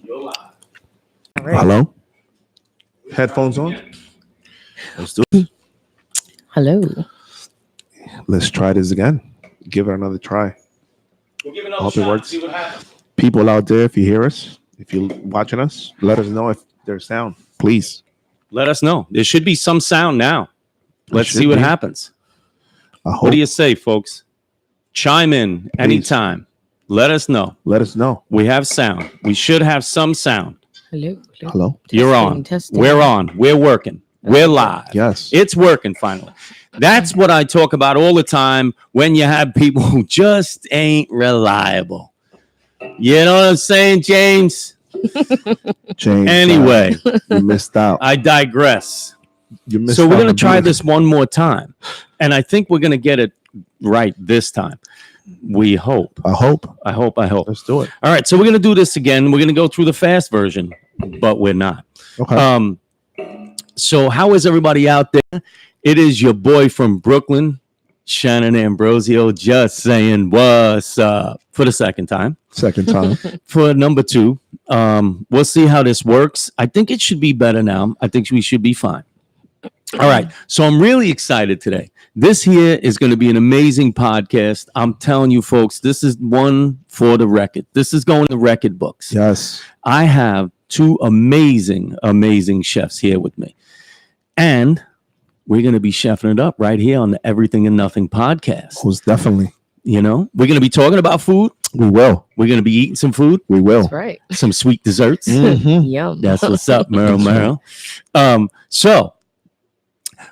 Right. Hello? Headphones on? Let's do it. Hello. Let's try this again. Give it another try. We'll give I another hope it shot. works. See what happens. People out there, if you hear us, if you're watching us, let us know if there's sound. Please. Let us know. There should be some sound now. Let's should see what be. happens. I hope. What do you say, folks? Chime in Please. anytime. Let us know. Let us know. We have sound. We should have some sound. Hello. Hello? You're on. Testing. We're on. We're working. We're live. Yes. It's working finally. That's what I talk about all the time when you have people who just ain't reliable. You know what I'm saying, James? James. Anyway, You missed out. I digress. You missed So we're out going on to try beauty. this one more time. And I think we're going to get it right this time. We hope. I hope. I hope. Let's do it. All right. So we're going to do this again. We're going to go through the fast version, but we're not. Okay. So how is everybody out there? It is your boy from Brooklyn, Shannon Ambrosio, just saying what's up for the second time. Second time. For number two, we'll see how this works. I think it should be better now. I think we should be fine. All right. So I'm really excited today. This here is going to be an amazing podcast. I'm telling you, folks, this is one for the record. This is going to record books. Yes. I have two amazing chefs here with me. And we're going to be chefing it up right here on the Everything and Nothing podcast. Most definitely. You know, we're going to be talking about food. We will. We're going to be eating some food, We will. That's right. some sweet desserts. Mhm. Yum. That's what's up, Meryl. So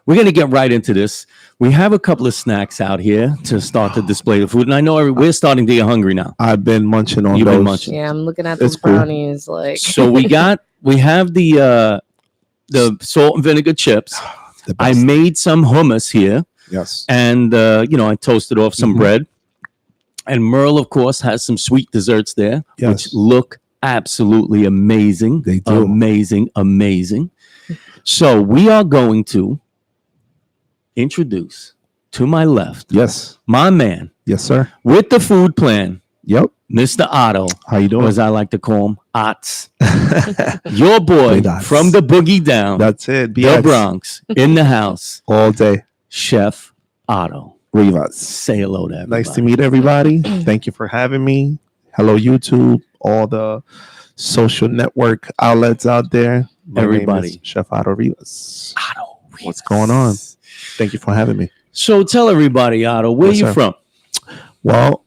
we're going to get right into this. We have a couple of snacks out here to start to display the food. And I know we're starting to get hungry now. I've been munching on You've those. been munching. Yeah, I'm looking at It's those cool. brownies like So we have the salt and vinegar chips. The I best. made some hummus here. Yes. And, I toasted off some Mhm. bread. And Merle, of course, has some sweet desserts there, Yes. which look absolutely amazing. They do. Amazing. So we are going to introduce to my left, Yes. my man Yes, sir. with the food plan, Yep. Mr. Otto, How you or doing? as I like to call him, Otts. Your boy Big Otts. from the boogie down, That's it. the BX. Bronx, in the house, All day. Chef Otto. Rivas. Say hello to everybody. Nice to meet everybody. Thank you for having me. Hello, YouTube, all the social network outlets out there. My name Everybody. is Chef Otto Rivas. Otto. What's going on? Thank you for having me. So tell everybody, Otto, where Yes, you sir. from? Well,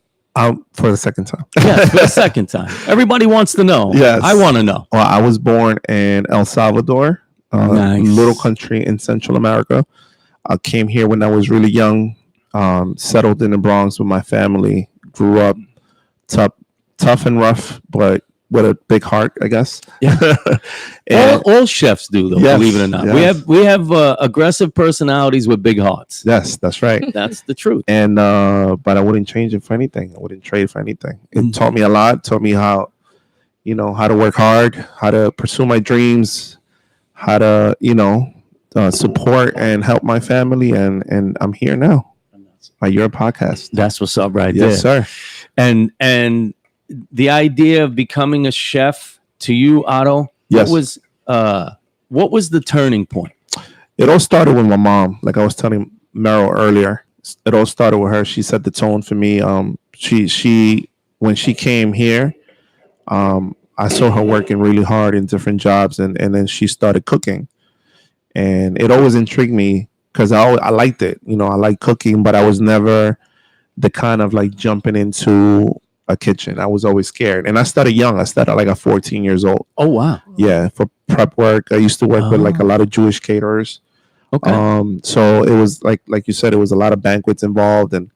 for the second time. Yes, for the second time. Everybody wants to know. Yes. I want to know. Well, I was born in El Salvador, Nice. little country in Central America. I came here when I was really young, settled in the Bronx with my family, grew up tough and rough, but with a big heart, I guess. Yeah. And all chefs do, though, Yes, believe it or not. yes. We have aggressive personalities with big hearts. yes, that's right. That's the truth. And but I wouldn't change it for anything. I wouldn't trade for anything. It Mhm. taught me a lot. Taught me how to work hard, how to pursue my dreams, how to support and help my family. And I'm here now by your podcast. That's what's up right Yes, there. sir. And the idea of becoming a chef to you, Otto, Yes. what was the turning point? It all started with my mom. Like I was telling Meryl earlier, it all started with her. She set the tone for me. She when she came here, I saw her working really hard in different jobs, and then she started cooking, and it always intrigued me because I liked it. I like cooking, but I was never the kind of like jumping into a kitchen. I was always scared, and I started young. I started like at 14 years old. Oh, wow. Yeah, for prep work. I used to work with like a lot of Jewish caterers. Okay. So it was like you said, it was a lot of banquets involved, and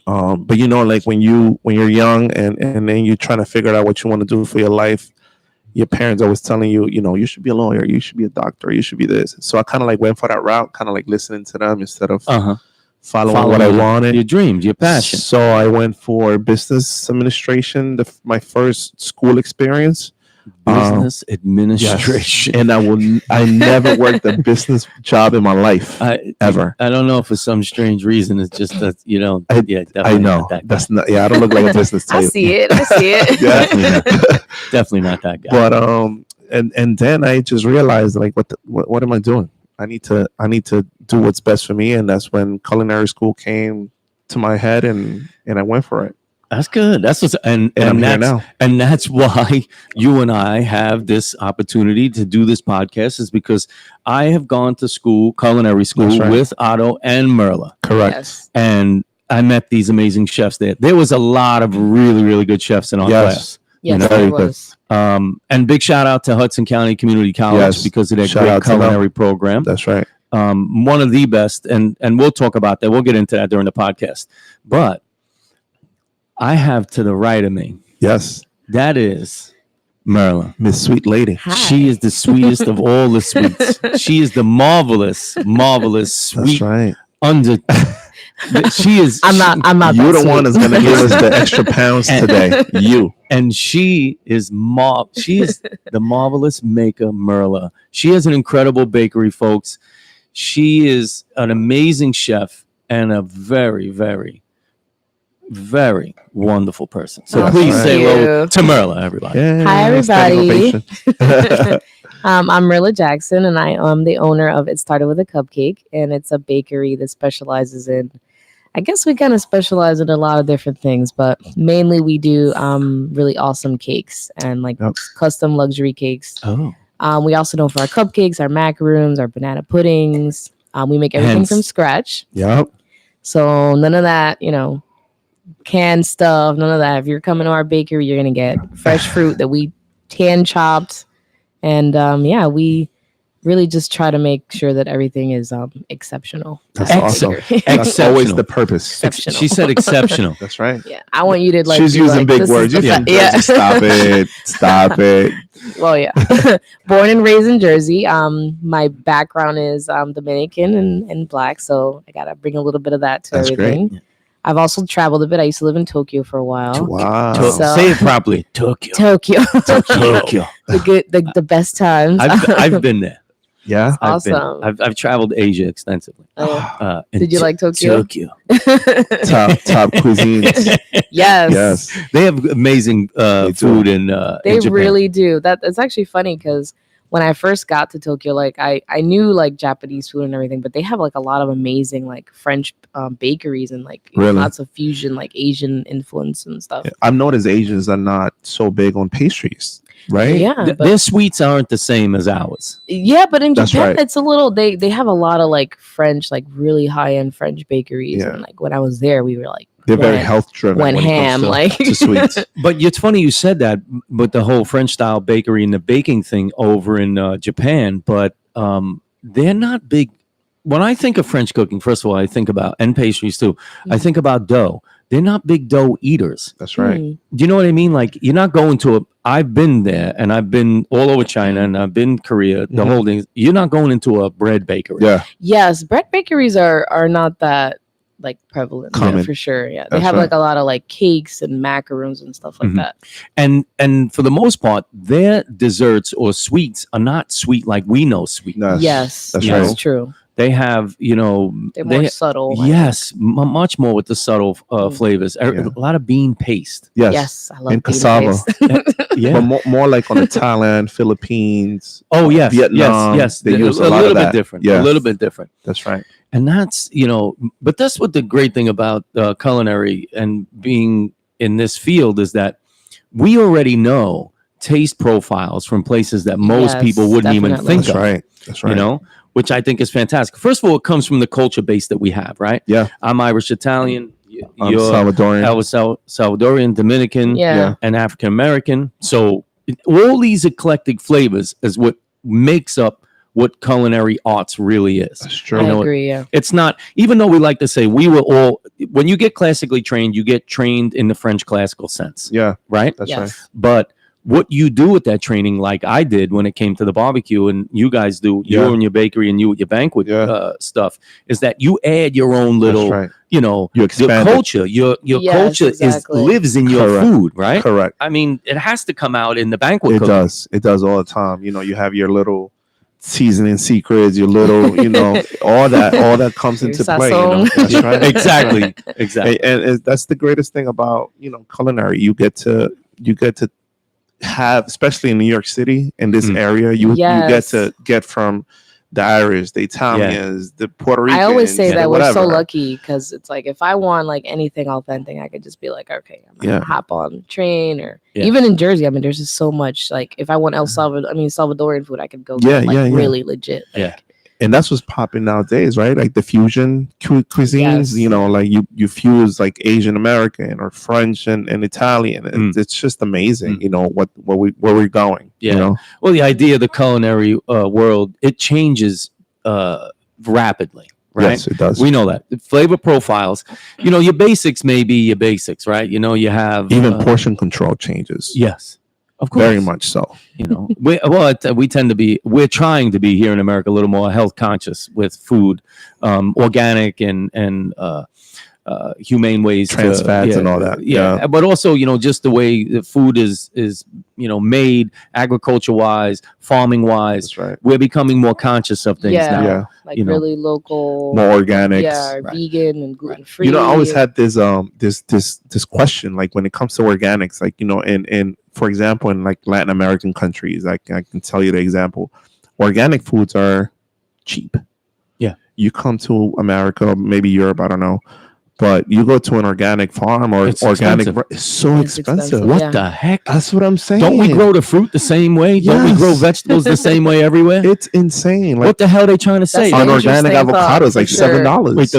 but like when you're young and then you're trying to figure out what you want to do for your life, your parents always telling you, you should be a lawyer, you should be a doctor, you should be this. So I kind of like went for that route, kind of like listening to them instead of following what I wanted. Your dreams, your passion. So I went for business administration, my first school experience. Business administration. And I never worked a business job in my life ever. I don't know, for some strange reason. It's just that, I definitely know not that that's not. Yeah, I don't look like a business type. I see it. Yeah. Definitely not that guy. But and then I just realized like what am I doing? I need to do what's best for me, and that's when culinary school came to my head, and I went for it. That's good. That's what's and I'm here that's now. and that's why you and I have this opportunity to do this podcast, is because I have gone to school, culinary school, That's right. with Otto and Merla, Correct. Yes. and I met these amazing chefs there. There was a lot of really, really good chefs in our class. Yes, know, there very good. was. And big shout out to Hudson County Community College Yes. because of their Shout great out to them. culinary program. That's right. One of the best, and we'll talk about that. We'll get into that during the podcast. But I have to the right of me, Yes, that is Merla. Miss Sweet Lady. Hi. She is the sweetest of all the sweets. She is the marvelous, sweet That's right. under. She is. I'm not. You're that the one sweet. that's gonna give us the extra pounds today. You. And she is She is the marvelous maker, Merla. She has an incredible bakery, folks. She is an amazing chef and a very, very, very wonderful person. So Oh, please thank say you. hello to Merla, everybody. Yeah, Hi, standing everybody. ovation. I'm Rilla Jackson, and I am the owner of It Started With a Cupcake, and it's a bakery that specializes in, I guess we kind of specialize in a lot of different things, but mainly we do really awesome cakes and like Yep. custom luxury cakes. Oh, We also know for our cupcakes, our macaroons, our banana puddings. We make everything Hence. from scratch. Yep. So none of that, canned stuff, none of that. If you're coming to our bakery, you're going to get fresh fruit that we hand chopped. And we really just try to make sure that everything is exceptional. That's Excellent. awesome. That's always Exceptional. the purpose. Exceptional. she said exceptional. That's right. Yeah, I want you to like. She's be using like, big this is words. the You're from be- yeah. Jersey. Stop it. Stop it. Well, yeah. Born and raised in Jersey. My background is Dominican and Black, so I gotta bring a little bit of that to That's everything. great. I've also traveled a bit. I used to live in Tokyo for a while. Wow. So- Say it properly. Tokyo. Tokyo, Tokyo. the best times. I've been there. Yeah. Awesome. I've traveled Asia extensively. And Did you like Tokyo? Tokyo. Top cuisines. Yes. Yes. They have amazing They do. food in They Japan. really do. It's actually funny because when I first got to Tokyo, like I knew like Japanese food and everything, but they have like a lot of amazing like French bakeries and like Really? lots of fusion like Asian influence and stuff. I've noticed Asians are not so big on pastries, right? Yeah, but, Their sweets aren't the same as ours. but in That's Japan right. it's a little they have a lot of like French, like really high end French bakeries, Yeah. and like when I was there, we were like They're very went- health driven. went ham like to sweets. But it's funny you said that with the whole French style bakery and the baking thing over in Japan, but they're not big. When I think of French cooking, first of all, I think about, and pastries too, I think about dough. They're not big dough eaters. That's right. Mm. Do you know what I mean? Like you're not going to I've been there and I've been all over China and I've been Korea, the Mhm. whole thing. You're not going into a bread bakery. Yeah. Yes, bread bakeries are not that like prevalent Common. for sure. Yeah, they That's have right. like a lot of like cakes and macaroons and stuff like Mhm. that. And for the most part, their desserts or sweets are not sweet like we know sweet. Yes. Yes, That's that's right. true. They have, They're more subtle. like- yes, much more with the subtle Mm. flavors. Yeah. A lot of bean paste. Yes. Yes, I love And bean cassava. paste. Yeah. But more like on the Thailand, Philippines. Oh yes, Vietnam, yes. they use a a lot little of bit that. different. Yeah. A little bit different. That's right. And that's but that's what the great thing about culinary and being in this field is that we already know taste profiles from places that most Yes, people wouldn't even definitely. think That's of. right. That's right. Which I think is fantastic. First of all, it comes from the culture base that we have, right? Yeah. I'm Irish Italian. I'm You're Salvadorian. Salvadorian, Dominican, Yeah. and African American. So all these eclectic flavors is what makes up what culinary arts really is. That's I true. know, agree. Yeah. It's not, even though we like to say we were all, when you get classically trained, you get trained in the French classical sense, Yeah. right? That's right. Yes. But what you do with that training, like I did when it came to the barbecue, and you guys do, Yeah. you in your bakery and you with your banquet Yeah. stuff, is that you add your own little, That's right. your You expand it. culture. Your Yes, culture exactly. lives in your Correct. food, right? Correct. I mean, it has to come out in the banquet. It cooking. does. It does all the time. You have your little seasoning secrets, your little, all that comes Your into play. sazon. That's right. Exactly. Exactly. And that's the greatest thing about culinary. You get to have, especially in New York City, in this area, you get Yes. to get from the Irish, the Italians, the Puerto Ricans. I always say that we're so whatever. lucky because it's like if I want like anything authentic, I could just be like, okay, I'm gonna hop on the train or even in Jersey. I mean, there's just so much. Like if I want Salvadorian food, I could go get really legit. Like, And that's what's popping nowadays, right? Like the fusion cuisines, you know, like you fuse like Asian American or French and Italian. It's just amazing, you know, where we're going. Yeah. You know? Well, the idea of the culinary world, it changes rapidly, right? Yes, it does. We know that. The flavor profiles, you know, your basics may be your basics, right? You know, you have even portion control changes. Yes. Of course. Very much so. You know, we're trying to be here in America a little more health conscious with food, organic and humane ways, trans fats and all that. Yeah. But also, you know, just the way the food is, you know, made agriculture wise, farming wise. That's right. We're becoming more conscious of things now. Yeah. like you know, really local, more organics. Yeah, vegan and gluten free. You know, I always had this this question, like when it comes to organics, like, you know, in for example, in like Latin American countries, like I can tell you the example, organic foods are cheap. Yeah. You come to America, maybe Europe, I don't know, but you go to an organic farm or It's organic, expensive. it's so expensive. What the heck? That's what I'm saying. Don't we grow the fruit the same way? Don't we grow Yes. vegetables the same way everywhere? It's insane. Like What the hell are they trying to say? That's an unorganic interesting thought, avocados, like for sure. $7. Wait,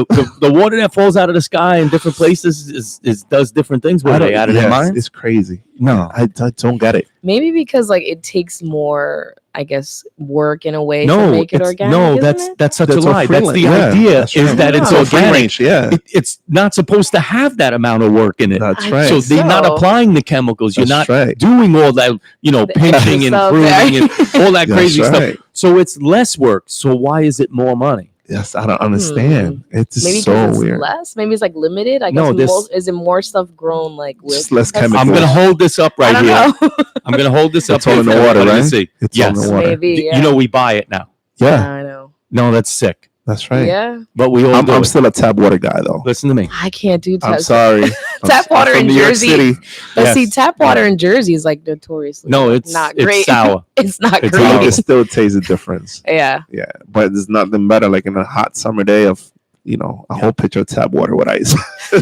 the water that falls out of the sky in different places does different things. What are they out of their minds? It's crazy. No. I don't get it. Maybe because like it takes more, I guess, work in a way to No, make it it's- organic. no, isn't that's it? that's such That's a all lie. free That's range. the idea That's is right. that it's So free organic. range, yeah. It's not supposed to have that amount of work in it. That's I right. So think they're not so. applying the chemicals. You're That's not right. doing all that, you know, The pinching and extra pruning stuff, and all that That's crazy stuff. right. So it's less work. So why is it more money? Yes, I don't understand. It's Maybe so because it's weird. less. Maybe it's like limited. I No, guess is it more stuff grown like with Just less that's- chemicals. I'm gonna hold this up I right don't here. know. I'm gonna hold this up It's all here in for the water, everybody to right? see. It's all in Yes. the water. Maybe. Yeah. You know, we buy it now. Yeah, I know. No, that's sick. that's right. Yeah. But we all I'm, do I'm it. still a tap water guy though. Listen to me. I can't do I'm tap. sorry. Tap water I'm from in New York Jersey. City. But Yes. see, tap water in Jersey is like notoriously No, it's not it's great. sour. It's not It's great. sour. It still tastes a difference. Yeah. Yeah, but there's nothing better like in a hot summer day of, you know, a whole pitcher of tap water with ice.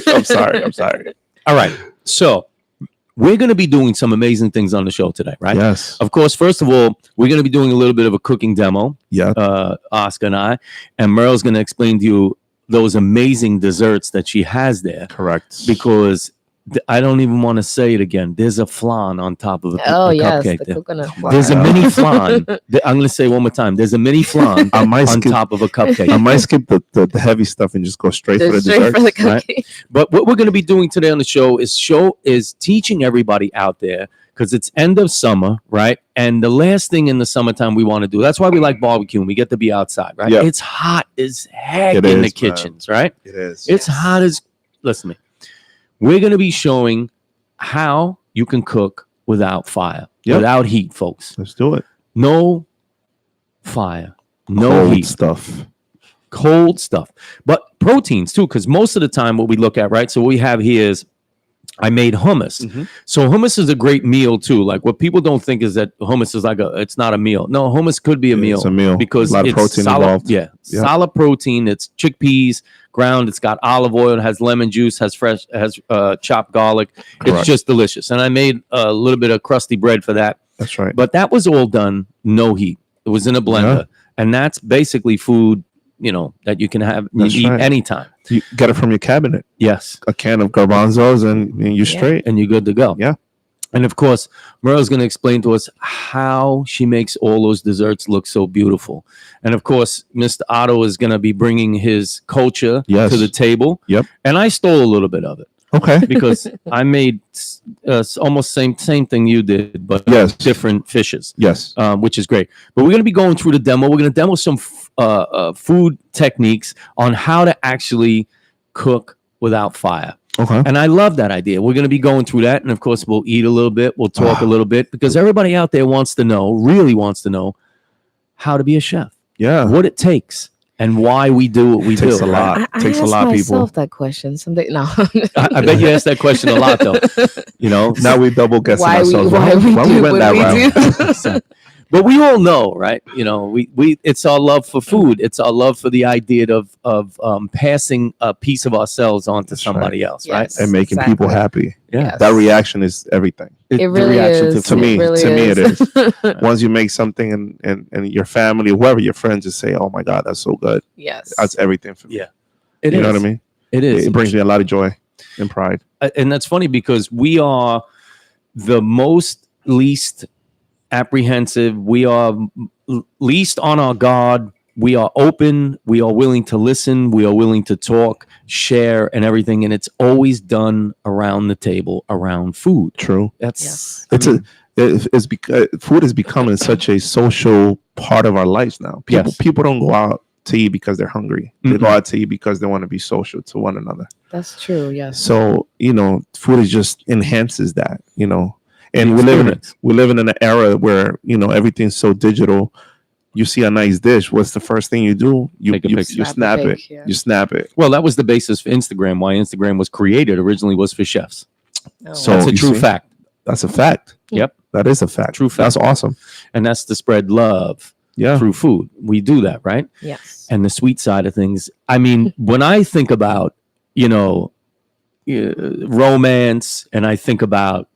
I'm sorry. All right. So we're going to be doing some amazing things on the show today, right? Yes. Of course, first of all, we're going to be doing a little bit of a cooking demo, Yeah. Oscar and I, and Merle's going to explain to you those amazing desserts that she has there Correct. because I don't even want to say it again. There's a flan on top of a Oh yes, cupcake the there. coconut. There's a Wow. mini flan. I'm going to say it one more time. There's a mini flan I might on skip. top of a cupcake. I might skip the heavy stuff and just go straight for the Straight dessert. for the right? cookie. But what we're going to be doing today on the show is teaching everybody out there because it's end of summer, right? And the last thing in the summertime we want to do. That's why we like barbecuing. We get to be outside, right? Yep. It's hot as heck It in is, the kitchens, right? It is. It's hot as. Listen to me. We're going to be showing how you can cook without fire, Yep. without heat, folks. Let's do it. No fire, no Cold heat. stuff. Cold stuff, but proteins too, because most of the time what we look at, right? So what we have here is I made hummus. Mhm. So hummus is a great meal too. Like what people don't think is that hummus is like it's not a meal. No, hummus could be a meal. It's a meal Because a lot of it's protein solid, involved. yeah, Yeah. solid protein. It's chickpeas ground. It's got olive oil. It has lemon juice. Has fresh. Has chopped garlic. Correct. It's just delicious. And I made a little bit of crusty bread for that. That's right. But that was all done no heat. It was in a blender, and that's basically food. You know that you can have you That's eat right. anytime. You get it from your cabinet. Yes, A can of garbanzos and you're straight. and you're good to go. Yeah. And of course, Merle's going to explain to us how she makes all those desserts look so beautiful. And of course, Mr. Otto is going to be bringing his culture Yes. to the table. Yep. And I stole a little bit of it Okay. because I made almost same thing you did, but Yes. different fishes, Yes. which is great. But we're going to be going through the demo. We're going to demo some food techniques on how to actually cook without fire. Okay. And I love that idea. We're going to be going through that. And of course, we'll eat a little bit. We'll talk a little bit because everybody out there wants to know, really wants to know how to be a chef, Yeah. what it takes. and why we do what we Takes do. a right? lot. I Takes a ask lot of myself people. that question someday. No, I bet you ask that question a lot, though. You know, Now we double guessing why ourselves. we why do went what that we route? do. but we all know, right? You know, we it's our love for food. It's our love for the idea of passing a piece of ourselves on to That's somebody else, right? Yes. And making Exactly. people happy. Yeah. Yes. That reaction is everything. It The really reaction is. To me, it really to me it is. is. Once you make something and your family, whoever your friends just say, "Oh my God, that's so good." Yes. That's everything for me. Yeah. It You know is. what I mean? It is. It brings me a lot of joy and pride. And that's funny because we are the most least apprehensive. We are least on our guard. We are open. We are willing to listen. We are willing to talk, share, and everything. And it's always done around the table, around food. True. That's Yes. Food is becoming such a social part of our lives now. Yes. People don't go out to eat because they're hungry. They go Mm-mm. out to eat because they want to be social to one another. That's true. Yes. So, food is just enhances that, and The we experience. live in an era where, everything's so digital. You see a nice dish. What's the first thing you do? Take a picture. You Snap snap the it. pic, yeah. You snap it. Well, that was the basis for Instagram. Why Instagram was created originally was for chefs. Oh, So- That's a you true see? fact. That's a fact. Yep. That is a fact. True fact. That's awesome. And that's to spread love Yeah. through food. We do that, right? yes. And the sweet side of things. I mean, when I think about, romance, and I think about,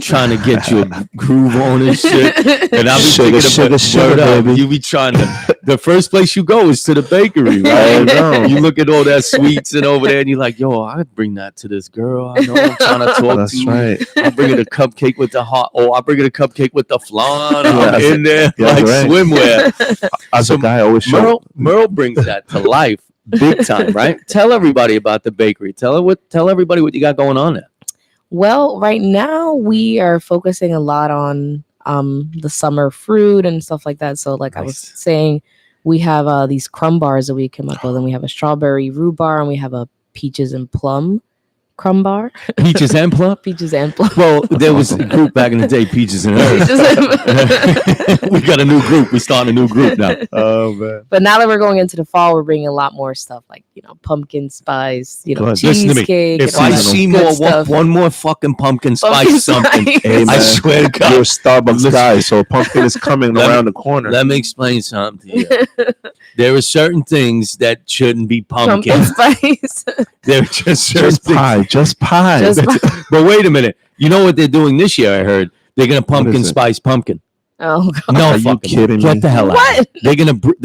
trying to get your groove on and shit, and I'll be Sugar, thinking sugar, about sugar, word up, baby. you be trying to. The first place you go is to the bakery, I right? know. You look at all that sweets and over there, and you're like, "Yo, I'd bring that to this girl. I know I'm trying to talk That's to. right. I'll bring her the cupcake with the hot. Oh, I'll bring her the cupcake with the flan. Yeah, I'm that's in there Yeah, like right. swimwear." As So a guy, I always show. Merle brings that to life big time, right? Tell everybody about the bakery. Tell everybody what you got going on there. Well, right now we are focusing a lot on the summer fruit and stuff like that. So, like I was Nice. saying, we have these crumb bars that we come up with, and we have a strawberry rhubarb, and we have a peaches and plum crumb bar. Peaches and plum. Peaches and plum. Well, there was a group back in the day, Peaches and Herb. We got a new group. We starting a new group now. Oh man. But now that we're going into the fall, we're bringing a lot more stuff like pumpkin spice, Good. Listen to me. cheesecake. If and all I that see good more stuff. one more fucking pumpkin spice Pumpkin something, spice. Hey, I man. swear to You're a God. Starbucks Listen. guy, so pumpkin is coming Let me- around the corner. Let me explain something to you. There are certain things that shouldn't be Pumpkin pumpkin. spice. There are just certain Just things. pie. Just pie. Just But wait a minute. You know what they're doing this year? I heard they're gonna pumpkin is it? spice pumpkin. Oh God. No, Are you fucking kidding Get me? the hell out. What? They're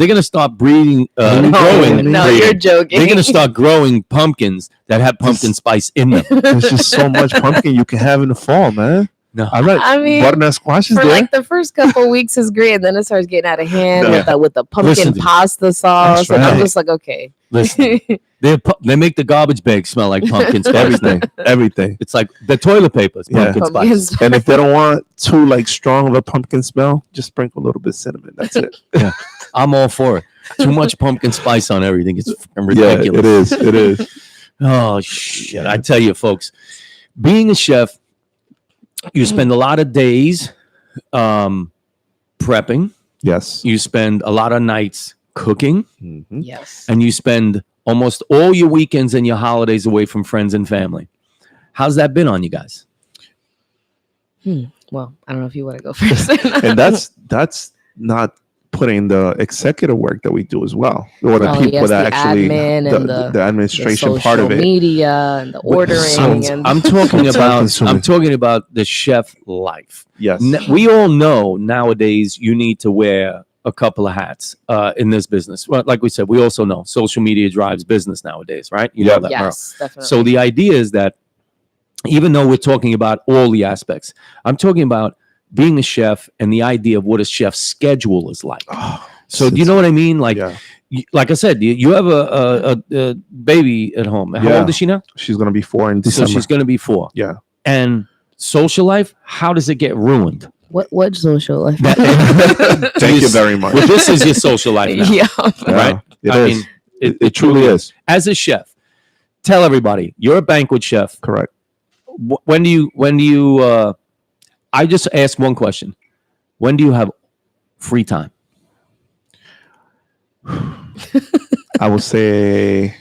gonna start breeding, Are you growing. kidding me? No, breeding. you're joking. They're gonna start growing pumpkins that have pumpkin This- spice in them. There's just so much pumpkin you can have in the fall, man. No. I mean, butternut squash is for there. like the first couple weeks is great, and then it starts getting out of hand No. with the pumpkin Listen to me. pasta sauce, That's and I'm right. just like, okay. Listen, they make the garbage bags smell like pumpkin spice. everything, everything. It's like the toilet paper is Yeah. pumpkin Pumpkin spice. And if they don't want too strong of a pumpkin smell, just sprinkle a little bit of cinnamon. That's it. I'm all for it. Too much pumpkin spice on everything. It's fucking Yeah, ridiculous. it is. It is. Oh shit! I tell you, folks, being a chef, you spend a lot of days prepping. Yes. You spend a lot of nights cooking, Mhm. Yes. and you spend almost all your weekends and your holidays away from friends and family. How's that been on you guys? Well, I don't know if you want to go first. And that's not putting the executive work that we do as well, or the Oh, people yes, that the actually admin and the the administration part of social it. media and the ordering sounds- and I'm talking Sounds about. consuming. I'm talking about the chef life. Yes. We all know nowadays you need to wear a couple of hats in this business. Well, like we said, we also know social media drives business nowadays, right? You know Yep. that, Merle. yes, definitely. So the idea is that even though we're talking about all the aspects, I'm talking about being a chef and the idea of what a chef's schedule is like. Oh, So do you know what I mean? Like, yeah, like I said, you have a baby at home. How Yeah. old is she now? she's gonna be 4 in So December. she's going to be 4. Yeah. And social life, how does it get ruined? what social life? Thank you very much. Well, this is your social life now, Yeah. right? It I is. mean, It truly is. As a chef, tell everybody you're a banquet chef. Correct. When do you I just asked one question. When do you have free time? I would say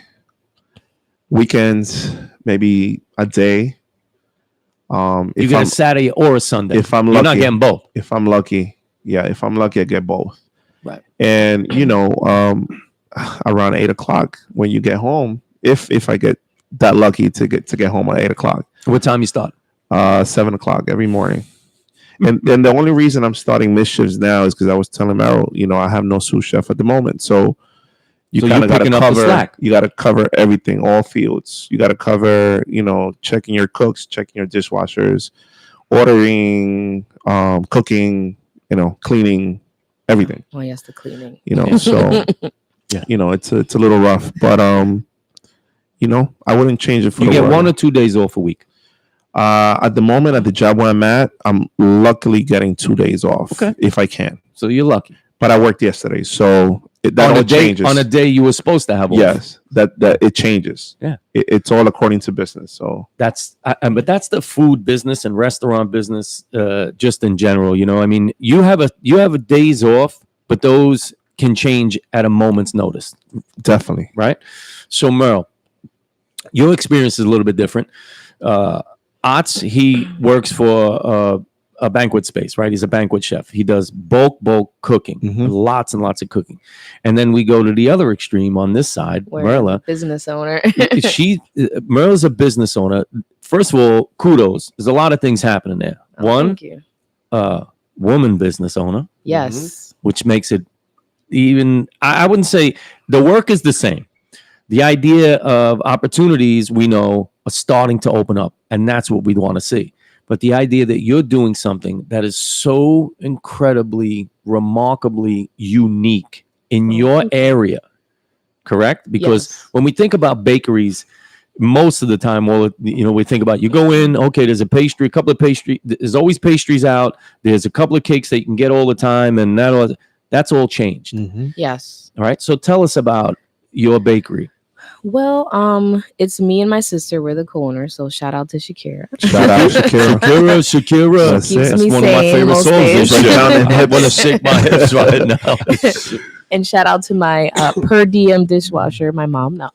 weekends, maybe a day. You If get I'm a Saturday or a Sunday. if I'm You're not lucky, getting both. if I'm lucky, yeah, if I'm lucky, I get both. Right. And around 8 o'clock when you get home, if I get that lucky to get home at 8 o'clock, What time you start? 7 o'clock every morning. And the only reason I'm starting mid shifts now is because I was telling Meryl, I have no sous chef at the moment, so you So kind you're of got to picking up the cover. slack. You got to cover everything, all fields. You got to cover, checking your cooks, checking your dishwashers, ordering, cooking, cleaning, everything. Oh yes, the cleaning. So Yeah. it's a little rough, but I wouldn't change it for You the get world. 1 or 2 days off a week. At the moment, at the job where I'm at, I'm luckily getting 2 days off, Okay. if I can. So you're lucky. But I worked yesterday, so that on all a day, changes. on a day you were supposed to have off. Yes, that it changes. Yeah. It's all according to business. So But that's the food business and restaurant business, just in general. I mean, you have a days off, but those can change at a moment's notice, definitely. right? So Merle, your experience is a little bit different. Otz, he works for a banquet space, right? He's a banquet chef. He does bulk cooking, lots and lots of cooking. And then we go to the other extreme on this side, Merla. Business owner. Merla's a business owner. First of all, kudos. There's a lot of things happening there. Oh, One, thank you. Woman business owner, Yes. which makes it even, I wouldn't say the work is the same. The idea of opportunities we know are starting to open up, and that's what we want to see. But the idea that you're doing something that is so incredibly, remarkably unique in your area, correct? Because Yes. when we think about bakeries, most of the time, we think about, you go in, okay, there's a pastry, a couple of pastry, there's always pastries out. There's a couple of cakes that you can get all the time, and that's all changed. Yes. All right. So tell us about your bakery. Well, it's me and my sister. We're the co-owners. So shout out to Shakira. Shout out Shakira. Shakira. That's Keeps it. me That's one of my sane favorite most songs. days. This year. Down and I want to shake my hips right now. And shout out to my per diem dishwasher, my mom. No.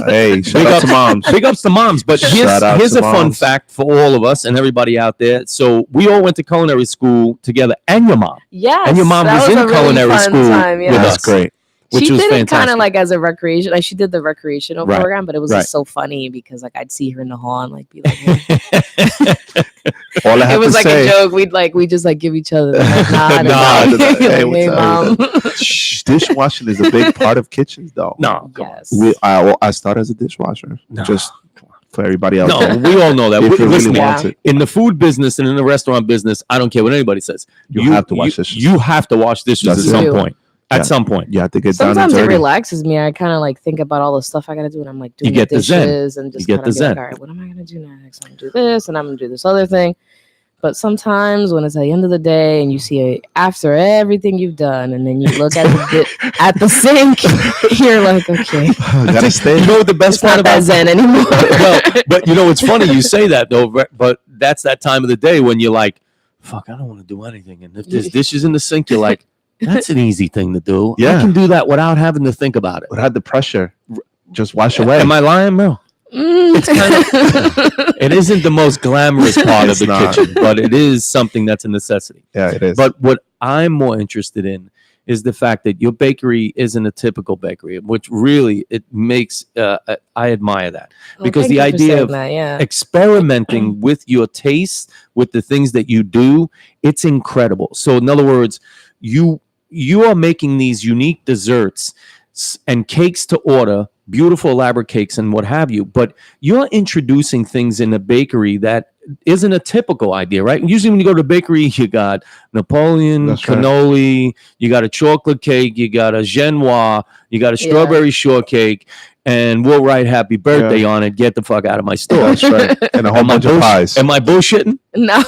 Hey, shout out to moms. Big ups to moms. But Shout out here's to a fun moms. fact for all of us and everybody out there. So we all went to culinary school together, and your mom. Yes. And your mom that was in a really culinary fun school time, with yeah. us. That's great. Which she was did it kind fantastic. of like as a recreation. Like she did the recreational Right. program, but it was Right. just so funny because like I'd see her in the hall and like be like, hey. All I have It was to like say, a joke. We just like give each other the like, nod. and, Nod. like, Hey, like, hey, what's mom. dishwashing is a big part of kitchens, though. No, come on. Yes. I started as a dishwasher, No. just for everybody else. No, we all know that. If you Listen, really want Yeah. it, in the food business and in the restaurant business, I don't care what anybody says. You have to wash dishes. You have to wash dishes That's at it. some You do. point. At some point. you have to get down and Sometimes it dirty. relaxes me. I kind of like think about all the stuff I got to do, and I'm like doing get the zen. dishes and just You get kind the of be like, zen. all right, what am I gonna do next? I'm gonna do this, and I'm gonna do this other thing. But sometimes when it's at the end of the day and you see after everything you've done, and then you look at at the sink, you're like, okay, Gotta stay. You know what the best it's not part that about zen anymore. well, but it's funny you say that though, but that's that time of the day when you're like, fuck, I don't want to do anything. And if there's dishes in the sink, you're like, that's an easy thing to do. Yeah. I can do that without having to think about it. Without the pressure, just wash away. Am I lying, Mel? It's It isn't the most glamorous part of It's the not. kitchen, but it is something that's a necessity. Yeah, it is. But what I'm more interested in is the fact that your bakery isn't a typical bakery, which really it makes I admire that. Because the idea of yeah. experimenting with your taste, with the things that you do, it's incredible. So in other words, you are making these unique desserts and cakes to order, beautiful elaborate cakes and what have you, but you're introducing things in a bakery that isn't a typical idea, right? Usually when you go to a bakery, you got Napoleon, That's right. cannoli, you got a chocolate cake, you got a genoise, you got a strawberry shortcake, and we'll write happy birthday on it. Get the fuck out of my store. That's right. And a whole bunch of pies. Am I bullshitting? No.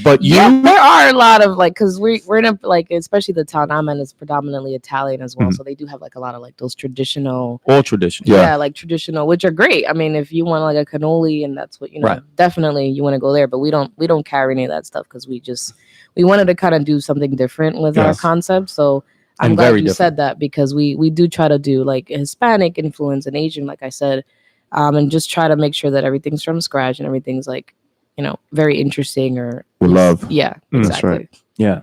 But you, Yeah, there are a lot of like, because we're in a like, especially the town I'm in is predominantly Italian as well, Mhm. so they do have like a lot of like those traditional, all traditional. Yeah. like traditional, which are great. I mean, if you want like a cannoli and that's what Right. definitely you want to go there. But we don't carry any of that stuff because we wanted to kind of do something different with our Yes. concept. So I'm And glad very you different. said that, because we do try to do like Hispanic influence and Asian, like I said, and just try to make sure that everything's from scratch and everything's like, very interesting or With love. Yeah, Mm. That's right. exactly. Yeah.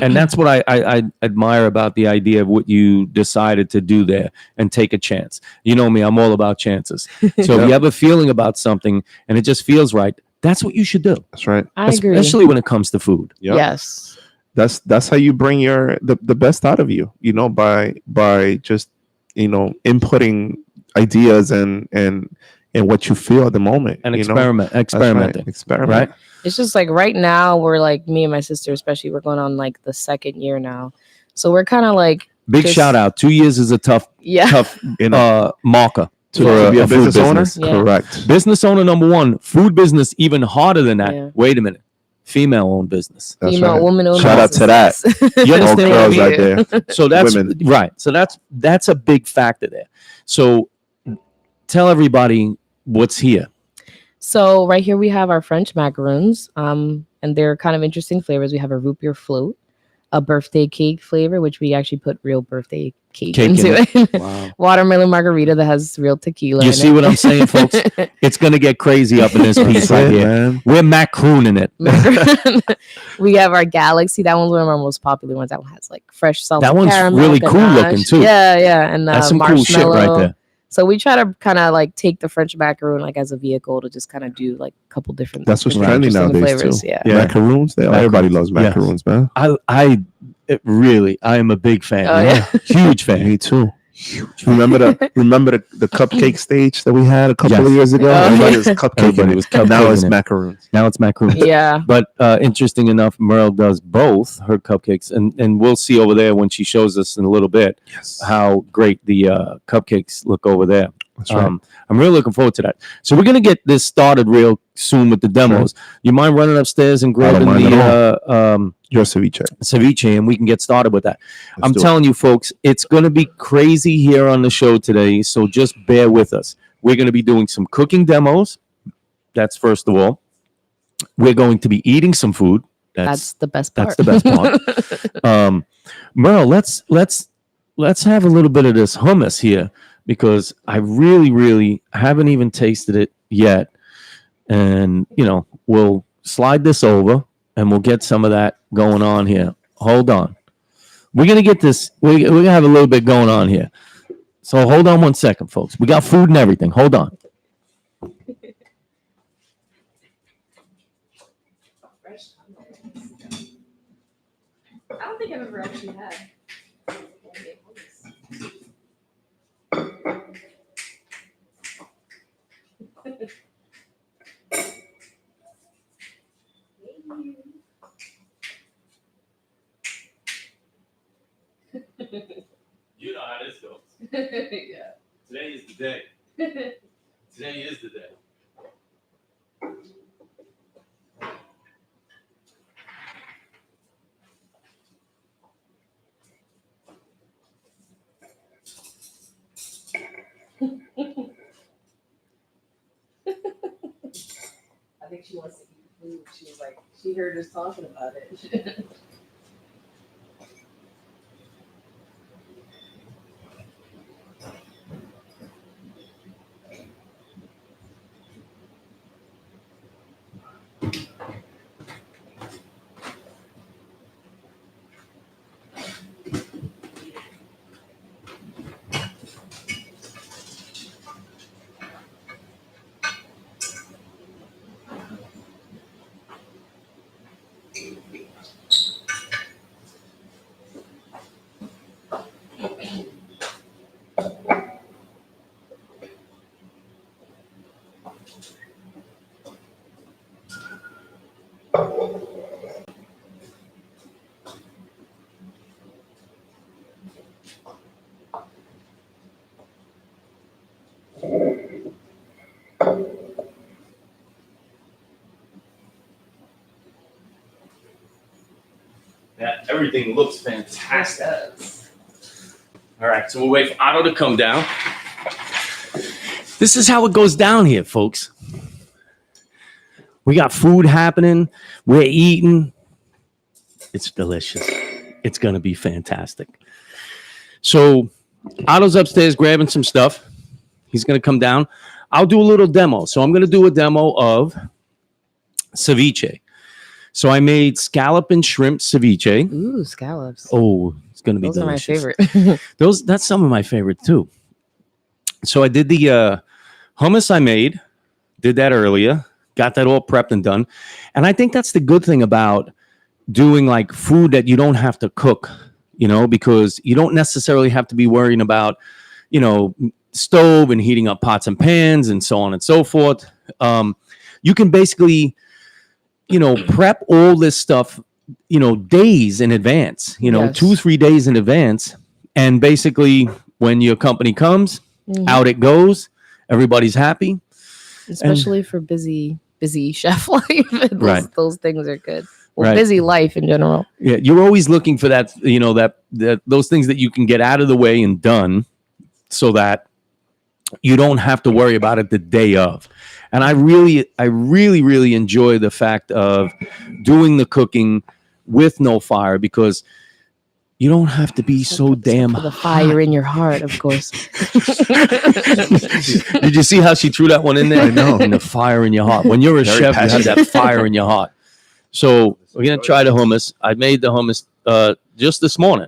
And that's what I admire about the idea of what you decided to do there and take a chance. You know me, I'm all about chances. So if you have a feeling about something and it just feels right, that's what you should do. That's right. I agree. Especially when it comes to food. Yep. Yes. That's how you bring the best out of you, by just inputting ideas and what you feel at the moment, And That's right. experimenting. Experiment. Right? It's just like right now we're like, me and my sister especially, we're going on like the second year now, so we're kind of like Big just- shout out. 2 years is a tough marker To for be a a food business owner. business. Yeah. Correct. Business owner number one, food business even harder than that. Yeah. Wait a minute. Female owned business. That's female right. woman owned Shout out to that. You All understand what I girls mean? out there. So that's Women. right. So that's a big factor there. So tell everybody what's here. So right here we have our French macaroons, and they're kind of interesting flavors. We have a root beer float, a birthday cake flavor, which we actually put real birthday cake into it. Wow. Watermelon margarita that has real tequila. You in see it. what I'm saying, folks? It's gonna get crazy up in this piece That's right it, here. man. We're macrooning it. Macaron. We have our Galaxy. That one's one of our most popular ones. That one has like fresh salted That one's caramel, really cool ganache. looking, too. Yeah, and That's some cool shit marshmallow. right there. So we try to kind of like take the French macaroon like as a vehicle to just kind of do like a couple different. That's what's different trending interesting nowadays flavors. too. Yeah. Yeah. Macaroons. Everybody loves Yes. macaroons, man. I am a big fan. Oh, yeah. Huge fan. Me too. Remember the cupcake stage that we had a couple Yes. of years ago? Oh, Everybody yeah. was cupcake. Everybody was cupcaking Now it's it. macaroons. Now it's macaroons. Yeah. But interesting enough, Merle does both her cupcakes, and we'll see over there when she shows us in a little bit Yes. how great the cupcakes look over there. That's right. I'm really looking forward to that. So we're gonna get this started real soon with the demos. You mind running upstairs and grabbing mind the Your ceviche. ceviche, and we can get started with that. Let's I'm do it. telling you, folks, it's gonna be crazy here on the show today. So just bear with us. We're gonna be doing some cooking demos. That's first of all. We're going to be eating some food. That's the best part. That's the best part. Merle, let's have a little bit of this hummus here, because I really haven't even tasted it yet. And we'll slide this over and we'll get some of that going on here. Hold on. We're gonna get this, we're gonna have a little bit going on here. So hold on 1 second, folks. We got food and everything. Hold on. I don't think I've ever actually had. You know how this goes. Yeah. Today is the day. Today is the day. I think she wants to eat food. She was like, she heard us talking about it. Yeah, everything looks fantastic. All right, so we'll wait for Otto to come down. This is how it goes down here, folks. We got food happening. We're eating. It's delicious. It's going to be fantastic. So Otto's upstairs grabbing some stuff. He's going to come down. I'll do a little demo. So I'm going to do a demo of ceviche. So I made scallop and shrimp ceviche. Ooh, scallops. Oh, it's going to be Those are my delicious. favorite. That's some of my favorite too. So I did the hummus I made, did that earlier, got that all prepped and done. And I think that's the good thing about doing like food that you don't have to cook, because you don't necessarily have to be worrying about, stove and heating up pots and pans and so on and so forth. You can basically, prep all this stuff, days in advance, Yes. 2-3 days in advance. And basically when your company comes, out it goes, everybody's happy. Especially for busy chef life. Those things are good. Well, Right. busy life in general. Yeah, you're always looking for that, that those things that you can get out of the way and done so that you don't have to worry about it the day of. And I really enjoy the fact of doing the cooking with no fire, because you don't have to be so damn For the fire in your heart, of course. Did you see how she threw that one in there? I know. And the fire in your heart. When you're a Very chef, you passionate. have that fire in your heart. So we're going to try the hummus. I made the hummus just this morning.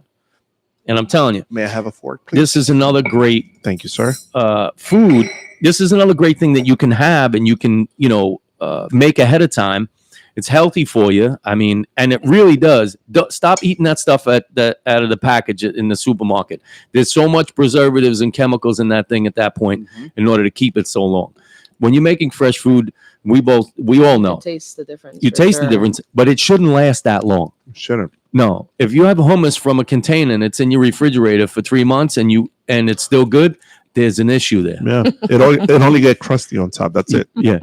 And I'm telling you, May I have a fork, please? this is another great Thank you, sir. food. This is another great thing that you can have and you can, make ahead of time. It's healthy for you. I mean, and it really does. Stop eating that stuff out of the package in the supermarket. There's so much preservatives and chemicals in that thing at that point in order to keep it so long. When you're making fresh food, we all know. Taste the difference. You taste the difference, but it shouldn't last that long. Shouldn't. No. If you have hummus from a container and it's in your refrigerator for 3 months and it's still good, there's an issue there. Yeah. It only get crusty on top. That's it. Yeah.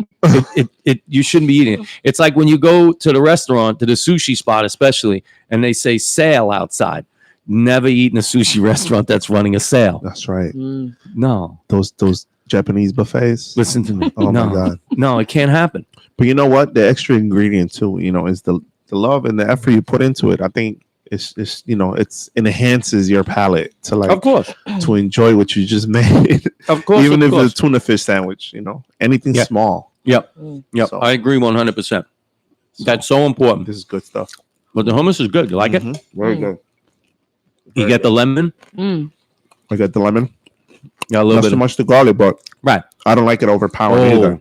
You shouldn't be eating it. It's like when you go to the restaurant, to the sushi spot especially, and they say sale outside. Never eat in a sushi restaurant that's running a sale. That's right. No. Those Japanese buffets. Listen to me. Oh no. my God. No, it can't happen. But you know what? The extra ingredient too, is the love and the effort you put into it. I think it enhances your palate to Of course. to enjoy what you just made. Of course. Even of if course. it's a tuna fish sandwich, anything Yeah. small. Yep. Yep. So- I agree 100%. That's so important. This is good stuff. But the hummus is good. You like it? Mhm. Very good. You get the lemon. I got the lemon. Got a little Not bit so of much the garlic, but right. I don't like it overpowering Oh. either.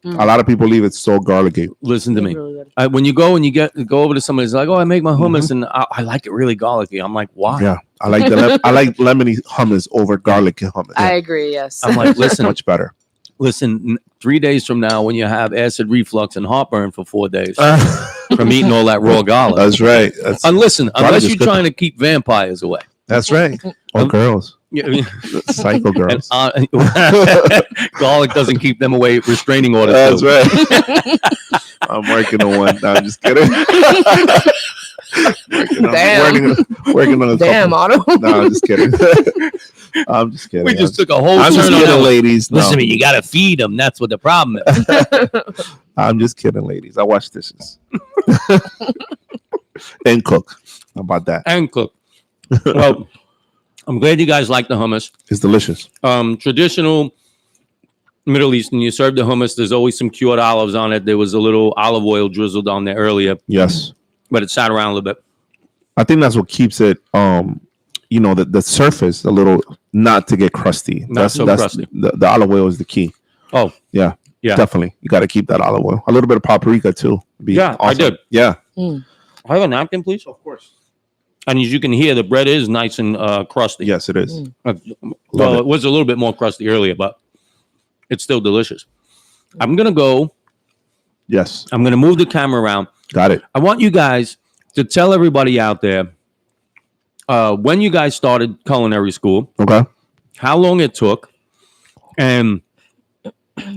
A lot of people leave it so garlicky. Listen to me. Really good. When you go and you go over to somebody who's like, "Oh, I make my hummus and I like it really garlicky." I'm like, "Why?" Yeah, I like I like lemony hummus over garlicky hummus. I agree. Yes. I'm like, "Listen, Much better. listen. 3 days from now, when you have acid reflux and heartburn for 4 days from eating all that raw garlic, That's right. and listen, unless is you're good. trying to keep vampires away, That's right. Or girls, yeah, psycho and, girls. garlic doesn't keep them away. Restraining order. That's too. right. I'm working on one. No, I'm just kidding. Damn. Working on a Damn, couple. Otto. No, I'm just kidding. I'm just kidding. We just took a whole I'm just turn on kidding, that. ladies. No, Listen to me, you gotta feed them. That's what the problem is. I'm just kidding, ladies. I wash dishes and cook. How about that? And cook. Well, I'm glad you guys like the hummus. It's delicious. Traditional Middle Eastern, you serve the hummus. There's always some cured olives on it. There was a little olive oil drizzled on there earlier, Yes. but it sat around a little bit. I think that's what keeps it, the surface a little not to get crusty. Not so crusty. The olive oil is the key. Oh, Yeah, yeah. definitely. You got to keep that olive oil. A little bit of paprika too. Be Yeah, I did. Yeah, I have a napkin, please. Of course. And as you can hear, the bread is nice and crusty. yes, it is. Well, it. it was a little bit more crusty earlier, but it's still delicious. I'm going to go. Yes, I'm going to move the camera around. got it. I want you guys to tell everybody out there when you guys started culinary school, Okay. how long it took, and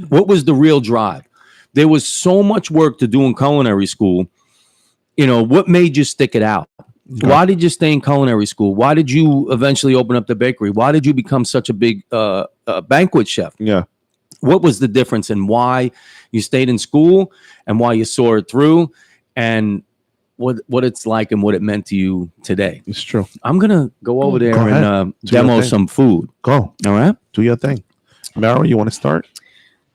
what was the real drive. There was so much work to do in culinary school. What made you stick it out? Okay. Why did you stay in culinary school? Why did you eventually open up the bakery? Why did you become such a big banquet chef? Yeah. What was the difference in why you stayed in school and why you saw it through? And what it's like and what it meant to you today. It's true. I'm gonna go over there Go ahead. and Do your demo thing. some food. Go. All right. Do your thing. Meryl, you want to start?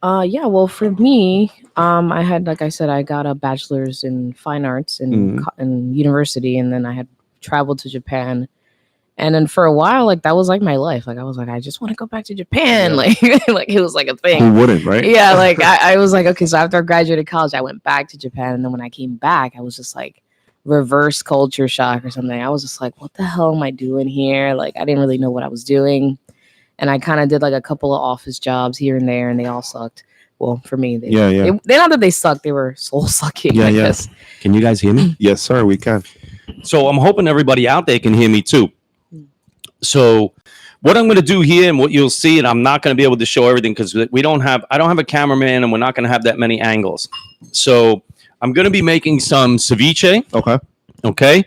Yeah, well, for me, I had, like I said, I got a bachelor's in fine arts in university, and then I had traveled to Japan. And then for a while, like that was like my life. Like I was like, I just want to go back to Japan. Like, like it was like a thing. Who wouldn't, right? Yeah, like I was like, okay, so after I graduated college, I went back to Japan, and then when I came back, I was just like reverse culture shock or something. I was just like, what the hell am I doing here? Like I didn't really know what I was doing. And I kind of did like a couple of office jobs here and there, and they all sucked. Well, for me, they not that they sucked, they were soul sucking. I guess. Can you guys hear me? Yes, sir. We can. So I'm hoping everybody out there can hear me too. So what I'm going to do here and what you'll see, and I'm not going to be able to show everything because I don't have a cameraman and we're not going to have that many angles. So I'm going to be making some ceviche. Okay.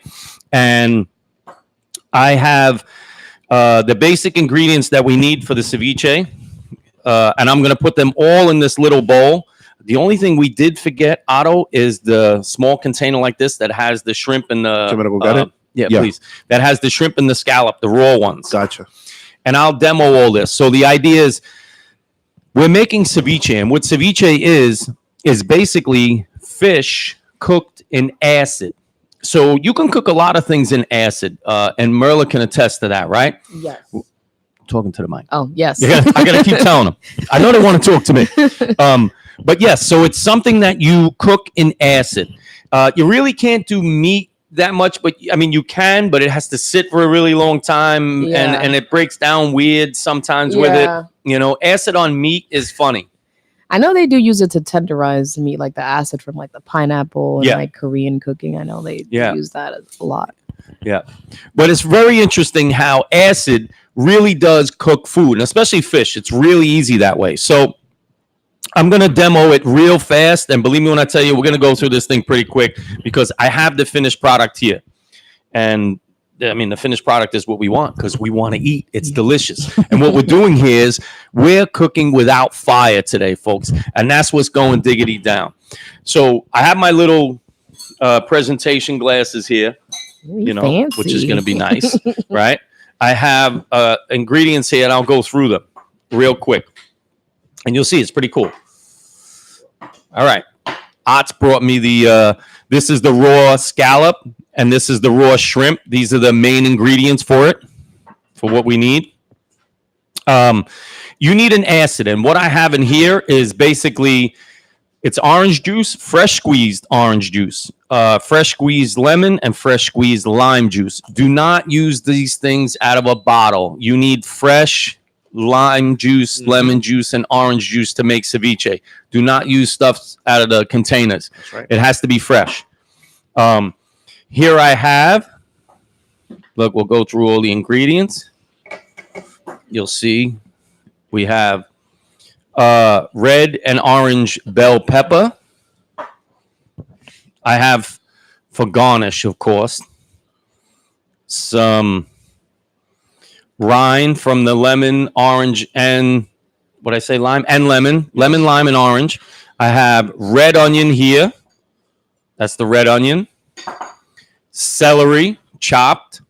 And I have the basic ingredients that we need for the ceviche. And I'm going to put them all in this little bowl. The only thing we did forget, Otto, is the small container like this that has the shrimp and the... Do you want to go get it? Yeah, please. That has the shrimp and the scallop, the raw ones. Gotcha. And I'll demo all this. So the idea is we're making ceviche. And what ceviche is basically fish cooked in acid. So you can cook a lot of things in acid. And Merla can attest to that, right? Yes. Talking to the mic. Oh, yes. I got to keep telling them. I know they want to talk to me. But yes, so it's something that you cook in acid. You really can't do meat that much, but I mean, you can, but it has to sit for a really long time and it breaks down weird sometimes with it. You know, acid on meat is funny. I know they do use it to tenderize meat, like the acid from like the pineapple and like Korean cooking. I know they use that a lot. Yeah. But it's very interesting how acid really does cook food, and especially fish. It's really easy that way. So I'm going to demo it real fast. And believe me when I tell you, we're going to go through this thing pretty quick because I have the finished product here. And I mean, the finished product is what we want because we want to eat. It's delicious. And what we're doing here is we're cooking without fire today, folks. And that's what's going diggity down. So I have my little presentation glasses here, you know, fancy. Which is going to be nice, right? I have ingredients here and I'll go through them real quick. And you'll see it's pretty cool. All right. Ots brought me this is the raw scallop and this is the raw shrimp. These are the main ingredients for it, for what we need. You need an acid. And what I have in here is basically, it's orange juice, fresh squeezed orange juice, fresh squeezed lemon, and fresh squeezed lime juice. Do not use these things out of a bottle. You need fresh lime juice, lemon juice, and orange juice to make ceviche. Do not use stuff out of the containers. That's right. It has to be fresh. Here I have, look, we'll go through all the ingredients. You'll see we have red and orange bell pepper. I have, for garnish, of course, some rind from the lemon, orange, and what I say, lime and lemon, lime, and orange. I have red onion here. That's the red onion. Celery chopped.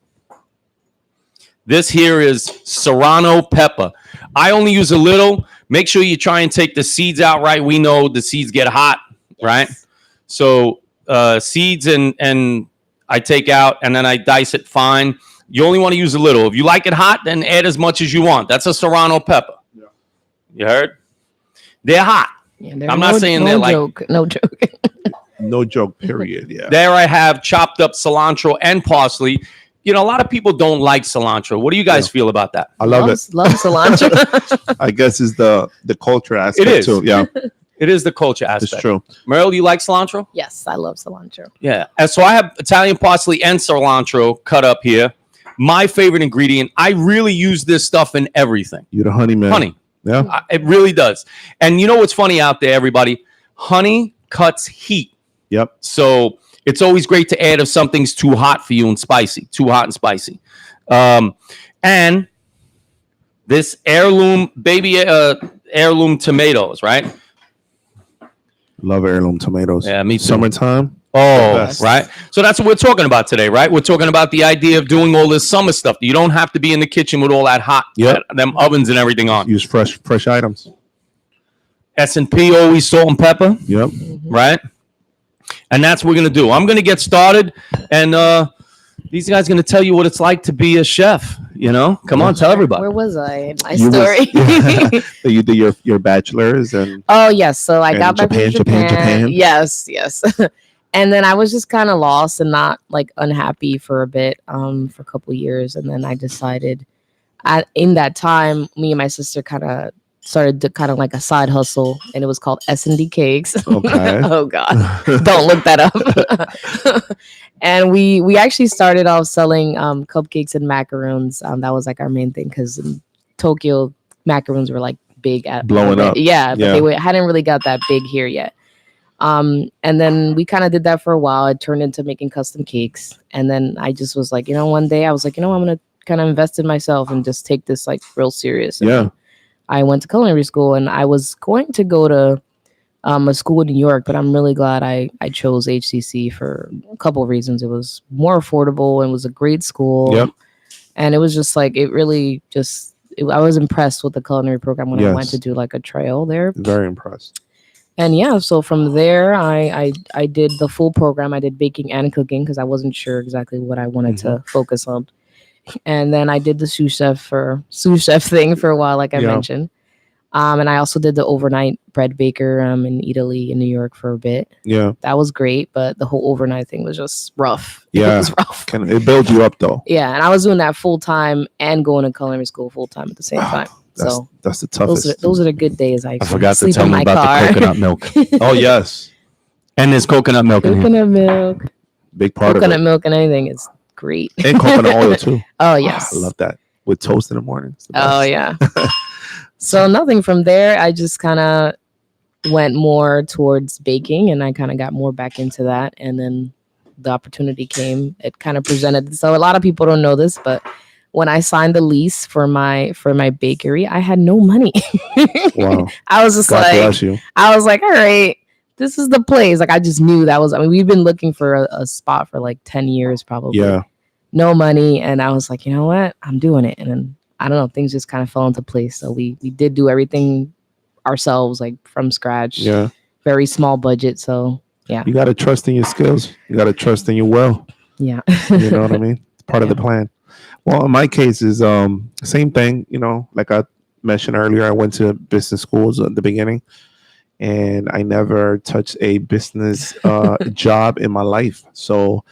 This here is serrano pepper. I only use a little. Make sure you try and take the seeds out right. We know the seeds get hot, right? So seeds and I take out and then I dice it fine. You only want to use a little. If you like it hot, then add as much as you want. That's a serrano pepper. Yeah. You heard? They're hot. Yeah, I'm not saying they're like... No joke. No joke, period. Yeah. There I have chopped up cilantro and parsley. You know, a lot of people don't like cilantro. What do you guys feel about that? I love it. Love cilantro. I guess it's the culture aspect It is. too. Yeah. It is the culture aspect. It's true. Meryl, you like cilantro? Yes, I love cilantro. Yeah. And so I have Italian parsley and cilantro cut up here. My favorite ingredient. I really use this stuff in everything. You're the honey man. Honey. Yeah. It really does. And you know what's funny out there, everybody? Honey cuts heat. Yep. So it's always great to add if something's too hot for you and spicy, too hot and spicy. And this heirloom tomatoes, right? Love heirloom tomatoes. Yeah, me too. Summertime. Oh, best. right. So that's what we're talking about today, right? We're talking about the idea of doing all this summer stuff. You don't have to be in the kitchen with all that hot, Yep. them ovens and everything on. Use fresh items. S&P, always salt and pepper, Yep. right? And that's what we're going to do. I'm going to get started, and these guys are going to tell you what it's like to be a chef. You know, come on, tell everybody. Where was I in my You story? So you did your bachelor's and Oh yes, so I And got back from Japan. Japan. Yes. And then I was just kind of lost and not like unhappy for a bit, for a couple years, and then I decided, in that time, me and my sister kind of started to kind of like a side hustle, and it was called S&D Cakes. Okay. Oh God, don't look that up. And we actually started off selling cupcakes and macaroons. That was like our main thing because in Tokyo, macaroons were like big at Blowing up. Yeah, but Yeah. they hadn't really got that big here yet. And then we kind of did that for a while. It turned into making custom cakes, and then I just was like, one day I was like, I'm gonna kind of invest in myself and just take this like real serious. And Yeah. I went to culinary school, and I was going to go to a school in New York, but I'm really glad I chose HCC for a couple of reasons. It was more affordable and was a great school. Yep. And it was just like, it really just, I was impressed with the culinary program when I went Yes. to do like a trial there. Very impressed. And yeah, so from there, I did the full program. I did baking and cooking because I wasn't sure exactly what I wanted to focus on. And then I did the sous chef thing for a while, like I mentioned. And I also did the overnight bread baker in Italy in New York for a bit. Yeah. That was great, but the whole overnight thing was just rough. Yeah. It was rough. It builds you up though. Yeah, and I was doing that full time and going to culinary school full time at the same time. So That's the toughest. those are the good days. I forgot to sleep tell in them my about car. the coconut milk. Oh yes. And there's coconut milk in here. Coconut milk, Big part coconut of it. milk, and anything is great. And coconut oil too. Oh yes, I love that. With toast in the morning. It's the best. oh yeah. So nothing from there. I just kind of went more towards baking, and I kind of got more back into that. And then the opportunity came. It kind of presented. So a lot of people don't know this, but when I signed the lease for my bakery, I had no money. Wow. I was just God like, bless you. I was like, all right, this is the place. Like I just knew that was. I mean, we've been looking for a spot for like 10 years probably. Yeah. No money, and I was like, you know what, I'm doing it. And then I don't know, things just kind of fell into place. So we did do everything ourselves, like from scratch. Yeah. Very small budget. So yeah. You gotta trust in your skills. You gotta trust in your will. Yeah. You know what I mean? It's part of the plan. Well, in my case is same thing, like I mentioned earlier, I went to business schools at the beginning, and I never touched a business job in my life. So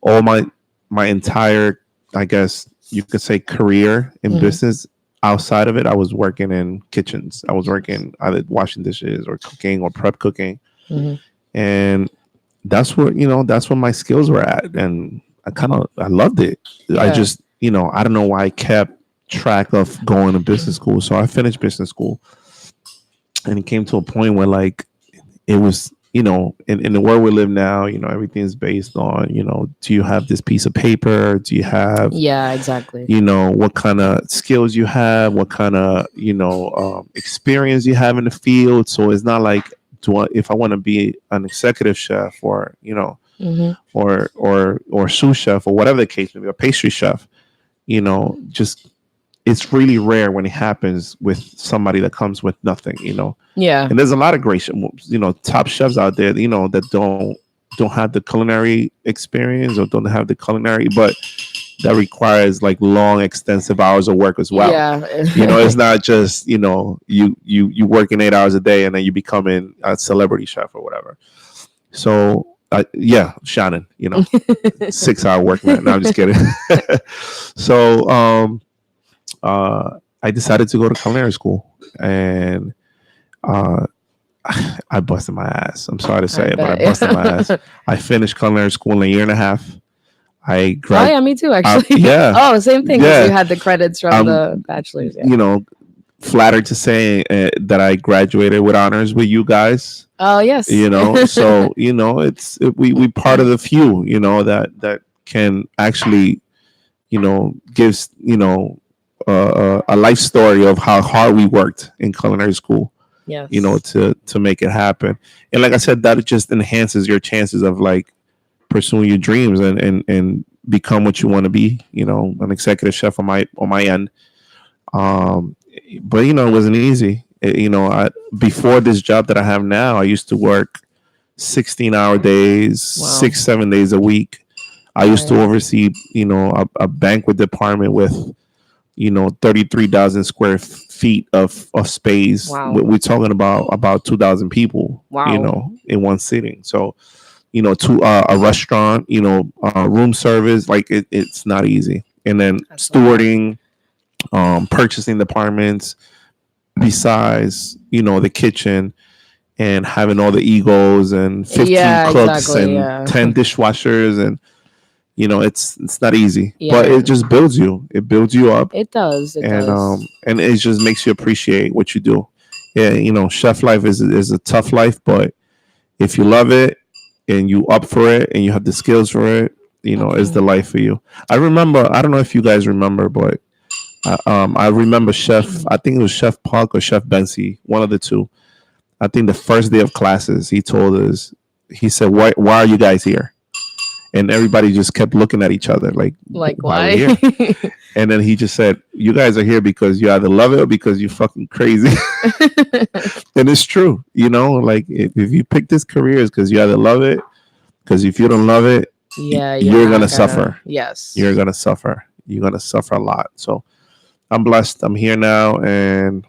all my entire, I guess you could say, career in business, outside of it, I was working in kitchens. I was working either washing dishes or cooking or prep cooking. And that's where my skills were at. And I loved it. Yeah. I just, I don't know why I kept track of going to business school. So I finished business school, and it came to a point where like it was, in the world we live now, everything's based on, do you have this piece of paper? Do you have, Yeah, exactly. what kind of skills you have, what kind of, experience you have in the field. So it's not like, if I want to be an executive chef or, or sous chef or whatever the case may be, a pastry chef, just, it's really rare when it happens with somebody that comes with nothing, Yeah. And there's a lot of great, top chefs out there, that don't have the culinary experience or don't have the culinary, but that requires like long, extensive hours of work as well. Yeah. It's not just, you working 8 hours a day and then you becoming a celebrity chef or whatever. So Shannon, 6 hour work, man. No, I'm just kidding. So, I decided to go to culinary school, and I busted my ass. I'm sorry to say it, but I busted my ass. I finished culinary school in a year and a half. I graduated. Oh yeah, me too. Actually. Yeah. Oh, same thing. Yeah. You had the credits from the bachelor's. Yeah. Flattered to say that I graduated with honors with you guys. Oh yes. So we part of the few that can actually gives a life story of how hard we worked in culinary school. Yes. To make it happen. And like I said, that just enhances your chances of like pursuing your dreams and become what you want to be. You know, an executive chef on my end. But it wasn't easy. Before this job that I have now, I used to work 16-hour days, Wow. 6-7 days a week. I used to oversee, a banquet department with, 33,000 square feet of space. Wow. We're talking about 2,000 people, Wow. in one sitting. So, to a restaurant, room service, like it's not easy. And then That's a lot. stewarding, purchasing departments, besides, the kitchen, and having all the egos and 15 Yeah, cooks exactly, and yeah. 10 dishwashers, and it's not easy, Yeah. but it just builds you. It builds you up, It does. It and does. and it just makes you appreciate what you do. Yeah, chef life is a tough life, but if you love it and you up for it and you have the skills for it, it's the life for you. I remember, I don't know if you guys remember, but I remember Chef, I think it was Chef Park or Chef Bensi, one of the two. I think the first day of classes, he told us, he said, why are you guys here? And everybody just kept looking at each other like Like, why we're why? here? And then he just said, you guys are here because you either love it or because you're fucking crazy. And it's true. Like if you pick this career, it's because you either love it, because if you don't love it, Yeah, you're not gonna suffer. Yes. You're gonna suffer. You're gonna suffer a lot. So I'm blessed. I'm here now, and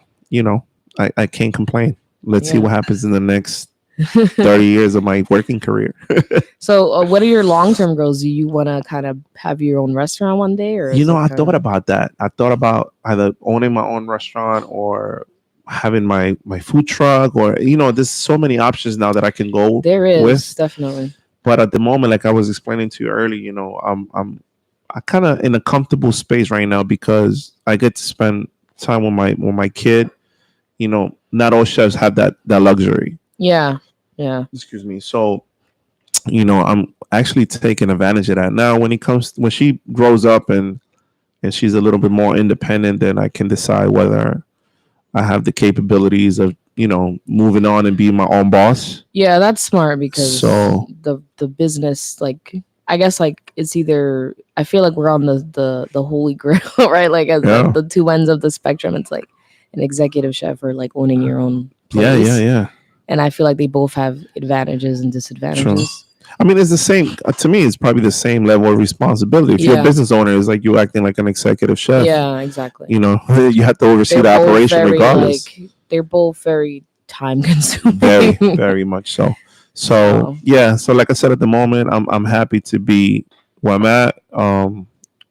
I can't complain. Let's see Yeah. what happens in the next 30 years of my working career. So, what are your long-term goals? Do you want to kind of have your own restaurant one day, or is it I kinda- thought about that. I thought about either owning my own restaurant or having my food truck, or there's so many options now that I can go There is with. definitely. But at the moment, like I was explaining to you earlier, I kind of in a comfortable space right now because I get to spend time with my kid. Not all chefs have that luxury. Yeah, yeah, Excuse me. So, I'm actually taking advantage of that now. When she grows up and she's a little bit more independent, then I can decide whether I have the capabilities of moving on and being my own boss. yeah. That's smart because So- the business, like, I guess, like, it's either, I feel like we're on the holy grail, right? Like, as Yeah. the two ends of the spectrum, it's like an executive chef or like owning your own Yeah, place. yeah. And I feel like they both have advantages and disadvantages. I mean, it's the same. To me, it's probably the same level of responsibility. If you're a Yeah. business owner, it's like you acting like an executive chef. Yeah, exactly. You have to oversee They're the both operation very, regardless. like, they're both very time consuming. Very, very much so. So Wow. yeah. So like I said, at the moment, I'm happy to be where I'm at.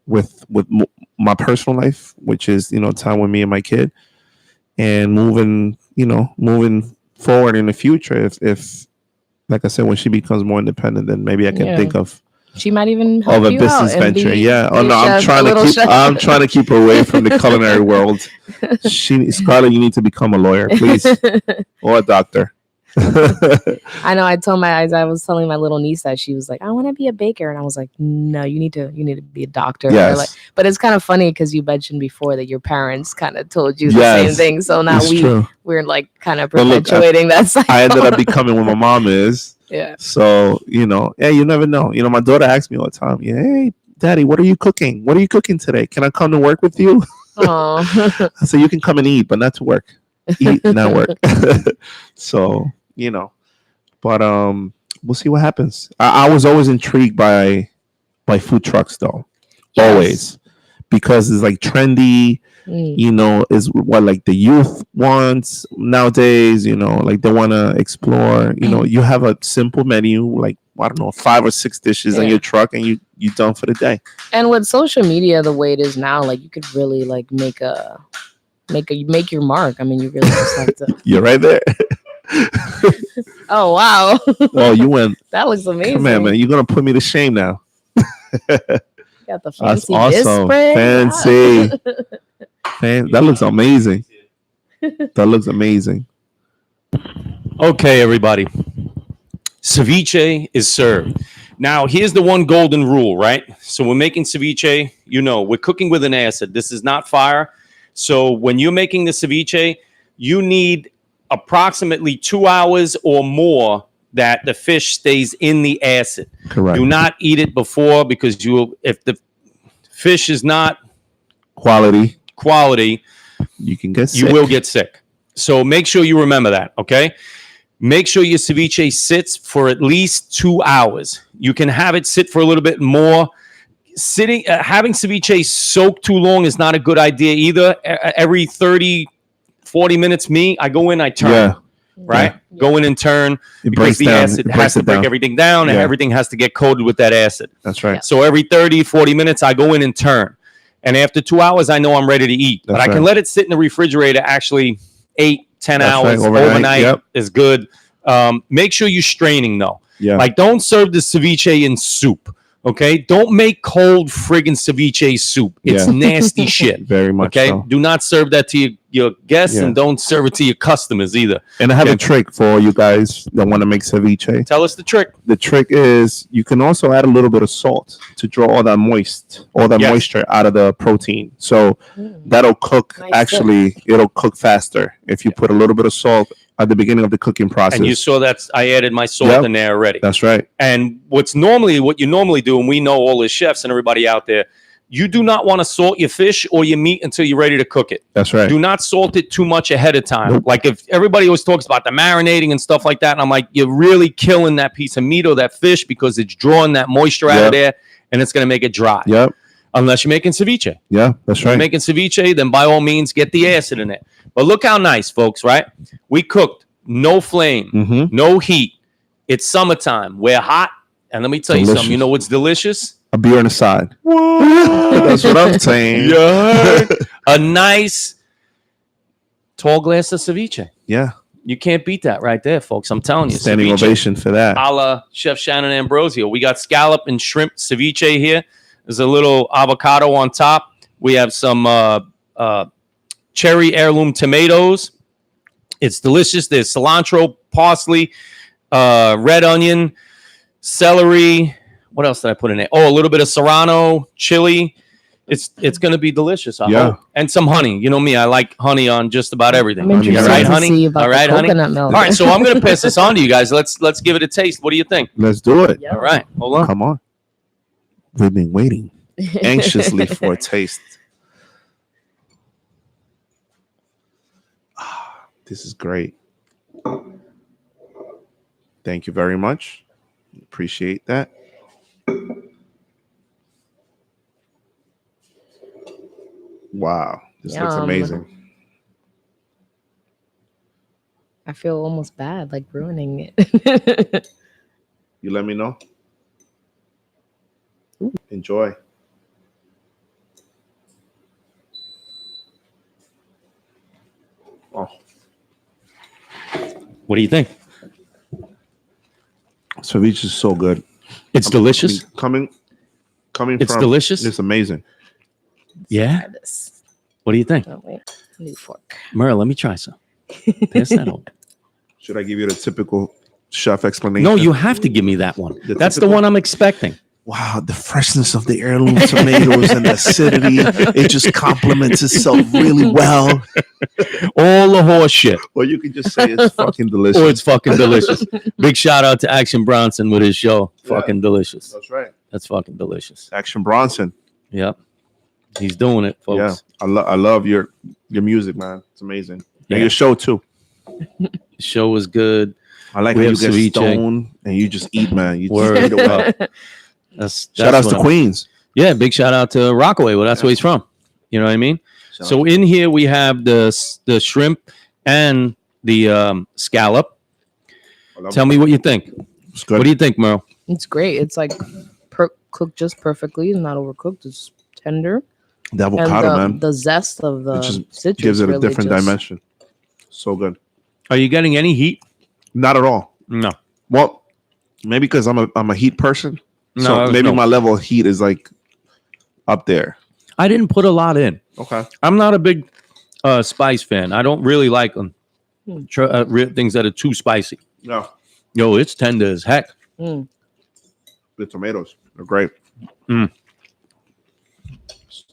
With my personal life, which is time with me and my kid, and moving forward in the future. If like I said, when she becomes more independent, then maybe I can Yeah. think of She might even help a you business out and venture. be- Yeah. be Oh a no, I'm chef, a trying to little keep. chef. I'm trying to keep her away from the culinary world. Scarlett, you need to become a lawyer, please, or a doctor. I know. I was telling my little niece that she was like, I want to be a baker, and I was like, no, you need to be a doctor. Yes. Or like, but it's kind of funny because you mentioned before that your parents kind of told you the Yes. same thing. So now It's true. we're like kind of But look, perpetuating that cycle. I ended up becoming what my mom is. Yeah. So hey, you never know. My daughter asks me all the time, yeah, hey, Daddy, what are you cooking? What are you cooking today? Can I come to work with you? Oh. I said, you can come and eat, but not to work. Eat, not work. So, but we'll see what happens. I was always intrigued by food trucks though. Yes. Always. Because it's like trendy, is what like the youth wants nowadays, like they want to explore, you have a simple menu, like, I don't know, 5 or 6 dishes on Yeah. your truck and you done for the day. And with social media the way it is now, like, you could really like make your mark. I mean, you really just have to. You're right there. Oh wow. Well, you went. That looks amazing. Come on, man. You're going to put me to shame now. Got the That's fancy awesome. display. Fancy. That looks amazing. That looks amazing. Okay, everybody. Ceviche is served. Now, here's the one golden rule, right? So we're making ceviche, we're cooking with an acid. This is not fire. So when you're making the ceviche, you need approximately 2 hours or more that the fish stays in the acid. Correct. Do not eat it before, because if the fish is not Quality, you you can get sick. You will get sick. So make sure you remember that, okay? Make sure your ceviche sits for at least 2 hours. You can have it sit for a little bit more. Having ceviche soak too long is not a good idea either. Every 30, 40 minutes, I go in, I turn. Yeah. Right? Yeah. Go in and turn, It because breaks the down. acid It has breaks to it break down. everything down, and Yeah. everything has to get coated with that acid. That's right. Yeah. So every 30, 40 minutes, I go in and turn. And after 2 hours, I know I'm ready to eat. That's but I can right. let it sit in the refrigerator actually 8, 10 That's hours. right. Overnight, yep. is good. Make sure you're straining, though. Yeah. Like, don't serve the ceviche in soup. Okay? Don't make cold friggin' ceviche soup. It's Yeah. nasty shit. Very much Okay? so. Do not serve that to your guests, Yeah. and don't serve it to your customers either. And I have Yeah. a trick for all you guys that want to make ceviche. Tell us the trick. The trick is you can also add a little bit of salt to draw all that Yes. moisture out of the protein. So that'll cook. Nice Actually, it'll cook faster if you put a little bit of salt at the beginning of the cooking process. And you saw that I added my salt Yep. in there already. That's right. And what you normally do, and we know all the chefs and everybody out there, you do not want to salt your fish or your meat until you're ready to cook it. That's right. Do not salt it too much ahead of time. Nope. Like, if everybody always talks about the marinating and stuff like that, and I'm like, you're really killing that piece of meat or that fish, because it's drawing that moisture out of Yep. there, and it's going to make it dry. Yep. Unless you're making ceviche. Yeah. That's If you're right. making ceviche, then by all means, get the acid in it. But look how nice, folks, right? We cooked, no flame, Mm-hmm. no heat. It's summertime. We're hot. And let me tell you Delicious. something. You know what's delicious? A beer on the side. That's what I'm saying. Yeah. A nice tall glass of ceviche. Yeah. You can't beat that right there, folks. I'm telling you. Standing Ceviche, ovation for that. a la Chef Shannon Ambrosio. We got scallop and shrimp ceviche here. There's a little avocado on top. We have some cherry heirloom tomatoes. It's delicious. There's cilantro, parsley, red onion, celery. What else did I put in there? Oh, a little bit of serrano, chili. It's going to be delicious. I Yeah. hope. And some honey. You know me, I like honey on just about everything. I'm interested All right, to honey? see about All the right, honey? coconut milk. All right, so I'm going to pass this on to you guys. Let's give it a taste. What do you think? Let's do it. Yep. All right, hold on. Come on. We've been waiting anxiously for a taste. Ah, this is great. Thank you very much. Appreciate that. Wow, this looks Yum. amazing. I feel almost bad, like ruining it. You let me know. Enjoy. Oh, What do you think? ceviche is so good. It's delicious. Coming It's from delicious. It's amazing. Yeah. Try this. What do you think? Oh, wait. New fork. Merle, let me try some. Pass that over. Should I give you the typical chef explanation? No, you have to give me that one. The That's the typical- one I'm expecting. Wow, the freshness of the heirloom tomatoes and the acidity, it just complements itself really well. All the horse shit. Or you could just say it's fucking delicious. Oh, it's fucking delicious. Big shout out to Action Bronson with his show. Yeah. Fucking delicious. That's right. That's fucking delicious. Action Bronson. Yep. He's doing it, folks. Yeah, I love your music, man. It's amazing. Yeah. And your show too. The show was good. I like We when you have get ceviche. stoned and you just eat, man. You just Word. eat away. That's Shout outs what to I'm- Queens. Yeah, big shout out to Rockaway. Well, that's where he's from. You know what I mean? So in here we have the shrimp and the scallop. Tell me what you think. It's good. What do you think, Merle? It's great. It's like cooked just perfectly. It's not overcooked. It's tender. The And avocado, man. the zest of the It just citrus gives it a really different just- dimension. So good. Are you getting any heat? Not at all. No. Well, maybe because I'm a heat person. So No, maybe no. my level of heat is like up there. I didn't put a lot in. Okay. I'm not a big spice fan. I don't really like them. Things that are too spicy. No, Yo, it's tender as heck. Mm. the tomatoes are great.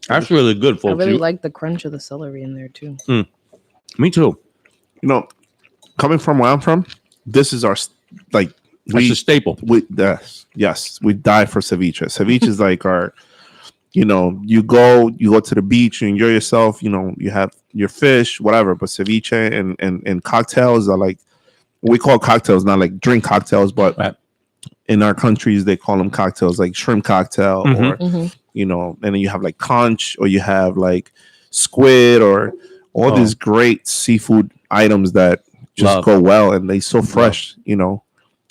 That's really good, I folks. really like the crunch of the celery in there too. Me too. You know, coming from where I'm from, this is our like That's a staple. Yes, we die for ceviche. Ceviche is like our, you go to the beach, you enjoy yourself, you have your fish, whatever. But ceviche and cocktails are like, we call cocktails, not like drink cocktails, but Right. in our countries they call them cocktails, like shrimp cocktail, or and then you have like conch, or you have like squid, or all these great seafood items that just go well, and they so fresh.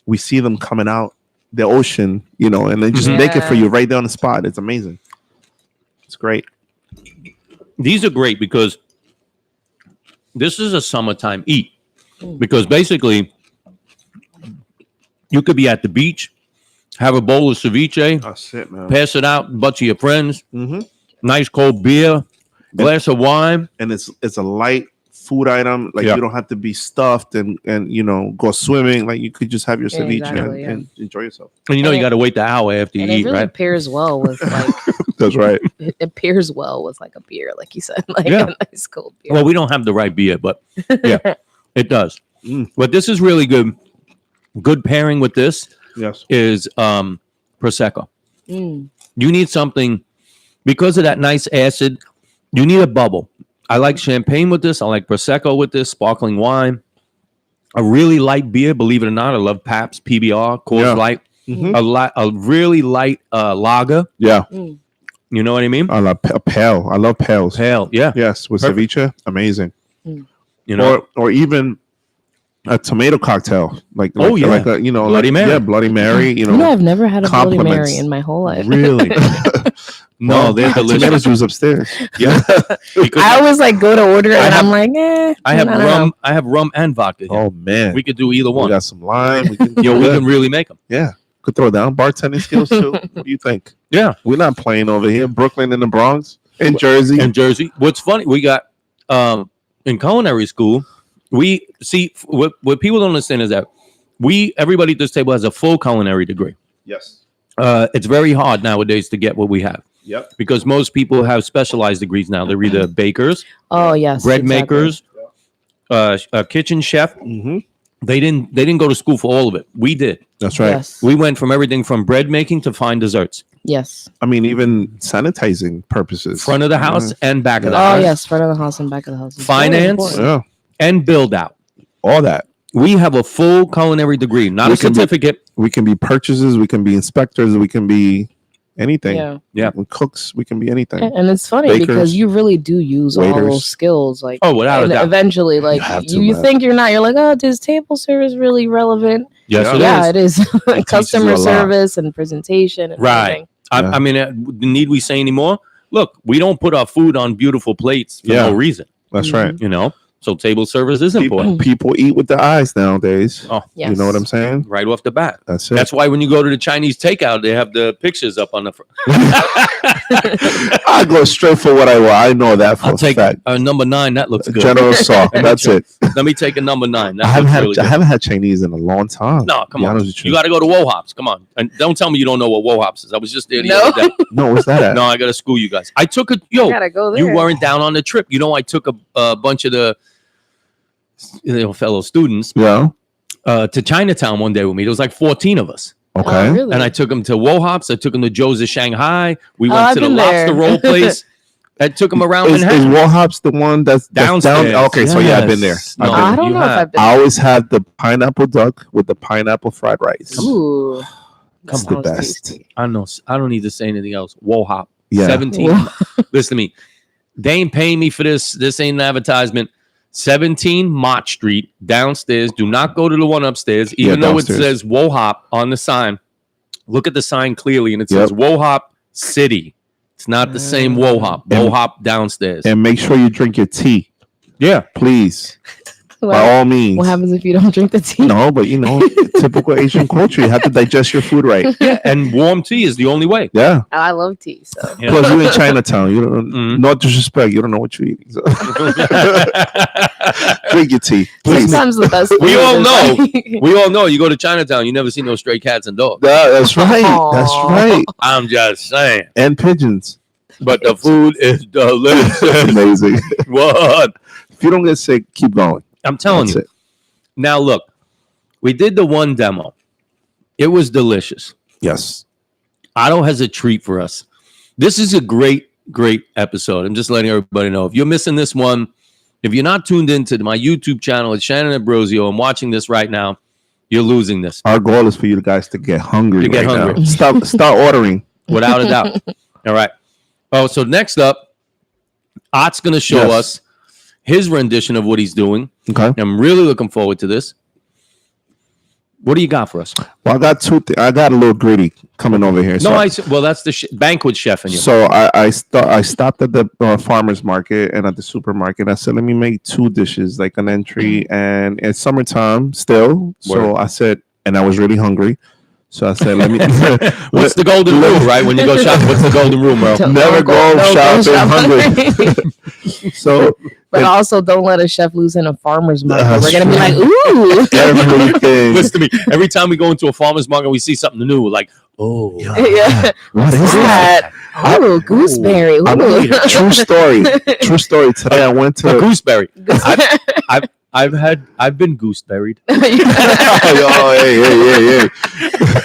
We see them coming out the ocean, and they just make it for you right there on the spot. It's amazing. It's great. These are great because this is a summertime eat. Because basically, you could be at the beach, have a bowl of ceviche, That's it, man. pass it out, a bunch of your friends, nice cold beer, glass of wine, and it's a light food item. Like you don't have to be stuffed and go swimming. Like you could just have your ceviche and enjoy yourself. And you got to wait the hour after you and eat, it really right? pairs well with like. That's right. It pairs well with like a beer, like you said, like Yeah. a nice cold beer. Well, we don't have the right beer, but yeah, it does. But this is really good. Good pairing with this is Prosecco. You need something because of that nice acid. You need a bubble. I like champagne with this. I like Prosecco with this, sparkling wine. A really light beer, believe it or not. I love Pabst, PBR, Coors Light. A really light lager. Yeah. You know what I mean? I love pale. I love pales. Pale, yeah. Yes, with ceviche, amazing. You know, or even a tomato cocktail, like a Bloody Mary. Yeah, Bloody Mary. I've never had a Bloody compliments. Mary in my whole life. Really? no, they're delicious. Tomato juice upstairs. Yeah, I always like go to order and I'm like, I have rum. I have rum and vodka. Here. Oh man, we could do either we one. got some lime. We can, we can really make them. Yeah, could throw down bartending skills too. What do you think? Yeah, we're not playing over here. Brooklyn and the Bronx, in Jersey. What's funny? We got in culinary school. We see what people don't understand is that everybody at this table has a full culinary degree. Yes. It's very hard nowadays to get what we have. Yep. Because most people have specialized degrees now. They're either bakers, bread makers, a kitchen chef. They didn't go to school for all of it. We did. That's right. Yes. We went from everything from bread making to fine desserts. Yes. I mean, even sanitizing purposes. Front of the house and back of the house. Oh yes, front of the house and back of the house. Finance and build out. All that. We have a full culinary degree, not a certificate. We can be purchasers. We can be inspectors. We can be anything. Yeah. We're cooks. We can be anything. And it's funny Bakers, because you really do use all those skills. Like, without a doubt. Eventually, like you think you're not. You're like, oh, is table service really relevant? Yes, it is. Customer service and presentation. And right. I mean, need we say any more? Look, we don't put our food on beautiful plates for no reason. That's right. So table service is important. People eat with their eyes nowadays. Oh, yes. You know what I'm saying? Right off the bat. That's it. That's why when you go to the Chinese takeout, they have the pictures up on the front. I go straight for what I want. I know that for I'll take fact. number 9. That looks good. General Tso. That's it. Let me take a number 9. I haven't had Chinese in a long time. No, come on. You got to go to Wohops. Come on. And don't tell me you don't know what Wohops is. I was just there the other day. No, what's that at? No, I got to school you guys. I took a gotta go there. You weren't down on the trip. I took a bunch of the fellow students to Chinatown one day with me. There was like 14 of us. Okay. Oh, really? And I took them to Wohops. I took them to Joe's of Shanghai. We went I've to the been lobster there. roll place. I took them around Is Manhattan. Wohops the one that's Downstairs. down? Okay, so I've been there. No, I don't know if I've been. I always have the pineapple duck with the pineapple fried rice. Ooh, It's the best. tasty. I know. I don't need to say anything else. Wohop. Yeah. 17. Listen to me. They ain't paying me for this. This ain't an advertisement. 17 Mott Street downstairs. Do not go to the one upstairs, even though it says Wohop on the sign. Look at the sign clearly, and it says Wohop City. It's not the same Wohop. Wohop downstairs. And make sure you drink your tea. Yeah, please. Well, by all means. What happens if you don't drink the tea? No, but typical Asian culture. You have to digest your food right. Yeah, and warm tea is the only way. Yeah. I love tea. So Plus, you're in Chinatown. You don't. No disrespect. You don't know what you're eating. So. Drink your tea, please. Sometimes the best. We all know. We all know. You go to Chinatown, you never see no stray cats and dogs. That's right. Aww. That's right. I'm just saying. And pigeons. But the food is delicious. Amazing. What? If you don't get sick, keep going. I'm telling you. Now, look, we did the one demo. It was delicious. Yes. Otto has a treat for us. This is a great episode. I'm just letting everybody know. If you're missing this one, if you're not tuned into my YouTube channel, it's Shannon Ambrosio, and watching this right now, you're losing this. Our goal is for you guys to get hungry. Now. Start ordering. Without a doubt. All right. Oh, so next up, Ott's going to show us his rendition of what he's doing. Okay. I'm really looking forward to this. What do you got for us? Well, I got I got a little greedy coming over here. No, well, that's the banquet chef in you. So I stopped at the farmer's market and at the supermarket. I said, let me make 2 dishes, like an entry, and it's summertime still. So I said, and I was really hungry. So I said, let me. What's the golden rule, right? When you go shopping, what's the golden rule, bro? Never go shopping hungry. So, but also don't let a chef lose in a farmer's market. We're gonna be like, ooh. Everything. Listen to me. Every time we go into a farmer's market, we see something new. We're like, oh, yeah. What is that? Oh, gooseberry. Ooh. True story. True story. Today I went to a gooseberry. I've been gooseberried. Hey.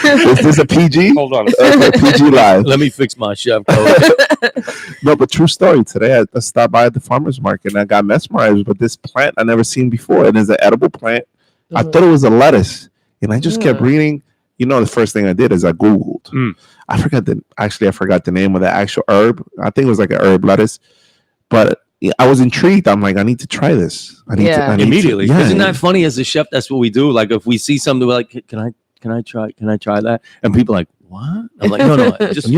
Is this a PG? Hold on. PG live. Let me fix my chef code. No, but true story. Today I stopped by at the farmer's market and I got mesmerized with this plant I never seen before. It is an edible plant. I thought it was a lettuce, and I just kept reading. You know, the first thing I did is I Googled. I forgot the name of the actual herb. I think it was like an herb lettuce, but I was intrigued. I'm like, I need to try this. I need to immediately. Isn't that funny? As a chef, that's what we do. Like, if we see something, we're like, can I try that? And people are like, what? I'm like, no, just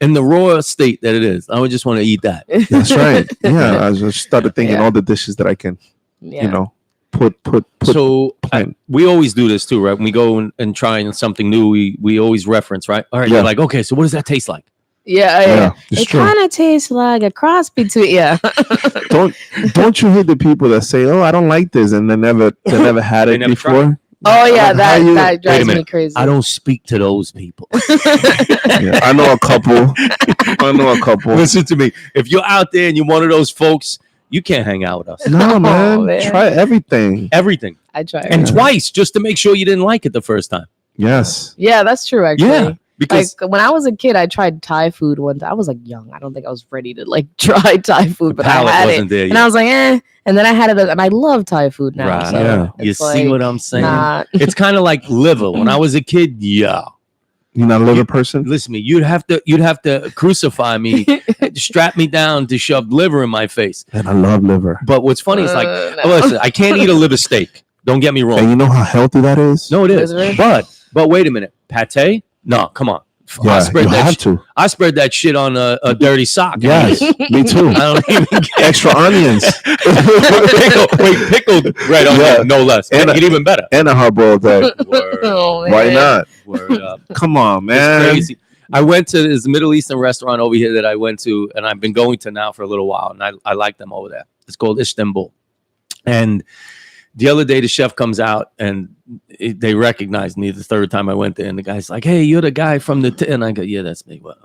in the raw state that it is. I would just want to eat that. That's right. Yeah, I just started thinking all the dishes that I can, put. So we always do this too, right? When we go and try something new, we always reference, right? All right, you're like, okay, so what does that taste like? Yeah. It kind of tastes like a cross between. Don't you hate the people that say, "Oh, I don't like this," and they never had it before? Oh yeah, that drives me crazy. I don't speak to those people. I know a couple. Listen to me. If you're out there and you're one of those folks, you can't hang out with us. No, man. Try everything. I try. And twice, just to make sure you didn't like it the first time. Yes. Yeah, that's true, actually. Yeah. Because like when I was a kid, I tried Thai food once. I was like young. I don't think I was ready to like try Thai food, but I had it. And I was like, And then I had it, and I love Thai food now. Right. So you see what I'm saying? It's kind of like liver. When I was a kid, you're not a liver person. Listen to me. You'd have to crucify me, strap me down to shove liver in my face. And I love liver. But what's funny is listen, I can't eat a liver steak. Don't get me wrong. And you know how healthy that is? No, it is. But wait a minute. Pate? No, come on. Yeah, I spread that shit on a dirty sock. Yes, me too. I don't even get extra onions. Pickled bread onion, no less. And get even better. And a hard-boiled egg. Why not? Word up. Come on, man. It's crazy. I went to this Middle Eastern restaurant over here that I went to, and I've been going to now for a little while, and I like them over there. It's called Istanbul. And the other day, the chef comes out and they recognized me the third time I went there. And the guy's like, hey, you're the guy from the... And I go, yeah, that's me. Well,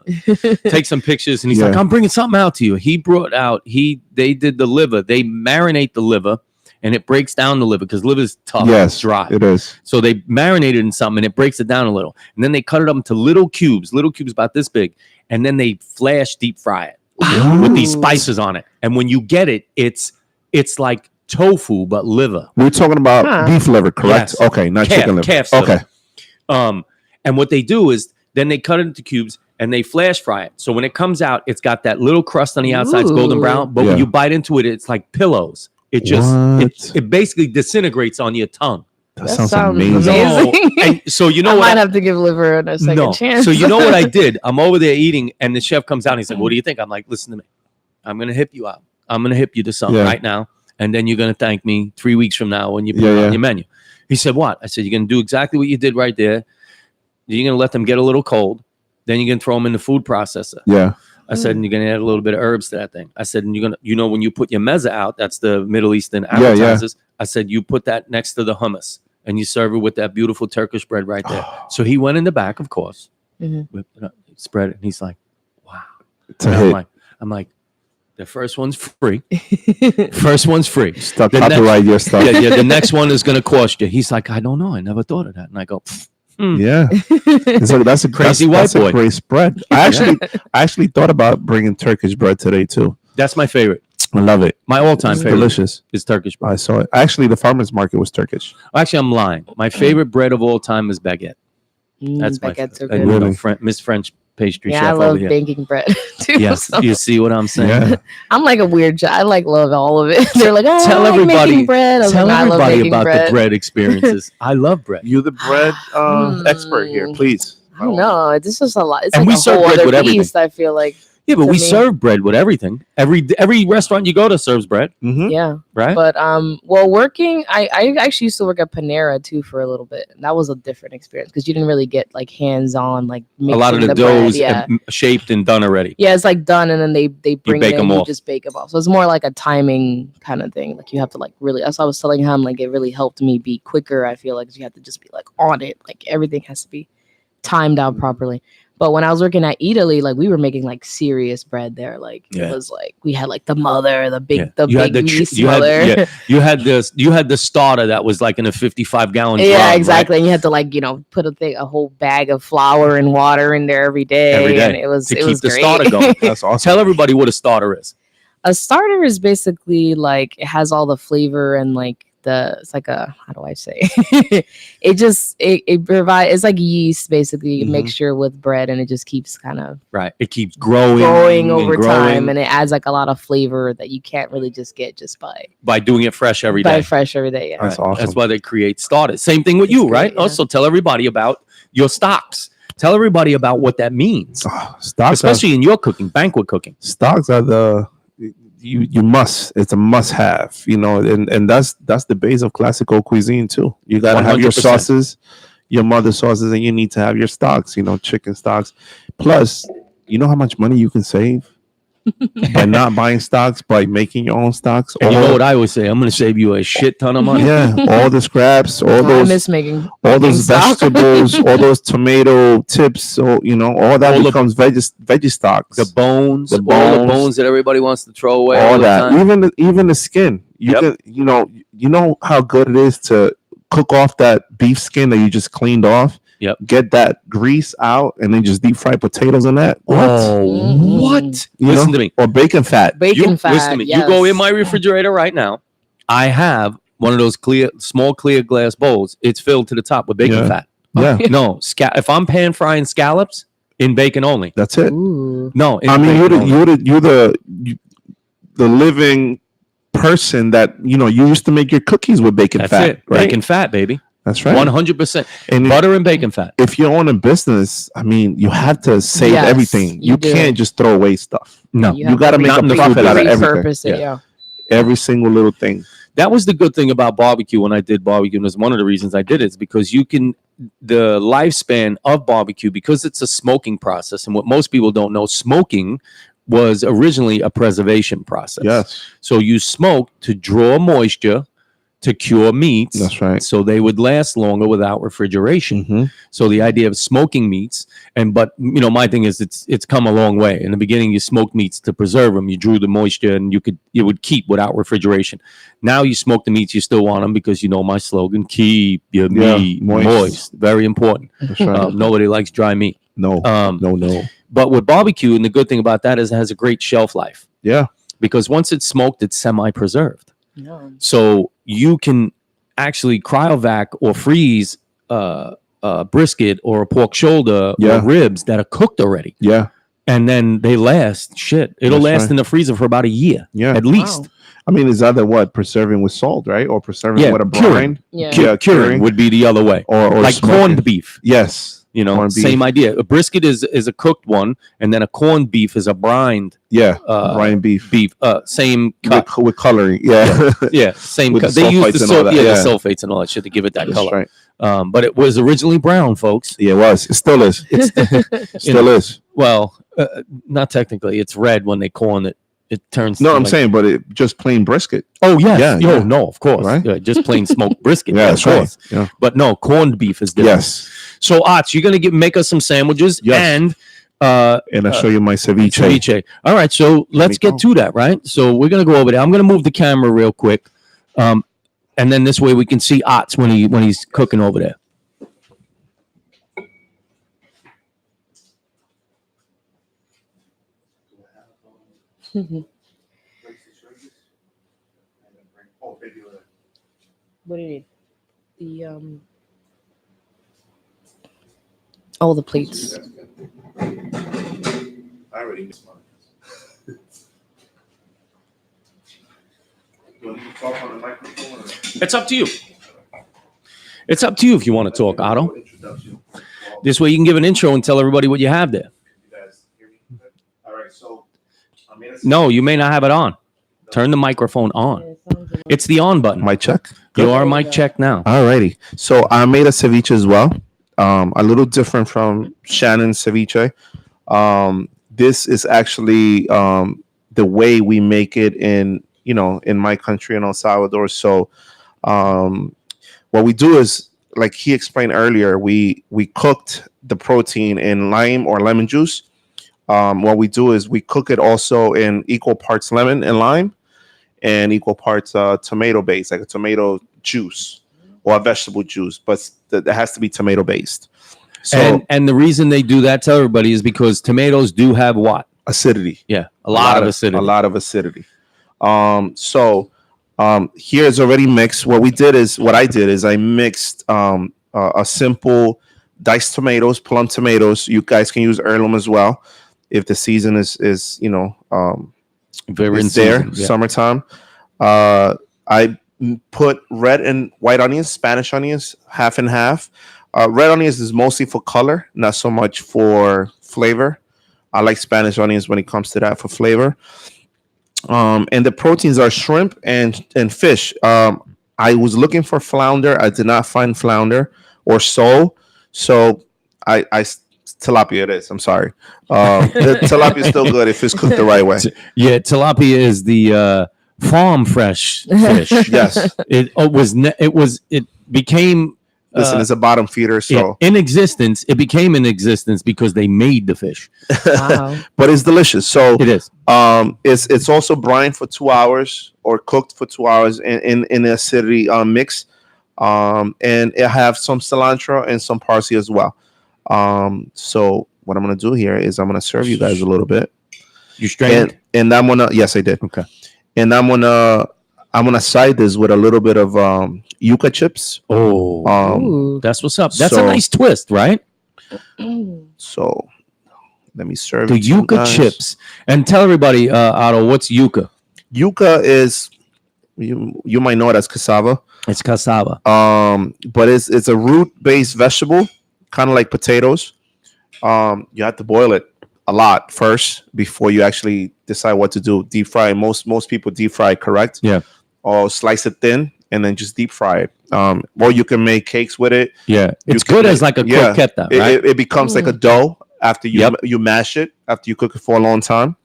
take some pictures. And he's like, I'm bringing something out to you. He brought out... They did the liver. They marinate the liver and it breaks down the liver because liver is tough. Yes, it's dry. It is. So they marinate it in something and it breaks it down a little. And then they cut it up into little cubes about this big. And then they flash deep fry it with these spices on it. And when you get it, it's like tofu, but liver. We're talking about beef liver, correct? Yes. Okay, not chicken liver. Calf's liver. And what they do is then they cut it into cubes and they flash fry it. So when it comes out, it's got that little crust on the outside, it's golden brown. But when you bite into it, it's like pillows. It just it basically disintegrates on your tongue. That sounds amazing. So you know I what? might have to give liver a second chance. So you know what I did? I'm over there eating, and the chef comes out and he's like, "What do you think?" I'm like, "Listen to me. I'm gonna hip you out. I'm gonna hip you to something right now." And then you're going to thank me 3 weeks from now when you put it on your menu. He said, what? I said, you're going to do exactly what you did right there. You're going to let them get a little cold. Then you're going to throw them in the food processor. Yeah. I said, and you're going to add a little bit of herbs to that thing. I said, and you're going to, when you put your mezza out, that's the Middle Eastern appetizers. I said, you put that next to the hummus and you serve it with that beautiful Turkish bread right there. So he went in the back, of course, whipped it up, spread it. And he's like, wow. I'm like, the first one's free. Stop copyright your stuff. The next one is going to cost you. He's like, I don't know. I never thought of that. And I go, Yeah. So that's a Crazy that's white a boy. great spread. I actually thought about bringing Turkish bread today too. That's my favorite. I love it. My all-time It's favorite delicious. is Turkish bread. I saw it. Actually, the farmers market was Turkish. Actually, I'm lying. My favorite bread of all time is baguette. That's my baguettes are and, good. Really? Miss French pastry Yeah, chef I over love here. baking bread too. Yes, so you see what I'm saying? Yeah. I'm like a weird child. I like love all of it. They're like, oh, Tell I like everybody- making bread. I was Tell like, I love everybody baking about bread. the bread experiences. I love bread. You the bread expert here, please. I don't know. It's just a lot. It's And like we a serve whole bread other with everything. feast. I feel like. Yeah, but to we me. serve bread with everything. Every restaurant you go to serves bread, Mm-hmm. Yeah. right? But well, working, I actually used to work at Panera too for a little bit. And that was a different experience because you didn't really get like hands-on like A lot of mixing the bread. doughs Yeah. shaped and done already. Yeah, it's like done, and then they bring bake it them in. You off. just bake them off. So it's more like a timing kind of thing. Like you have to like really. That's what I was telling him. Like it really helped me be quicker. I feel like 'cause you have to just be like on it. Like everything has to be timed out properly. But when I was working at Italy, like we were making like serious bread there. Like Yeah. it was like we had like the mother, the big, Yeah. the You had big the tr- yeast you had- mother. yeah. You had the starter that was like in a 55-gallon drum. Yeah, right? exactly. And you had to like put a whole bag of flour and water in there every day. Every day and it was to it keep was the great. starter going. That's awesome. Tell everybody what a starter is. A starter is basically like it has all the flavor and like it's like a, how do I say it provides, it's like yeast basically, Mhm. mixture with bread, and it just keeps kind of Right. It keeps growing over growing time, and it adds like a lot of flavor that you can't really just get just by doing it fresh every day. fresh every day. Yeah. That's Right. awesome. That's why they create starters. Same thing with It's you, great, right? yeah. Also, tell everybody about your stocks. Tell everybody about what that means, Stocks, especially in your cooking, banquet cooking. stocks are the you must. It's a must have. And that's the base of classical cuisine too. You gotta have your 100%. sauces, your mother sauces, and you need to have your stocks. Chicken stocks. Plus, you know how much money you can save by not buying stocks, by making your own stocks. And you know what I always say? I'm going to save you a shit ton of money. Yeah, all the scraps, all I those miss making all those stock. vegetables, all those tomato tips, all that All the- becomes veggie stocks. The bones, The all the bones. bones that everybody wants to throw away. all the that, time. even the skin. You Yep. can, you know how good it is to cook off that beef skin that you just cleaned off. Yep. Get that grease out and then just deep fry potatoes in that. Mhm. What? You Listen know? to me. Or bacon fat. Bacon fat. Listen to me. Yes. You go in my refrigerator right now. I have one of those small clear glass bowls. It's filled to the top with bacon Yeah. fat. Yeah, No, if I'm pan frying scallops, in bacon only. that's it. Ooh. No, in I mean, bacon only. you're the living person that you used to make your cookies with bacon That's fat, it. right? Bacon fat, baby. That's right. 100%. And Butter and bacon fat. if you own a business, I mean, you have to save Yes, everything. you You do. can't just throw away stuff. No. You got to make Not a in the food profit out of everything. Repurpose it, yeah. Every single little thing. That was the good thing about barbecue when I did barbecue. And it's one of the reasons I did it is because the lifespan of barbecue, because it's a smoking process. And what most people don't know, smoking was originally a preservation process. Yes, So you smoke to draw moisture to cure meats. that's right. So they would last longer without refrigeration. Mm-hmm. So the idea of smoking meats, but my thing is it's come a long way. In the beginning, you smoked meats to preserve them. You drew the moisture, and you would keep without refrigeration. Now you smoke the meats, you still want them because my slogan: keep your meat moist. Very important. That's right. Nobody likes dry meat. No. No. But with barbecue, and the good thing about that is it has a great shelf life Yeah. because once it's smoked, it's semi-preserved. No. So you can actually cryovac or freeze brisket or a pork shoulder Yeah. or ribs that are cooked already. Yeah. And then they last. It'll That's last right. in the freezer for about a year Yeah. at least. Wow. I mean, it's either preserving with salt, right, or preserving with a curing. brine, Yeah. Yeah, Curing would be the other way. or Like smoking. corned beef. Yes. Corned beef. Same idea. A brisket is a cooked one, and then a corned beef is a brined Yeah. brine beef. Same cut. With coloring. Yeah. Yeah, same With cut. the They use sulfites the and all that, the yeah. sulfates and all that shit to give it that That's color. right. But it was originally brown, folks. Yeah, it was. It still is. It's Still is. well, not technically. It's red when they corn it. It turns. No, to I'm like- saying, but it just plain brisket. Oh yes. Yeah, Yeah. yeah. No, of course. Right? Yeah, just plain smoked brisket. Yeah, of that's right. course. Yeah. But no, corned beef is different. Yes. So, Arch, you're gonna make us some sandwiches Yes. and And I'll show you my ceviche. ceviche. All right, so let's we get go. to that. Right. So we're gonna go over there. I'm gonna move the camera real quick, and then this way we can see Arch when he's cooking over there. What do you need? The oh, the plates. I already missed mine. Do I need to talk on the microphone? It's up to you. It's up to you if you want to talk, Otto. This way you can give an intro and tell everybody what you have there. You guys hear me? All right, so I made a No, you may not have it on. Turn the microphone on. It's the on button. mic check. You are mic check now. Alrighty. So I made a ceviche as well. A little different from Shannon's ceviche. This is actually the way we make it in my country in El Salvador. So what we do is, like he explained earlier, we cooked the protein in lime or lemon juice. What we do is we cook it also in equal parts lemon and lime and equal parts tomato based, like a tomato juice or a vegetable juice, but that has to be tomato based. So And the reason they do that, tell everybody, is because tomatoes do have what? acidity. Yeah, a lot of acidity. A lot of acidity. Here is already mixed. What I did is I mixed a simple diced tomatoes, plum tomatoes. You guys can use heirloom as well if the season is Very in there, season, yeah. summertime. I put red and white onions, Spanish onions, half and half. Red onions is mostly for color, not so much for flavor. I like Spanish onions when it comes to that for flavor. And the proteins are shrimp and fish. I was looking for flounder. I did not find flounder or sole. So I tilapia it is. I'm sorry. The tilapia is still good if it's cooked the right way. Yeah, tilapia is the farm fresh fish. Yes. It became Listen, it's a bottom feeder, so in existence. It became in existence because they made the fish. Wow. but it's delicious. So It is. it's also brined for 2 hours or cooked for 2 hours in an acidity mix. And it have some cilantro and some parsley as well. So what I'm gonna do here is I'm gonna serve you guys a little bit. You strained? And I'm gonna, yes, I did. Okay. And I'm gonna side this with a little bit of yuca chips. Oh, Ooh. that's what's up. That's a So- nice twist, right? So let me serve The it to you yuca guys. chips. And tell everybody, Otto, what's yuca? Yuca is you might know it as cassava. It's cassava. But it's a root based vegetable, kind of like potatoes. You have to boil it a lot first before you actually decide what to do. Deep fry. Most people deep fry, correct? Yeah. Or slice it thin and then just deep fry it. Or you can make cakes with it. Yeah, it's can good make- as like a yeah, croqueta, It, right? it becomes like a dough after you Yep. you mash it, after you cook it for a long time.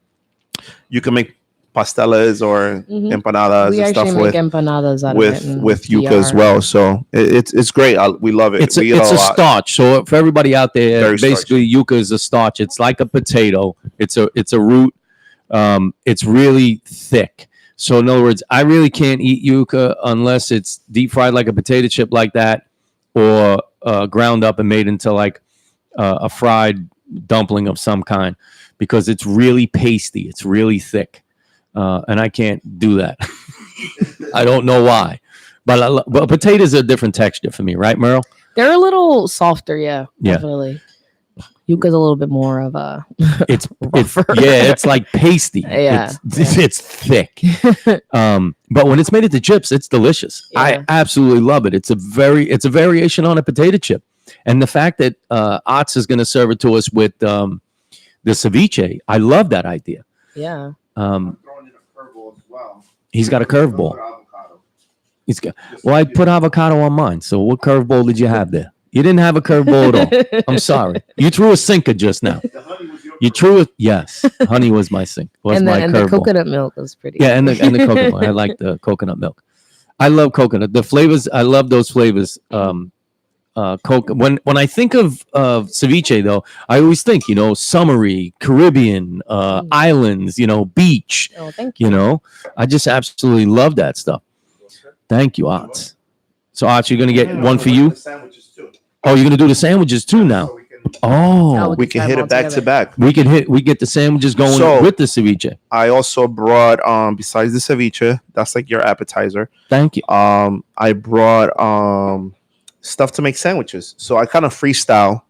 You can make pastelas or empanadas We and actually stuff make with empanadas out of it in yuca as DR. well. So it's great. We love it. It's we eat a a lot. starch. So for everybody out there, Very basically yuca is a starch. It's like a potato. It's a root. It's really thick. So in other words, I really can't eat yuca unless it's deep fried like a potato chip like that, or ground up and made into like a fried dumpling of some kind, because it's really pasty. It's really thick, and I can't do that. I don't know why, but potatoes are a different texture for me, right, Merle? They're a little softer, yeah. Yeah. Definitely. Yuca's a little bit more of a It's rougher. it's like pasty. Yeah. It's thick. But when it's made into chips, it's delicious. Yeah. I absolutely love it. It's a variation on a potato chip, and the fact that Otz is going to serve it to us with the ceviche, I love that idea. Yeah. I'm throwing in a curveball as well. He's got a curveball. Avocado. He's got. Well, I put avocado on mine. So what curveball did you have there? You didn't have a curveball at all. I'm sorry. You threw a sinker just now. The honey was your You threw it. Yes, honey was my sink. Was and my the curveball. coconut milk was pretty. Yeah, and the coconut. I like the coconut milk. I love coconut. The flavors. I love those flavors. When I think of ceviche, though, I always think summery, Caribbean, islands, beach. Oh, thank you. I just absolutely love that stuff. Thank you, Otz. So Otz, you're gonna get one for you. Sandwiches too. Oh, you're gonna do the sandwiches too now. So we can Oh, We can hit it back to back. we get the sandwiches going So- with the ceviche. I also brought besides the ceviche, that's like your appetizer. Thank you. I brought stuff to make sandwiches. So I kind of freestyle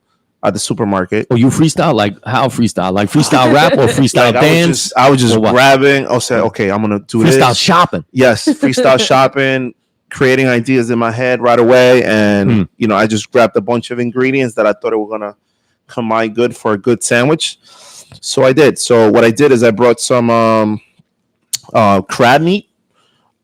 at the supermarket. Oh, you freestyle? Like how freestyle? Like freestyle rap or freestyle Like, dance? I was just or what? grabbing. I'll say, okay, I'm gonna do Freestyle this. shopping. Yes, freestyle shopping, creating ideas in my head right away, and I just grabbed a bunch of ingredients that I thought were gonna combine good for a good sandwich. So I did. So what I did is I brought some crab meat.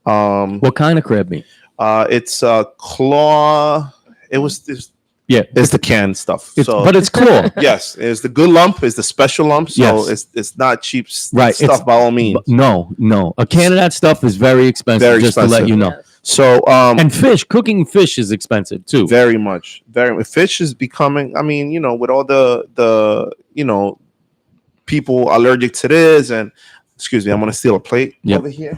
What kind of crab meat? It's claw. It was this. Yeah, It's the canned stuff. but it's claw. Yes, it's the good lump. It's the special lump. So Yes. it's not cheap Right, stuff it's- by all means. No. A can of that stuff is very expensive. Very just to let expensive. you know. So And cooking fish is expensive too. very much. Fish is becoming. I mean, with all the people allergic to this, and excuse me, I'm gonna steal a plate Yep. over here.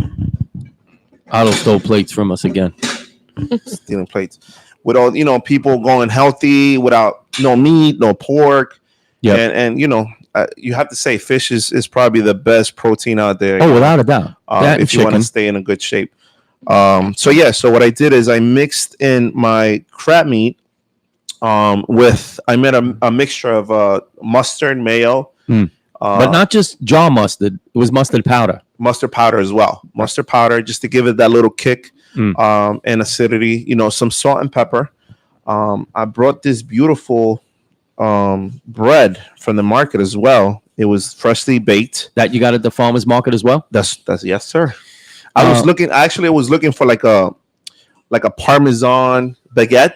Otto stole plates from us again. Stealing plates. With all people going healthy without no meat, no pork. Yep. And you have to say fish is probably the best protein out there. Oh, without a doubt. That and if you want to chicken. stay in a good shape. So what I did is I mixed in my crab meat I made a mixture of mustard, mayo, But not just jaw mustard. It was mustard powder. mustard powder as well. Mustard powder just to give it that little kick and acidity. Some salt and pepper. I brought this beautiful bread from the market as well. It was freshly baked. That you got at the farmer's market as well? That's yes, sir. I was looking for like a Parmesan baguette,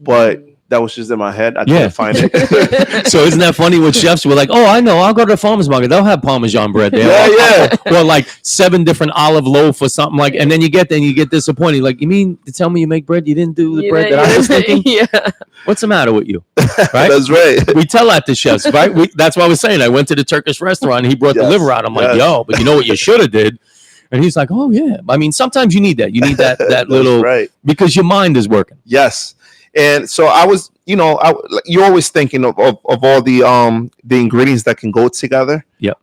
but that was just in my head. I couldn't find it. So isn't that funny when chefs were like, oh, I know, I'll go to the farmer's market. They'll have Parmesan bread there. Yeah. Or like 7 different olive loaf or something like, and then you get there and you get disappointed. Like, you mean to tell me you make bread? You didn't do the bread that I was thinking? Yeah. What's the matter with you? Right? That's right. We tell that to chefs, right? That's why I was saying I went to the Turkish restaurant and he brought the Yes, liver out. I'm like, yes. yo, but you know what you should have did? And he's like, oh yeah. I mean, sometimes you need that. You need that That's little right. because your mind is working. Yes. And so I was, you're always thinking of all the ingredients that can go together. Yep.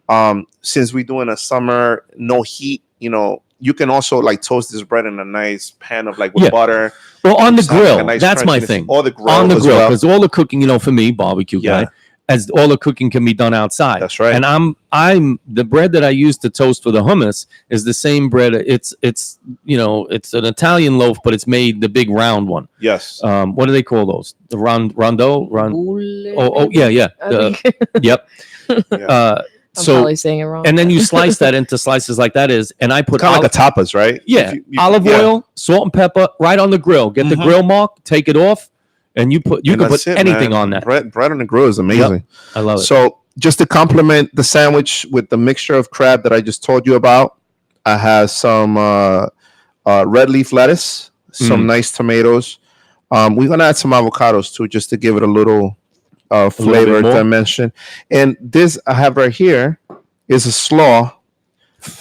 Since we're doing a summer, no heat, you can also like toast this bread in a nice pan of like with butter. Well, on the Just have, like, grill, a nice that's my crunchiness. thing. Or the grill On the as grill, well. because all the cooking, for me, barbecue Yeah. guy, as all the cooking can be done outside. That's right. And I'm the bread that I use to toast for the hummus is the same bread. It's an Italian loaf, but it's made the big round one. Yes. What do they call those? The rondo. Yeah. I think. Yep. Yeah. I'm So probably saying it wrong. and then you slice that into slices like that is, and I put Kind of like a tapas, right? yeah, You- olive yeah. oil, salt and pepper, right on the grill. Get the Mhm. grill mark, take it off, and you And can put that's it, anything man. on that. Bread on the grill is amazing. I love it. So just to complement the sandwich with the mixture of crab that I just told you about, I have some red leaf lettuce, some nice tomatoes. We're gonna add some avocados too, just to give it a little flavor more? dimension. And this I have right here is a slaw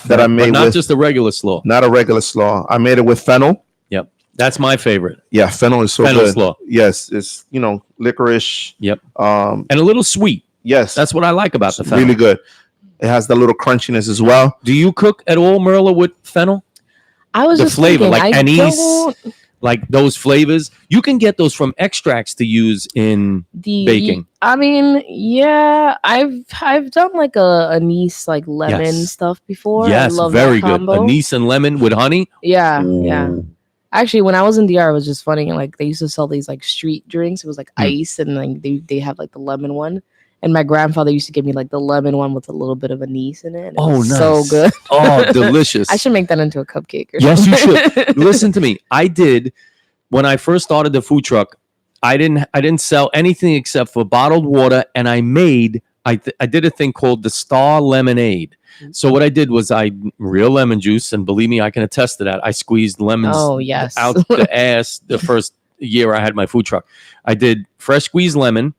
that I But made not with just a regular slaw. not a regular slaw. I made it with fennel. Yep, that's my favorite. Yeah, fennel is so Fennel good. slaw. Yes, it's licorice. Yep, Um, and a little sweet. yes, That's what I like about the it's fennel. really good. It has the little crunchiness as well. Do you cook at all, Merla, with fennel? I was The just flavor, thinking, like I anise, don't- like those flavors. You can get those from extracts to use in baking. I mean, yeah, I've done like a anise like lemon Yes. stuff before. yes, I love very that good. combo. Anise and lemon with honey. Yeah, yeah. Actually, when I was in DR, it was just funny. Like they used to sell these like street drinks. It was like ice, and like they have like the lemon one. And my grandfather used to give me like the lemon one with a little bit of anise in it. And it Oh, was nice. so good. Oh, delicious. I should make that into a cupcake. Or Yes, you something. should. Listen to me. I did when I first started the food truck. I didn't sell anything except for bottled water, and I did a thing called the Star Lemonade. So what I did was real lemon juice, and believe me, I can attest to that. I squeezed lemons Oh yes. out the ass the first year I had my food truck. I did fresh squeezed lemon,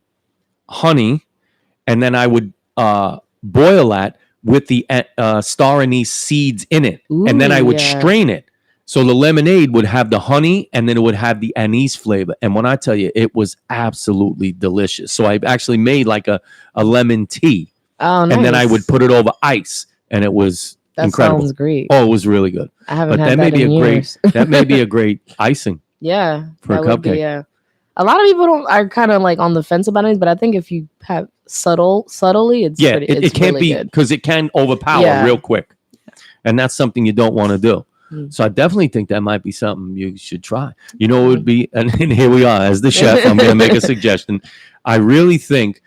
honey, and then I would boil that with the star anise seeds in it, and then I would strain it. So the lemonade would have the honey, and then it would have the anise flavor. And when I tell you, it was absolutely delicious. So I actually made like a lemon tea, Oh, nice. and then I would put it over ice, and it was that incredible. Sounds great. Oh, it was really good. I haven't But had that may that be in a years. that may be a great icing. Yeah, for a that would be, cupcake. a lot of people are kind of like on the fence about it, but I think if you have subtly, it's Yeah, pretty, it can't really be, good. because it can overpower Yeah. real quick, and that's something you don't want to do. Mm. So I definitely think that might be something you should try. You know, it would be, and here we are as the chef. I'm going to make a suggestion. I really think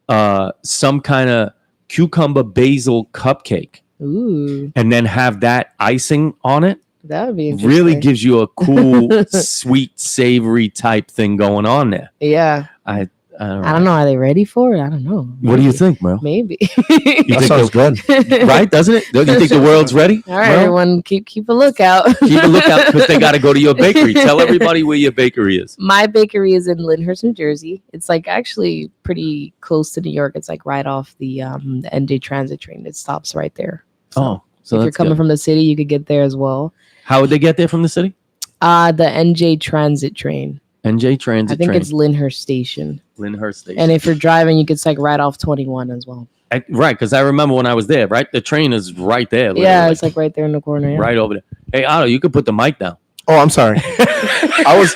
some kind of cucumber basil cupcake, Ooh, and then have that icing on it. that would be interesting. Really gives you a cool, sweet, savory type thing going on there. Yeah, I don't know. I don't know. Are they ready for it? I don't know. What do you think, Mel? Maybe. You That think sounds good. right? Doesn't it? Don't you think the world's ready? All right, Mel? everyone, keep a lookout. Keep a lookout, because they got to go to your bakery. Tell everybody where your bakery is. My bakery is in Lyndhurst, New Jersey. It's like actually pretty close to New York. It's like right off the NJ Transit train. It stops right there. Oh, so if you're that's coming good. from the city, you could get there as well. How would they get there from the city? The NJ Transit train. NJ Transit I think train. it's Lyndhurst Station. Lyndhurst Station. And if you're driving, you could like right off 21 as well. Right, because I remember when I was there, right? The train is right there. Yeah, literally, it's like right there in the corner. Yeah. right over there. Hey, Otto, you could put the mic down. Oh, I'm sorry. I was.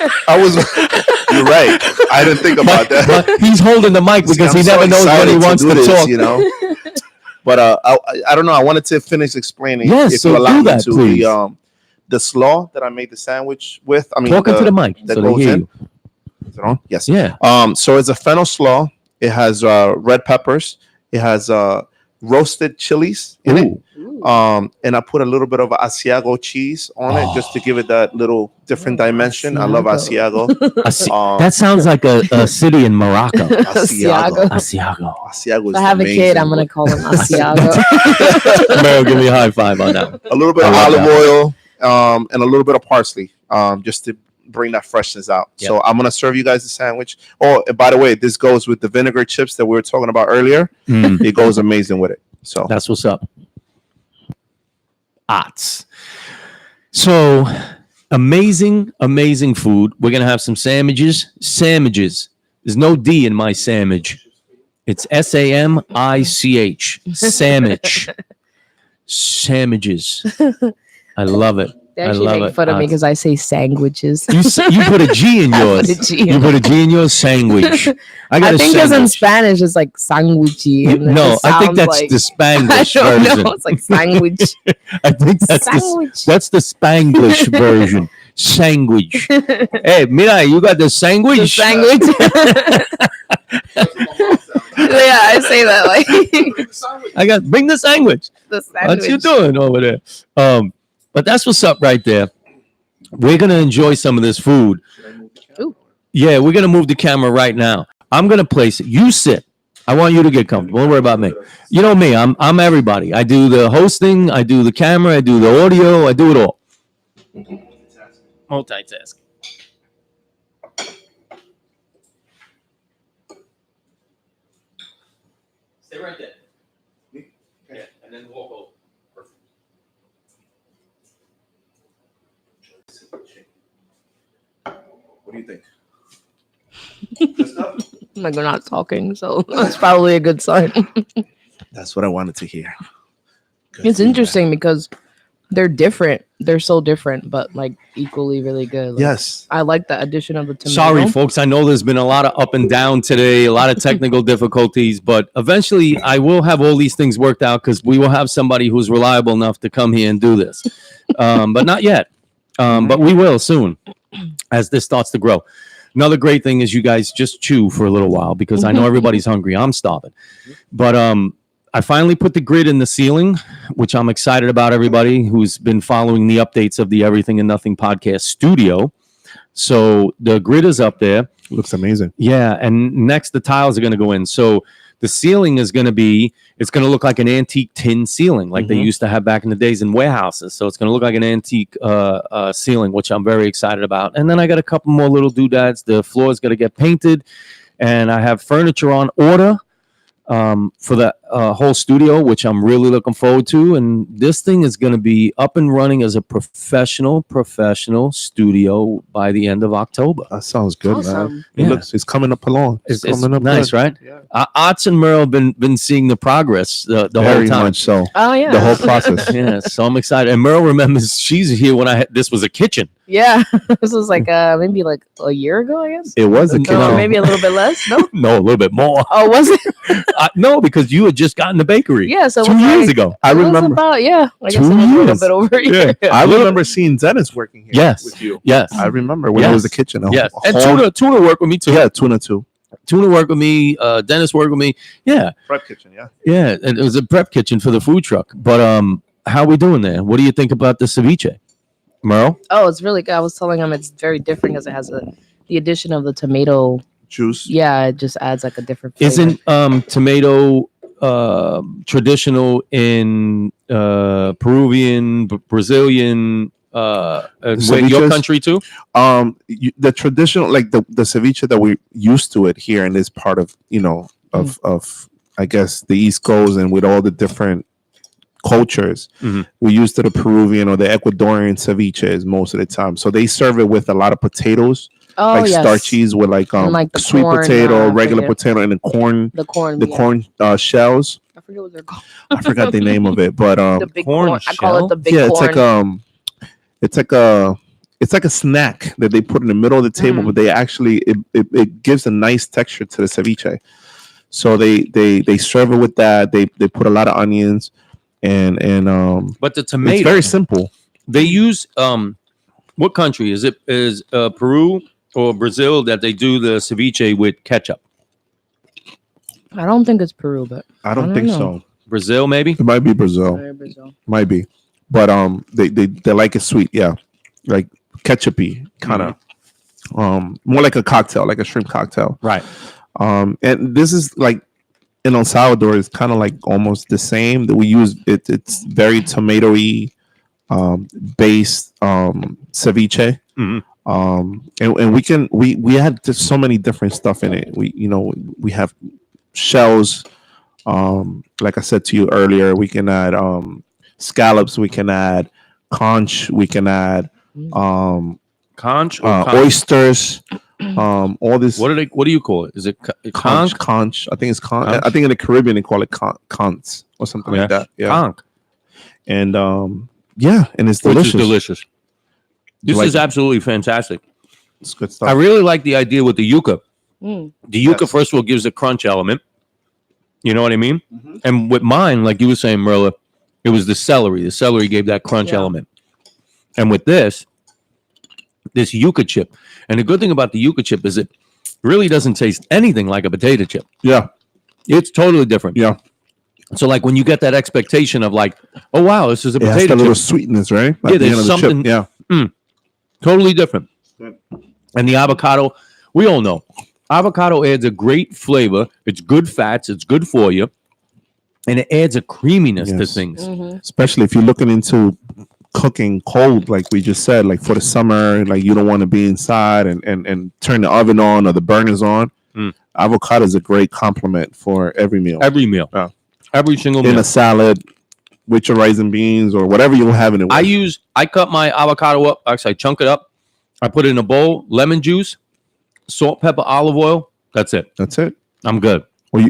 You're right. I didn't think about that. But he's holding the mic because I'm he so never knows when he excited wants do to this, talk. you know. But I don't know. I wanted to finish explaining. Yes, if so you allow do me that, to, please. the slaw that I made the sandwich with. I mean, Talk into the mic that so they goes hear in. you. Is it on? Yes. Yeah. So it's a fennel slaw. It has red peppers. It has roasted chilies in it. Ooh. And I put a little bit of Asiago cheese on it just to give it that little different dimension. I love Asiago. That sounds like a city in Morocco. Asiago. Asiago. Asiago is If I have amazing. a kid, I'm gonna call him Asiago. Meryl, give me a high five on that. A little bit I of love olive that. oil, and a little bit of parsley, just to bring that freshness out. Yep. So I'm gonna serve you guys the sandwich. Oh, and by the way, this goes with the vinegar chips that we were talking about earlier. Mm, It goes amazing with it. So that's what's up. Ots. So amazing, amazing food. We're gonna have some sandwiches. Sandwiches. There's no D in my sandwich. It's SAMICH. Sandwich. Sandwiches. I love it. They I actually love make it. fun of me because I say sandwiches. You put a G in I yours. put a G in You put a G in yours. Sandwich. I got I a think because in sandwich. Spanish it's like sandwichy. and it No, just I think sounds that's like, the I Spanglish don't version. know. It's like sandwich. I think that's Sandwich. that's the Spanglish version. Sandwich. Hey, mira, you got the sandwich. The sandwich. Yeah, I say that like Bring the sandwich. the sandwich. What you doing over there? But that's what's up right there. We're gonna enjoy some of this food. Ooh. Yeah, we're gonna move the camera right now. I'm gonna place it. You sit. I want you to get comfortable. Don't worry about me. You know me. I'm everybody. I do the hosting. I do the camera. I do the audio. I do it all. Multitasking. Stay right there. Yeah, and then walk over. Perfect. what do you think? Like we're not talking, so that's probably a good sign. That's what I wanted to hear. Good It's feedback. interesting because they're different. They're so different, but like equally really good. Like, Yes. I like the addition of the tomato. Sorry, folks. I know there's been a lot of up and down today, a lot of technical difficulties, but eventually I will have all these things worked out because we will have somebody who's reliable enough to come here and do this. But not yet. But we will soon as this starts to grow. Another great thing is you guys just chew for a little while because I know everybody's hungry. I'm starving. But I finally put the grid in the ceiling, which I'm excited about, everybody who's been following the updates of the Everything and Nothing podcast studio. So the grid is up there. Looks amazing. Yeah. And next, the tiles are going to go in. So the ceiling is going to be, it's going to look like an antique tin ceiling like they used to have back in the days in warehouses. So it's going to look like an antique ceiling, which I'm very excited about. And then I got a couple more little doodads. The floor is going to get painted. And I have furniture on order for the whole studio, which I'm really looking forward to. And this thing is going to be up and running as a professional studio by the end of October. That sounds good, man. Awesome. Yeah. It's coming up along. It's coming up nice, good. right? Yeah. Arts and Merle been seeing the progress the whole Very time. much so. Oh yeah. The whole process. Yeah, so I'm excited. And Merle remembers she's here when this was a kitchen. Yeah. This was like maybe like a year ago, I guess. It was a No. kid. Or maybe a little bit less. No. No, a little bit more. Oh, was it? No, because you had just gotten the bakery. Yeah. So it 2 was years like- ago. I it was remember. about, yeah. I guess 2 it was a little years. bit over. Yeah. I remember seeing Dennis working here Yes. with you. Yes. I remember when it Yes. was the kitchen. Yes. And whole- Tuna worked with me too. Yeah, Tuna too. Tuna worked with me. Dennis worked with me. Yeah. Prep kitchen, yeah. Yeah. And it was a prep kitchen for the food truck. But how we doing there? What do you think about the ceviche? Merle? Oh, it's really good. I was telling him it's very different because it has the addition of the tomato. Juice. Yeah, it just adds like a different flavor. Isn't tomato traditional in Peruvian, Brazilian, your Ceviches? country too? The traditional, like the ceviche that we're used to it here in this part of, of I guess the East Coast, and with all the different cultures, we used to the Peruvian or the Ecuadorian ceviches most of the time. So they serve it with a lot of potatoes, oh, like yes. starchies with like And, like, the sweet corn, potato, I regular forget. potato, and the corn, The corn. the yeah. corn shells. I forget what they're called. I forgot the name of it, but The big corn corn. I call it the big yeah, corn. it's like a snack that they put in the middle of the table, but they actually it gives a nice texture to the ceviche. So they serve it with that. They put a lot of onions and But the tomato, it's very simple. they use what country is it? Is Peru or Brazil that they do the ceviche with ketchup? I don't think it's Peru, but I don't I think don't so. Brazil, maybe. It might be Brazil. Brazil. Might be. But they like it sweet, yeah. Like ketchupy kind of. More like a cocktail, like a shrimp cocktail. Right. And this is like in El Salvador, it's kind of like almost the same that we use. It's very tomatoey based ceviche. And we had just so many different stuff in it. We have shells. Like I said to you earlier, we can add scallops. We can add conch. We can add Conch or conch? oysters. All this. What do you call it? Is it Conch, conch? conch. I think it's conch. Conch? I think in the Caribbean they call it conch or something like that. Yeah. Conch, And yeah, and it's which delicious. is delicious. This Like is it. absolutely fantastic. It's good stuff. I really like the idea with the yuca. Mm. The yuca, Yes. first of all, gives a crunch element. You know what I mean? Mhm. And with mine, like you were saying, Merla, it was the celery. The celery gave that crunch Yeah. element. And with this yuca chip. And the good thing about the yuca chip is it really doesn't taste anything like a potato chip. Yeah, It's totally different. yeah. So like when you get that expectation of like, oh wow, this is a It has potato that little chip, sweetness, right? Yeah, At the there's end of the chip. something- Yeah, totally different. Good. And the avocado, we all know, avocado adds a great flavor. It's good fats. It's good for you, and it adds a creaminess to Yes. things. Mm-hmm. especially if you're looking into cooking cold, like we just said, like for the summer, like you don't want to be inside and turn the oven on or the burners on. Avocado is a great complement for every meal. Every meal, Yeah. every single In meal. a salad with your rice and beans or whatever you'll have in it. I cut my avocado up. Actually, I chunk it up. I put it in a bowl, lemon juice, salt, pepper, olive oil. That's it. That's it. I'm good.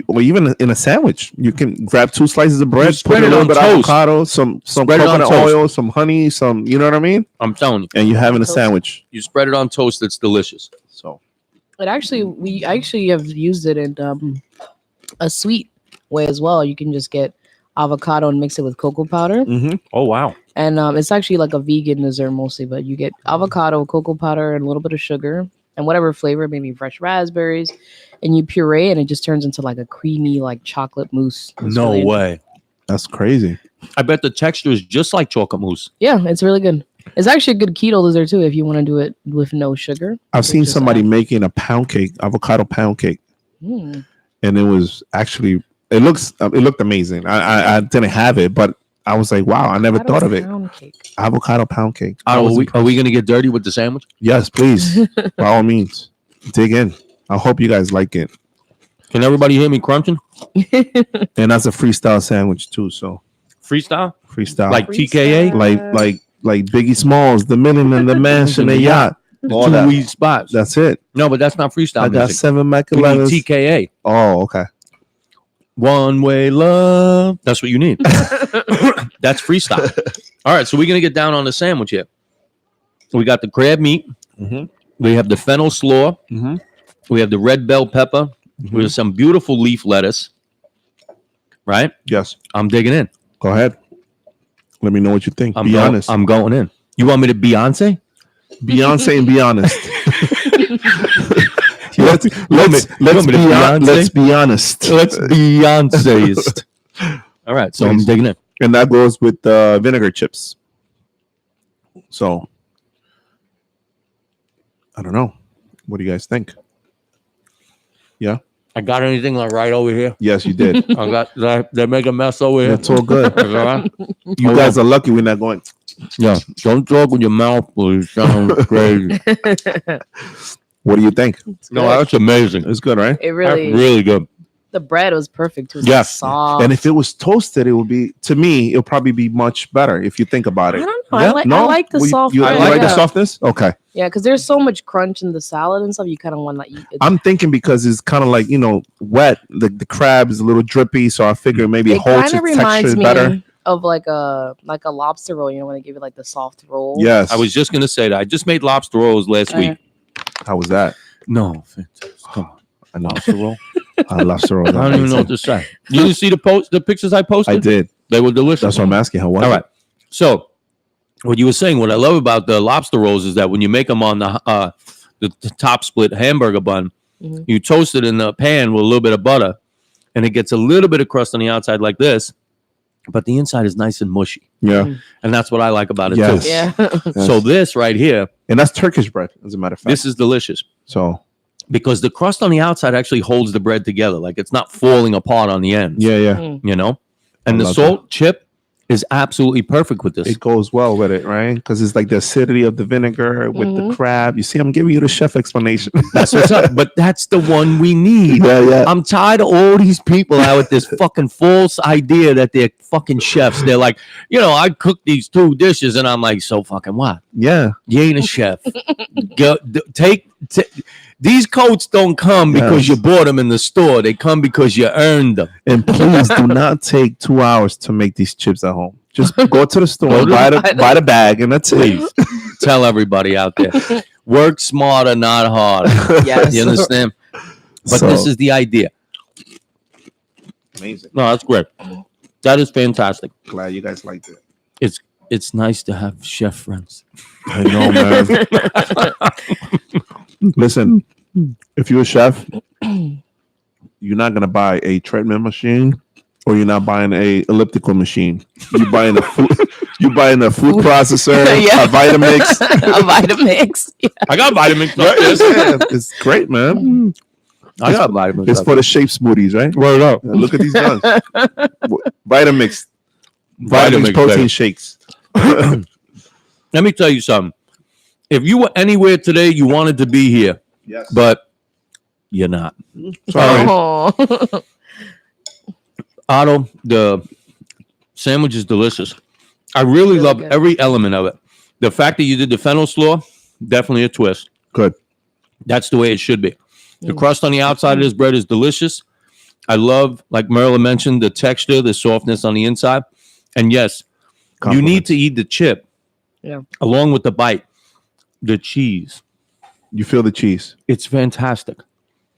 Or even in a sandwich, you can grab 2 slices of bread, spread put a it little on bit of toast. avocado, some Spread it on coconut toast. oil, some honey, some, you know what I mean? I'm telling you, And you have in a Toast. sandwich. you spread it on toast. It's delicious. So It actually, we actually have used it in a sweet way as well. You can just get avocado and mix it with cocoa powder, Oh wow. and it's actually like a vegan dessert mostly. But you get avocado, cocoa powder, and a little bit of sugar and whatever flavor, maybe fresh raspberries, and you puree, and it just turns into like a creamy, like chocolate mousse. It's No really- way. that's crazy. I bet the texture is just like chocolate mousse. Yeah, it's really good. It's actually a good keto dessert too if you want to do it with no sugar. I've seen just somebody add- making a pound cake, avocado pound cake, Mm. and it was actually it looked amazing. I didn't have it, but I was like, wow, I never Avocado thought of it. pound cake. Avocado pound cake. I Are was we impressed. going to get dirty with the sandwich? Yes, please. By all means, dig in. I hope you guys like it. Can everybody hear me crunching? And that's a freestyle sandwich too. So Freestyle? freestyle, Like TKA? like Biggie Smalls, the million and the mansion, the yacht, all Two that. weed spots. That's it. No, but that's not freestyle I got music. 7 Mac We need 11s. TKA. Oh, okay. One way love. That's what you need. That's freestyle. All right, so we're gonna get down on the sandwich here. We got the crab meat. Mhm. We have the fennel slaw. Mhm. We have the red bell pepper. We have some beautiful leaf lettuce. Right? Yes. I'm digging in. Go ahead. Let me know what you think. Be going, honest. I'm going in. You want me to Beyonce? Beyonce and be honest. Let's Let's be honest. Let's Beyonceist. All right, so I'm Please. digging in. And that goes with vinegar chips. So I don't know. What do you guys think? Yeah. I got anything like right over here? Yes, you did. I got they make a mess over here. That's all good. All right? You guys are lucky we're not going. Yeah, don't talk with your mouth, please. Sounds crazy. What do you think? No, that's amazing. It's good, right? It That's really, really good. the bread was perfect too. It was Yeah. soft. And if it was toasted, it would be, to me, it'll probably be much better if you think about I it. don't know. Yeah? I like the Well, soft You bread. like the yeah. softness? Okay. Yeah, because there's so much crunch in the salad and stuff. You kind of want to eat it. I'm thinking because it's kind of like, wet. The crab is a little drippy, so I figure maybe it It holds kind of its reminds texture me better. of like a lobster roll. When they give it like the soft roll. Yes. I was just gonna say that. I just made lobster rolls last week. How was that? No, come on. I know. Lobster roll. Lobster roll. I don't even know what to say. You didn't see the pictures I posted? I did. They were delicious. That's what I'm asking. How was All it? right. So, what you were saying, what I love about the lobster rolls is that when you make them on the top split hamburger bun, Mhm. you toast it in the pan with a little bit of butter, and it gets a little bit of crust on the outside like this, but the inside is nice and mushy, Yeah. and that's what I like about it Yes. too. Yeah. Yes. So this right here, And that's Turkish bread, as a matter of fact. this is delicious So, because the crust on the outside actually holds the bread together, like it's not falling apart on the ends. yeah. Mm. You know, and the love salt chip is absolutely perfect with this. It goes well with it, right? Because it's like the acidity of the vinegar with the crab. You see, I'm giving you the chef explanation. That's what's up. But that's the one we need. yeah. I'm tired of all these people out with this fucking false idea that they're fucking chefs. They're like, I cooked these 2 dishes, and I'm like, so fucking what? Yeah. You ain't a chef. Go take. These coats don't come because you bought them in the store. They come because you earned them. And please do not take 2 hours to make these chips at home. Just go to the store, Go to buy the bag, and that's Please it. tell everybody out there, work smarter, not harder. Yes. You understand? But So, this is the idea. amazing. No, that's great. That is fantastic. Glad you guys liked it. It's nice to have chef friends. I know, man. Listen, if you're a chef, you're not gonna buy a treadmill machine, or you're not buying a elliptical machine. You're buying a food. You're buying a food processor, Yeah. a Vitamix. A Vitamix. Yeah. I got vitamins. Right? It's great, man. I got vitamins. It's for the shape smoothies, right? Word up. Look at these guns. Vitamix, Vitamix, protein baby. shakes. Let me tell you something. If you were anywhere today, you wanted to be here, Yes, but you're not. sorry. Oh. Otto, the sandwich is delicious. I really love good. every element of it. The fact that you did the fennel slaw, definitely a twist. Good. That's the way it should be. The crust on the outside of this bread is delicious. I love, like Merla mentioned, the texture, the softness on the inside. And yes, you need to eat the chip along with the bite. The cheese. You feel the cheese. It's fantastic.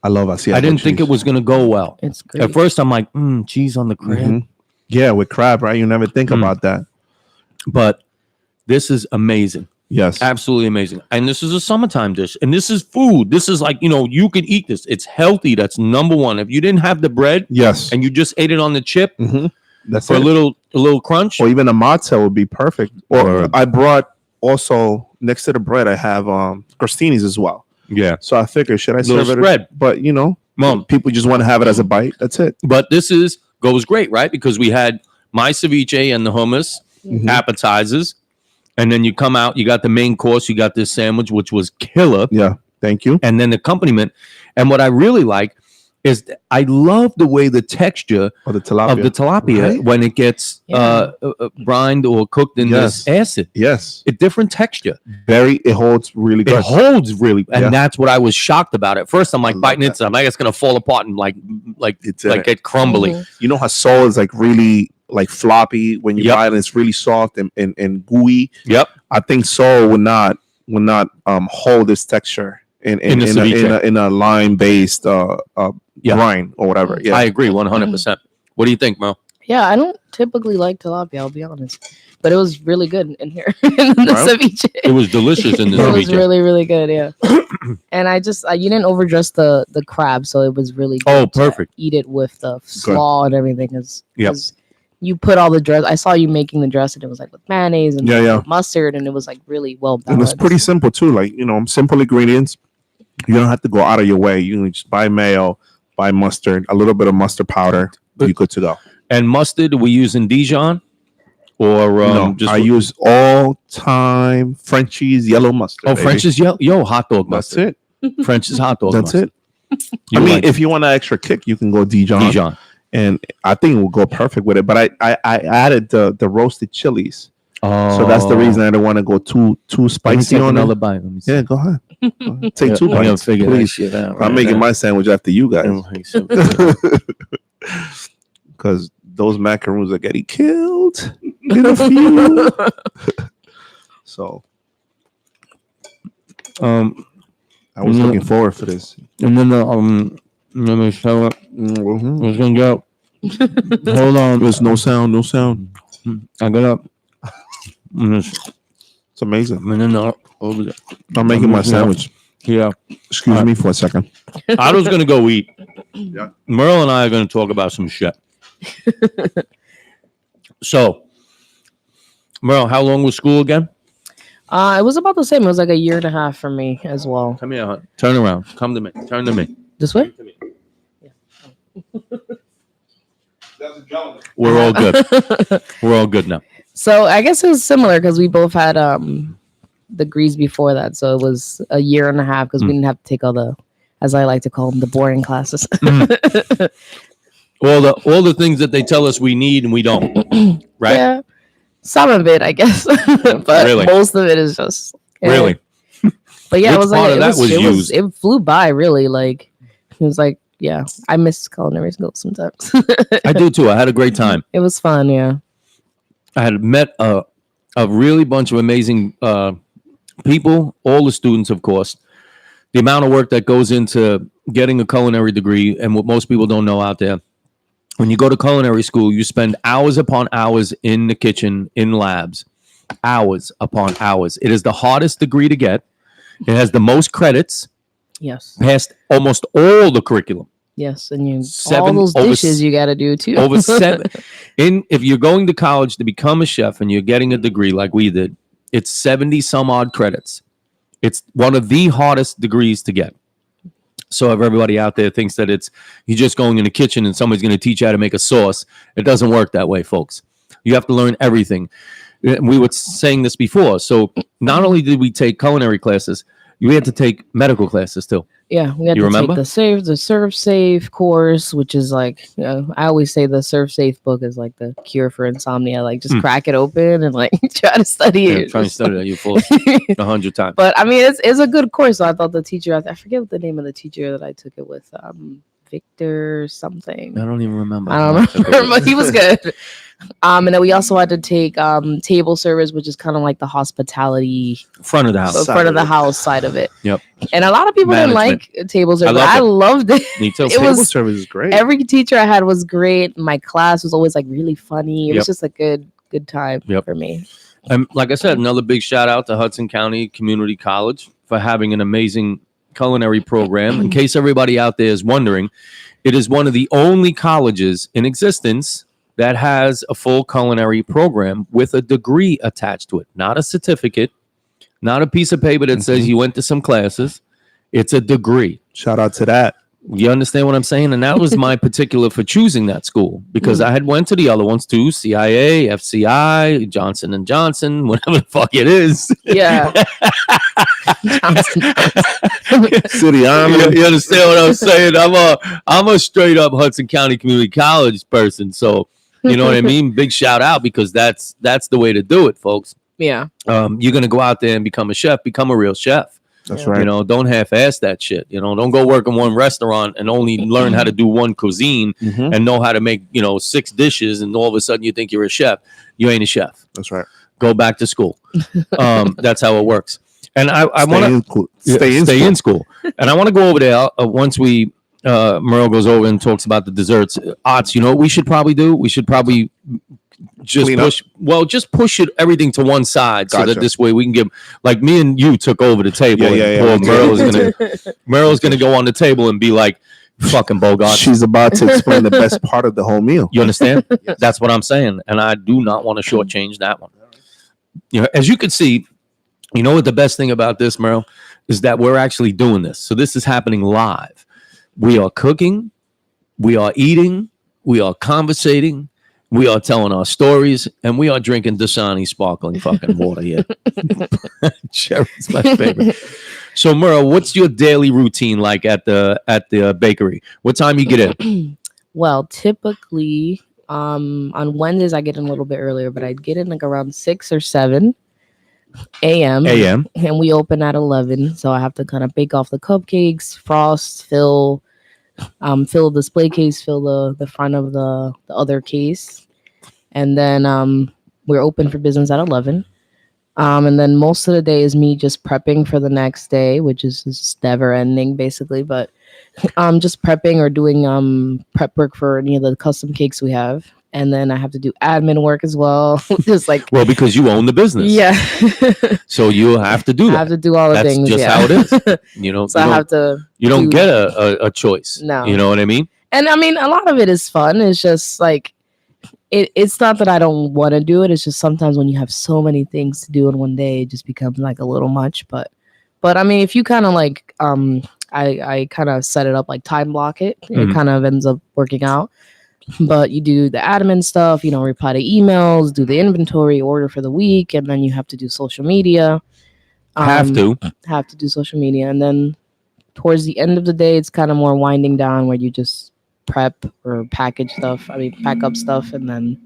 I love Asiago I didn't think cheese. it was going to go well. It's great. At first, I'm like, cheese on the crab. Mhm. Yeah, with crab, right? You never think about that. But this is amazing. Yes. Absolutely amazing. And this is a summertime dish. And this is food. This is like, you could eat this. It's healthy. That's number one. If you didn't have the bread Yes. and you just ate it on the chip That's for it. a little crunch. Or even a matzo would be perfect. Or Word. I brought also next to the bread, I have crostinis as well. Yeah. So I figured, should I Little serve spread. it? But Mom. people just want to have it as a bite. That's it. But this goes great, right? Because we had my ceviche and the hummus, appetizers. And then you come out, you got the main course, you got this sandwich, which was killer. Yeah. Thank you. And then the accompaniment. And what I really like is I love the way the texture Or the tilapia. of the tilapia Right? when it gets brined or cooked in this acid. Yes. A different texture. It holds really good. It holds really, and Yeah. that's what I was shocked about at first. I'm like love biting that. into it. I'm like, it's gonna fall apart and like get crumbly. Mhm. You know how sole is like really like floppy when you Yep. buy it, and it's really soft and gooey. Yep. I think sole would not hold this texture in the ceviche. in a lime based brine or whatever. Yeah. I agree 100%. What do you think, Mo? Yeah, I don't typically like tilapia, I'll be honest. But it was really good in here in the Right? ceviche. It was delicious in the It was ceviche. really, really good, yeah. And you didn't overdress the crab, so it was really good Oh, to perfect. eat it with the slaw and everything. Yep. Because you put all the dress. I saw you making the dress, and it was like with mayonnaise and with mustard, and it was like really well balanced. And it's pretty simple too. Like, simple ingredients. You don't have to go out of your way. You can just buy mayo, buy mustard, a little bit of mustard powder. You're good to go. And mustard, we using Dijon or No, I use all time Frenchie's yellow mustard. Oh, baby. French's hot dog That's mustard. it. French's hot dog That's mustard. it. You I mean, like if you want an extra kick, you can go Dijon. And I think it will go perfect with it. But I added the roasted chilies. Oh, So that's the reason I don't want to go too spicy on another it. bite. Let me see. Yeah, go ahead. Take two I'm gonna bites, figure that please. shit out. I'm making my sandwich after you guys. Because those macaroons are getting killed in a few. So I was looking forward for this. And then let me show it. Mm-hmm. It's gonna go. Hold on. There's no sound. I got up. It's amazing. And then over there. I'm making my sandwich. Yeah. Excuse me for a second. I was gonna go eat. Yeah. Merle and I are gonna talk about some shit. So, Merle, how long was school again? It was about the same. It was like a year and a half for me as well. Come here, hon. Turn around. Come to me. Turn to me. This way? We're all good. We're all good now. So I guess it was similar because we both had degrees before that. So it was a year and a half because we didn't have to take all the, as I like to call them, the boring classes. All the things that they tell us we need and we don't. Right? Yeah, some of it, I guess, but Really? most of it is just Really? But yeah, Which it was part like of that was used? it flew by really. Like it was like, yeah, I miss culinary school sometimes. I do too. I had a great time. It was fun, yeah. I had met a really bunch of amazing people, all the students, of course. The amount of work that goes into getting a culinary degree, and what most people don't know out there, when you go to culinary school, you spend hours upon hours in the kitchen, in labs, hours upon hours. It is the hardest degree to get. It has the most credits, Yes, past almost all the curriculum. yes, and you all Seven- those over dishes you got to do too. Over seven. If you're going to college to become a chef and you're getting a degree like we did, it's 70 some odd credits. It's one of the hardest degrees to get. So if everybody out there thinks that you're just going in the kitchen and somebody's going to teach you how to make a sauce, it doesn't work that way, folks. You have to learn everything. We were saying this before. So not only did we take culinary classes, we had to take medical classes too. Yeah, we had You to remember? take the Serve Safe course, which is like, I always say the Serve Safe book is like the cure for insomnia. Like, just crack it open and like try to study Yeah, it. trying to study that you full 100 times. But I mean, it's a good course. So I thought the teacher, I forget what the name of the teacher that I took it with, Victor something. I don't even remember. I don't remember, but he was good. And then we also had to take table service, which is kind of like the hospitality Front of the house. front of the house side of it. Yep. And a lot of people Management. didn't like table service. loved I it. loved it. Me too. It Table was service is great. every teacher I had was great. My class was always like really funny. It Yep. was just a good time Yep. for me. And like I said, another big shout out to Hudson County Community College for having an amazing culinary program. In case everybody out there is wondering, it is one of the only colleges in existence that has a full culinary program with a degree attached to it, not a certificate, not a piece of paper that says you went to some classes. It's a degree. Shout out to that. You understand what I'm saying? And that was my particular for choosing that school, because I had went to the other ones too, CIA, FCI, Johnson and Johnson, whatever the fuck it is. Yeah. Johnson. City Army. You understand what I'm saying? I'm a straight up Hudson County Community College person. So you know what I mean? Big shout out, because that's the way to do it, folks. Yeah. You're gonna go out there and become a chef, become a real chef. That's Yeah. right. You know, don't half-ass that shit. You know, don't go work in one restaurant and only learn how to do one cuisine Mhm. and know how to make, 6 dishes, and all of a sudden you think you're a chef. You ain't a chef. That's right. Go back to school. That's how it works. And I want to stay in school. And I want to go over there once we Merle goes over and talks about the desserts. Arts, you know what we should probably do? We should probably just Clean push it everything to one side, so that Gotcha. this way we can give, like, me and you took over the table. Yeah. Poor Merle's gonna go on the table and be like, fucking Bogart. She's about to explain the best part of the whole meal. You understand? Yes. That's what I'm saying. And I do not want to shortchange that one. You know, as you can see, you know what the best thing about this, Merle, is that we're actually doing this. So this is happening live. We are cooking, we are eating, we are conversating, we are telling our stories, and we are drinking Dasani sparkling fucking water here. Cherry's my favorite. So, Merle, what's your daily routine like at the bakery? What time you get in? Well, typically, on Wednesdays I get in a little bit earlier, but I get in like around 6 or 7 a.m. and we open at 11. So I have to kind of bake off the cupcakes, frost, fill the display case, fill the front of the other case, and then we're open for business at 11. And then most of the day is me just prepping for the next day, which is just never ending basically. But just prepping or doing prep work for any of the custom cakes we have. And then I have to do admin work as well. Just like, well, because you own the business. yeah. So you have to do that. I have to do all the That's things. just yeah. how it is. You know, So I have to. you don't get a choice. No. You know what I mean? And I mean, a lot of it is fun. It's just like, it's not that I don't want to do it. It's just sometimes when you have so many things to do in one day, it just becomes like a little much. But I mean, if you kind of like, I kind of set it up like time block it. It kind of ends up working out. But you do the admin stuff, reply to emails, do the inventory, order for the week, and then you have to do social media. Have to do social media. And then towards the end of the day, it's kind of more winding down where you just prep or pack up stuff, and then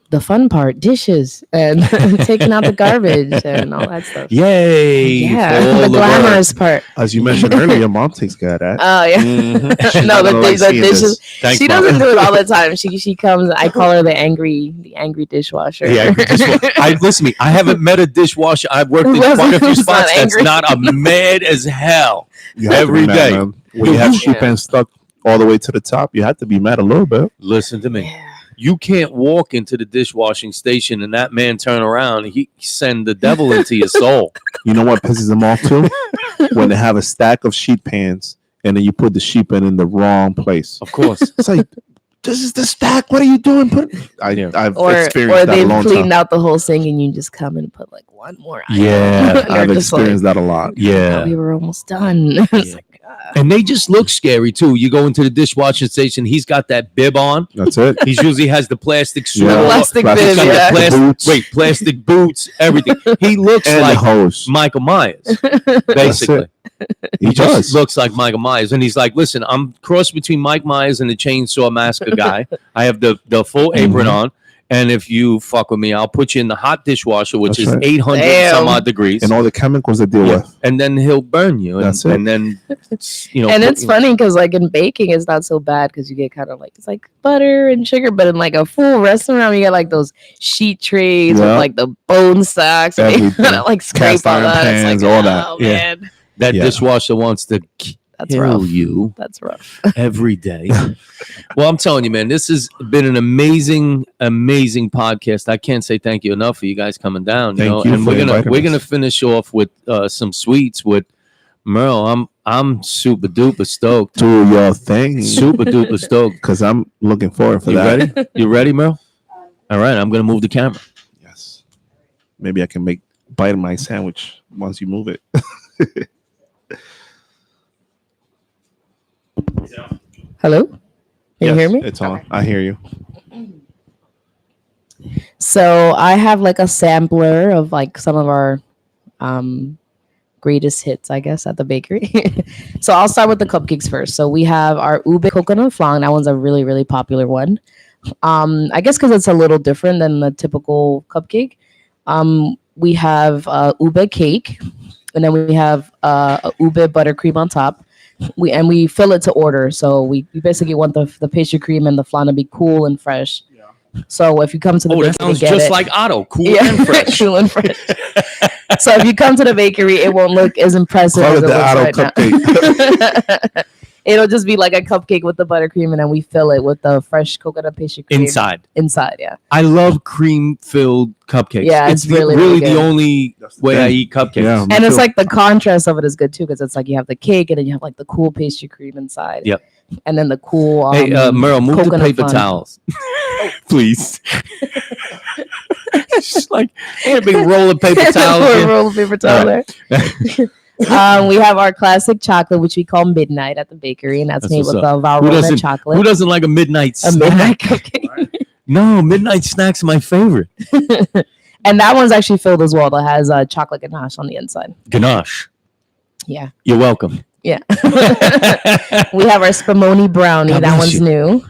the fun part, dishes and taking out the garbage and all that stuff. Yay! Yeah, the glamorous part. As you mentioned earlier, your mom takes care of that. Oh yeah. Mhm. No, the Like seeing dishes. this. Thanks, She Mom. doesn't do it all the time. She comes. I call her the angry dishwasher. Yeah, listen to me. I haven't met a dishwasher. I've worked in quite a few Who's not spots that's angry? not mad as hell. You have to be every mad, day. man. When you have sheep Yeah. pans stuck all the way to the top, you have to be mad a little bit. Listen to me. Yeah. You can't walk into the dishwashing station and that man turn around and he send the devil into your soul. You know what pisses them off too? When they have a stack of sheet pans and then you put the sheet pan in the wrong place. Of course. It's like, this is the stack. What are you doing? I've Or experienced that a they've long cleaned time. out the whole sink and you just come and put like one more item. Yeah, And they're I've just like, experienced that a lot. Yeah. we were almost done. It's like, And they just look scary too. You go into the dishwashing station, he's got that bib on. That's it. He usually has the plastic suit Yeah. on. Plastic Plastic bib, He's got yeah. the plastic, Boots. plastic boots, everything. He looks And like the hose. Michael Myers, basically. He He just does. looks like Michael Myers, and he's like, "Listen, I'm cross between Mike Myers and the Chainsaw Massacre guy. I have the full apron on, and if you fuck with me, I'll put you in the hot dishwasher, which That's is right. 800 Damn. some odd degrees, And all the chemicals they deal Yeah. with. and then he'll burn you. And, That's it. and then and it's funny because like in baking, it's not so bad because you get kind of like, it's like butter and sugar, but in like a full restaurant, you get like those sheet trays with Yeah. like the bone sacks. And you Everything. gotta like scrape Cast all iron that. It's pans, like, all that. oh, Yeah. man. that Yeah. dishwasher wants to That's kill rough. you That's rough. every day. Well, I'm telling you, man, this has been an amazing podcast. I can't say thank you enough for you guys coming down. Thank you and for inviting we're us. gonna finish off with some sweets with Merle. I'm super duper stoked. Do your thing. Super duper stoked. Because I'm looking forward for You that. ready? You ready, Merle? All right, I'm gonna move the camera. Yes. Maybe I can bite my sandwich once you move it. Hello? Can you hear me? It's on. Okay. I hear you. So I have like a sampler of like some of our um, greatest hits, I guess, at the bakery. So I'll start with the cupcakes first. So we have our ube coconut flan. That one's a really, really popular one. I guess because it's a little different than the typical cupcake. We have ube cake, and then we have a ube buttercream on top. We fill it to order, so we basically want the pastry cream and the flan to be cool and fresh. So if you come to the Oh, bakery that sounds to get just it, like Otto, cool yeah, and fresh. cool and fresh. So if you come to the bakery, it won't look as impressive Call as it it the looks Otto right cupcake. now. It'll just be like a cupcake with the buttercream, and then we fill it with the fresh coconut pastry cream Inside. Inside, yeah. I love cream-filled cupcakes. Yeah, it's it's really, really really the good. only That's the way I thing. eat cupcakes. Yeah. And it's too. like the contrast of it is good too, because it's like you have the cake and then you have like the cool pastry cream inside. Yep. And then the cool. Hey, Merle, move the coconut paper fun. towels, please. Just like a big roll of paper towels. Or here. roll of paper towel All there. We have our classic chocolate, which we call Midnight at the bakery, and that's That's made what's with the Who Valrhona doesn't? chocolate. Who doesn't like a midnight A snack? midnight cupcake. No, midnight snacks are my favorite. And that one's actually filled as well. That has chocolate ganache on the inside. Ganache. Yeah. You're welcome. Yeah. We have our spumoni brownie. God That bless one's you. new.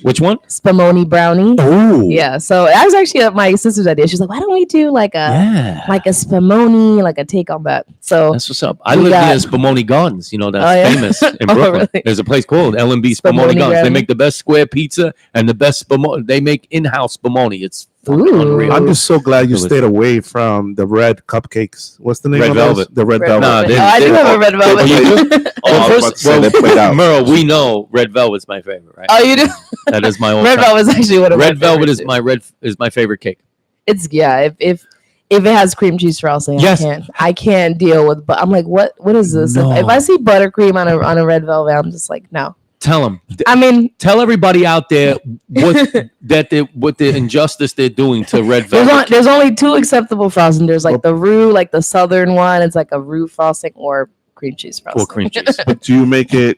Which one? Spumoni brownie. Oh, Yeah. So that was actually my sister's idea. She's like, why don't we do like a yeah. like a spumoni, like a take on that? So That's what's up. I we live got- near Spumoni Gardens. You know, that's Oh, yeah? famous in Oh, Brooklyn. really? There's a place called L&B Spumoni Spumoni Gardens. They Gardens. make the best square pizza and the best spumoni. They make in-house spumoni. It's fucking Ooh. unreal. I'm just so glad you Delicious. stayed away from the red cupcakes. What's the name Red of those? velvet. The red Red velvet. Nah, velvet. they- Oh, I do they- have a red velvet. you do? Oh, I was about to say they played out. Merle, we know Red Velvet's my favorite, right? Oh, you do? That is my own. Red velvet is actually one of my Red Velvet is favorites, too. my favorite cake. It's yeah. If it has cream cheese frosting, Yes. I can't deal with. But I'm like, what is this? No. If I see buttercream on a red velvet, I'm just like, no. Tell them. I mean, Tell everybody out there what the injustice they're doing to Red Velvet. there's only two acceptable frosting. There's like the roux, like the southern one. It's like a roux frosting or cream cheese frosting. Or cream cheese. But do you make it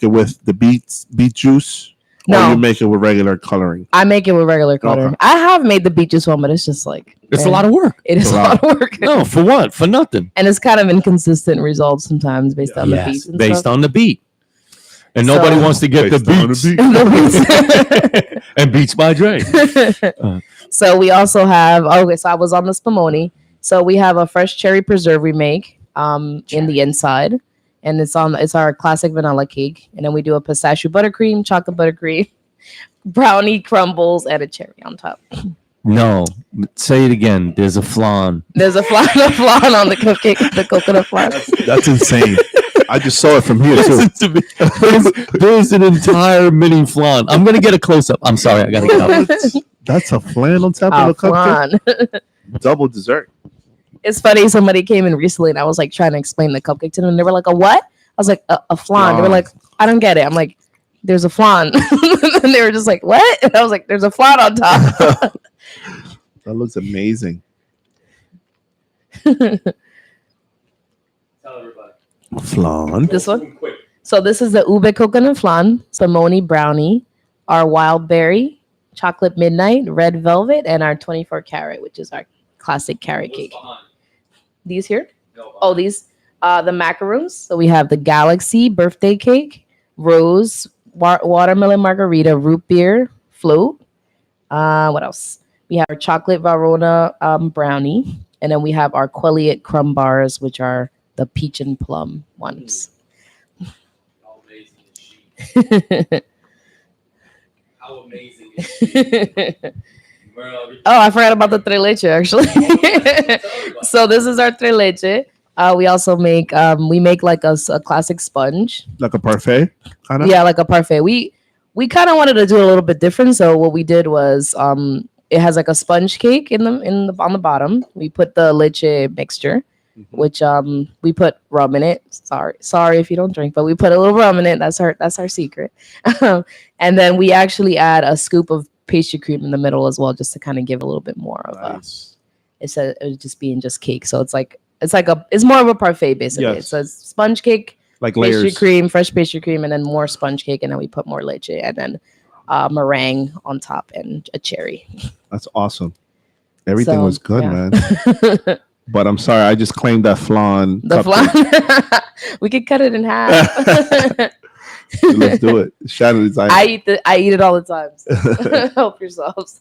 with the beet juice? Or No. you make it with regular coloring? I make it with regular coloring. Okay. I have made the beet juice one, but it's just like It's a man, lot of work. It is It's a a lot of work. No, for what? For nothing. And it's kind of inconsistent results sometimes based on the Yes, beats and based stuff. on the beat. And So- nobody wants to get the Based on the beats. beat. The beats. And Beats by Dre. So we also have so I was on the spumoni. So we have a fresh cherry preserve we make in the inside, and it's our classic vanilla cake, and then we do a pistachio buttercream, chocolate buttercream, brownie crumbles, and a cherry on top. No, say it again. There's a flan. There's a flan on the cupcake, the coconut flan. That's insane. I just saw it from here too. Listen to me. There's an entire mini flan. I'm gonna get a close up. I'm sorry, I gotta get up. That's a flan on top A of a cupcake. flan. Double dessert. It's funny. Somebody came in recently, and I was like trying to explain the cupcake to them. And they were like, "A what?" I was like, "A flan." They were Flan. like, "I don't get it." I'm like, "There's a flan," and they were just like, "What?" And I was like, "There's a flan on top." That looks amazing. Flan. This one. So this is the ube coconut flan, spumoni brownie, our wild berry, chocolate midnight, red velvet, and our 24 karat, which is our classic carrot cake. These here? Oh, these the macaroons. So we have the galaxy birthday cake, rose, watermelon margarita, root beer, float. What else? We have our chocolate Valrhona brownie, and then we have our Quelliot crumb bars, which are the peach and plum ones. How amazing is she? How amazing is she? Oh, I forgot about the tres leche actually. So this is our tres leche. We also make like a classic sponge. Like a parfait, kind of. Yeah, like a parfait. We kind of wanted to do it a little bit different. So what we did was it has like a sponge cake on the bottom. We put the leche mixture, which we put rum in it. Sorry if you don't drink, but we put a little rum in it. That's our secret. And then we actually add a scoop of pastry cream in the middle as well, just to kind of give a little bit more of Nice. it just being just cake. So it's more of a parfait basically. Yes. So it's sponge cake Like pastry layers. cream, fresh pastry cream, and then more sponge cake, and then we put more leche, and then meringue on top and a cherry. That's awesome. Everything So, was good, yeah. man. But I'm sorry, I just claimed that flan. The flan. We could cut it in half. Let's do it. Shadow design. I eat it all the time. So help yourselves.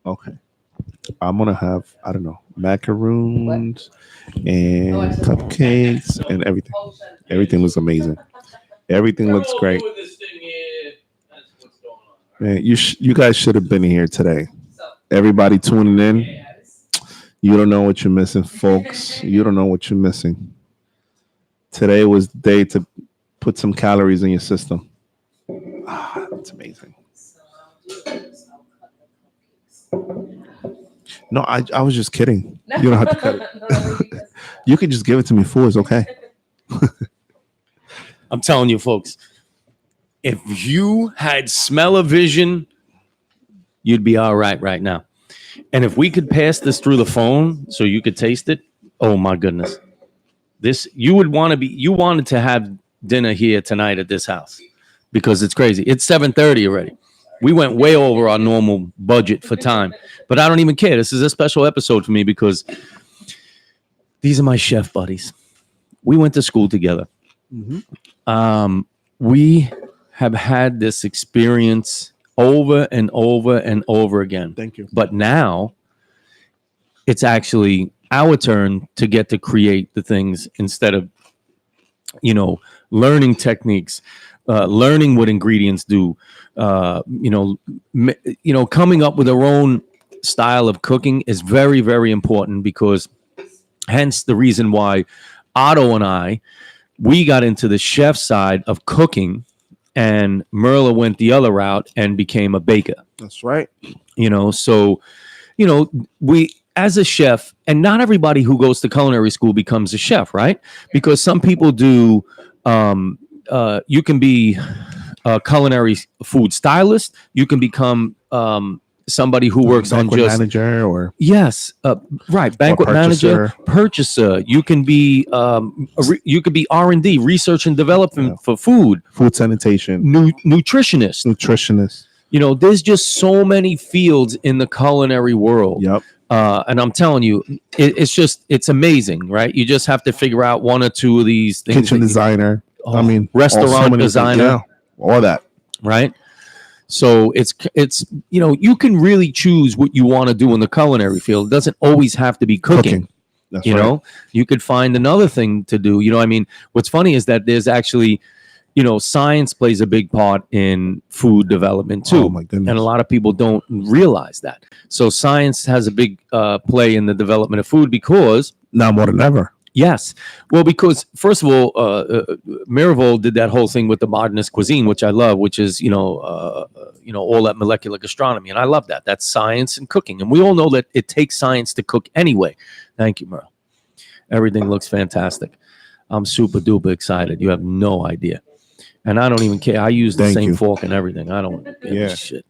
Okay. I'm gonna have, I don't know, macaroons and cupcakes and everything. Everything looks amazing. Everything looks great. Man, you guys should have been here today. Everybody tuning in. You don't know what you're missing, folks. You don't know what you're missing. Today was the day to put some calories in your system. Ah, that's amazing. No, I was just kidding. You don't have to cut it. You can just give it to me full. It's okay. I'm telling you, folks, if you had smell-o-vision, you'd be all right now. And if we could pass this through the phone so you could taste it, oh my goodness. You wanted to have dinner here tonight at this house because it's crazy. It's 7:30 already. We went way over our normal budget for time, but I don't even care. This is a special episode for me because these are my chef buddies. We went to school together. Mm-hmm. We have had this experience over and over and over again. Thank you. But now it's actually our turn to get to create the things instead of, learning techniques, learning what ingredients do, coming up with our own style of cooking is very, very important because hence the reason why Otto and we got into the chef side of cooking and Merla went the other route and became a baker. That's right. We, as a chef, and not everybody who goes to culinary school becomes a chef, right? Because some people do, you can be a culinary food stylist. You can become somebody who works on just manager or banquet manager, purchaser. You can be R&D, research and development for food sanitation, nutritionist. There's just so many fields in the culinary world. Yep. And I'm telling you, it's amazing, right? You just have to figure out one or two of these things. Kitchen designer. Restaurant designer. All that. Right. So it's you can really choose what you want to do in the culinary field. It doesn't always have to be cooking. That's right. You could find another thing to do. What's funny is that there's actually, science plays a big part in food development too. Oh my goodness. And a lot of people don't realize that. So science has a big play in the development of food because now more than ever. Yes. Well, because first of all, Miraval did that whole thing with the modernist cuisine, which I love, which is, all that molecular gastronomy. And I love that. That's science and cooking. And we all know that it takes science to cook anyway. Thank you, Merle. Everything looks fantastic. I'm super duper excited. You have no idea. And I don't even care. I use the same fork and everything. I don't give a shit.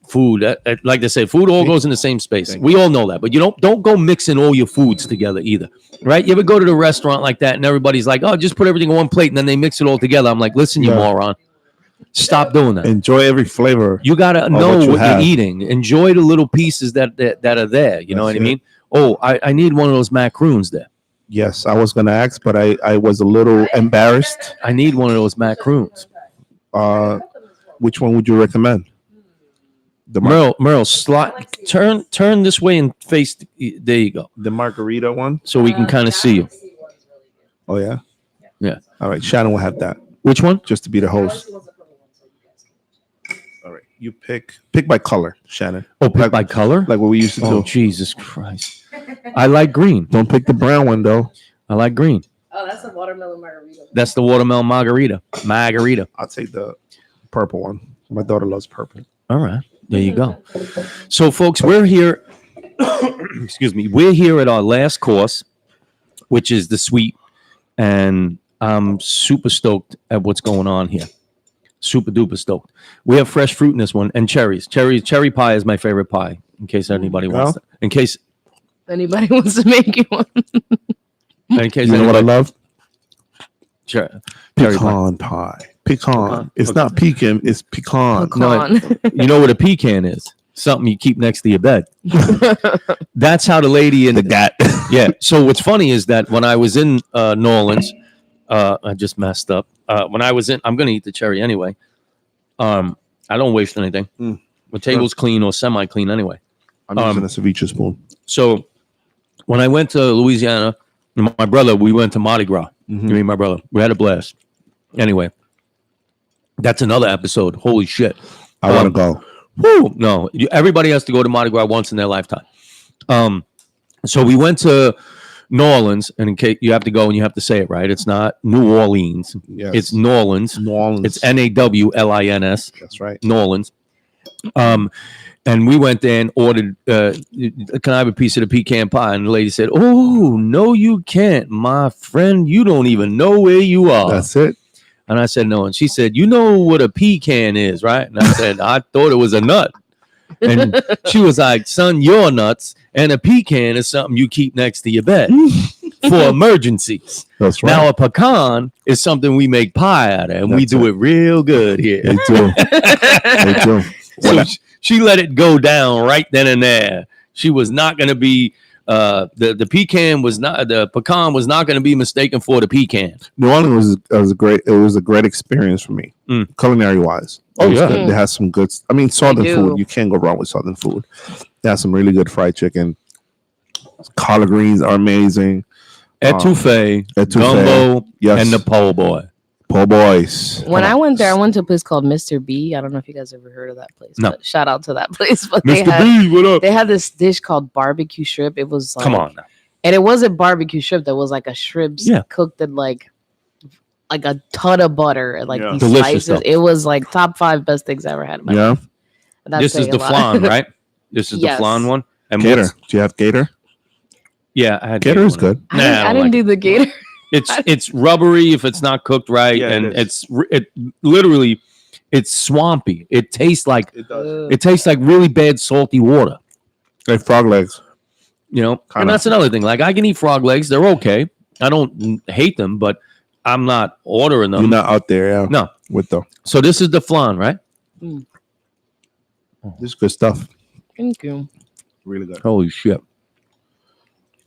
Food, like they say, food all goes in the same space. We all know that, but you don't go mixing all your foods together either, right? You ever go to the restaurant like that and everybody's like, "Oh, just put everything on one plate," and then they mix it all together. I'm like, "Listen, you moron, stop doing that. Enjoy every flavor. You gotta know what you're eating. Enjoy the little pieces that are there. You know what I mean? Oh, I need one of those macaroons there. Yes, I was gonna ask, but I was a little embarrassed. I need one of those macaroons. Which one would you recommend? Merle, turn this way and face. There you go. The margarita one, so we can kind of see you. Oh yeah, yeah. All right, Shannon will have that. Which one? Just to be the host. All right, you pick by color, Shannon. Oh, pick by color, like what we used to do. Oh, Jesus Christ! I like green. Don't pick the brown one though. I like green. Oh, that's a watermelon margarita. That's the watermelon margarita. I'll take the purple one. My daughter loves purple. All right. There you go. So, folks, we're here. Excuse me. We're here at our last course, which is the sweet. And I'm super stoked at what's going on here. Super duper stoked. We have fresh fruit in this one and cherries. Cherry pie is my favorite pie, in case anybody wants that. In case anybody wants to make you one. In case you know what I love? cherry Pecan pie. Pecan. It's not pecan. It's pecan. Pecan. You know what a pecan is? Something you keep next to your bed. That's how the lady in The gat. yeah. So what's funny is that when I was in New Orleans, I just messed up. When I was in, I'm going to eat the cherry anyway. I don't waste anything. The table's clean or semi-clean anyway. I'm using a ceviche spoon. So when I went to Louisiana, my brother, we went to Mardi Gras. Me and my brother, we had a blast. Anyway, that's another episode. Holy shit! I want to go. Woo! No, everybody has to go to Mardi Gras once in their lifetime. So we went to New Orleans, and in case you have to go and you have to say it right, it's not New Orleans. Yes. It's New Orleans. New Orleans. It's Nawlins. That's right. New Orleans. And we went there and ordered, can I have a piece of the pecan pie? And the lady said, oh, no, you can't. My friend, you don't even know where you are. That's it. And I said, no. And she said, you know what a pecan is, right? And I said, I thought it was a nut. And she was like, son, you're nuts. And a pecan is something you keep next to your bed for emergencies. That's right. Now, a pecan is something we make pie out of, and we That's do it real good here. They do. They do. So she let it go down right then and there. She was not going to be the pecan was not the pecan was not going to be mistaken for the pecan. New Orleans was a great. It was a great experience for me, culinary wise. Oh yeah, they had some good. I mean, southern food. You can't go wrong with southern food. They had some really good fried chicken. Collard greens are amazing. Etouffee, gumbo, yes, and the po' boy. Po' boys. When I went there, I went to a place called Mr. B. I don't know if you guys ever heard of that place. No. But shout out to that place. But Mr. B, what up? They had this dish called barbecue shrimp. It was like, Come on now. And it wasn't barbecue shrimp. That was like a shrimp cooked in like a ton of butter and like these delicious slices. stuff. It was like top 5 best things I ever had in my life. This is the flan, right? This is the flan one. And gator. Do you have gator? Yeah, I had gator. Is good. I didn't do the gator. It's rubbery if it's not cooked right, and it's literally it's swampy. It tastes like it tastes like really bad salty water, like frog legs. You know, and that's another thing. Like I can eat frog legs; they're okay. I don't hate them, but I'm not ordering them. You're not out there, yeah. No, with them. So this is the flan, right? This is good stuff. Thank you. Really good. Holy shit!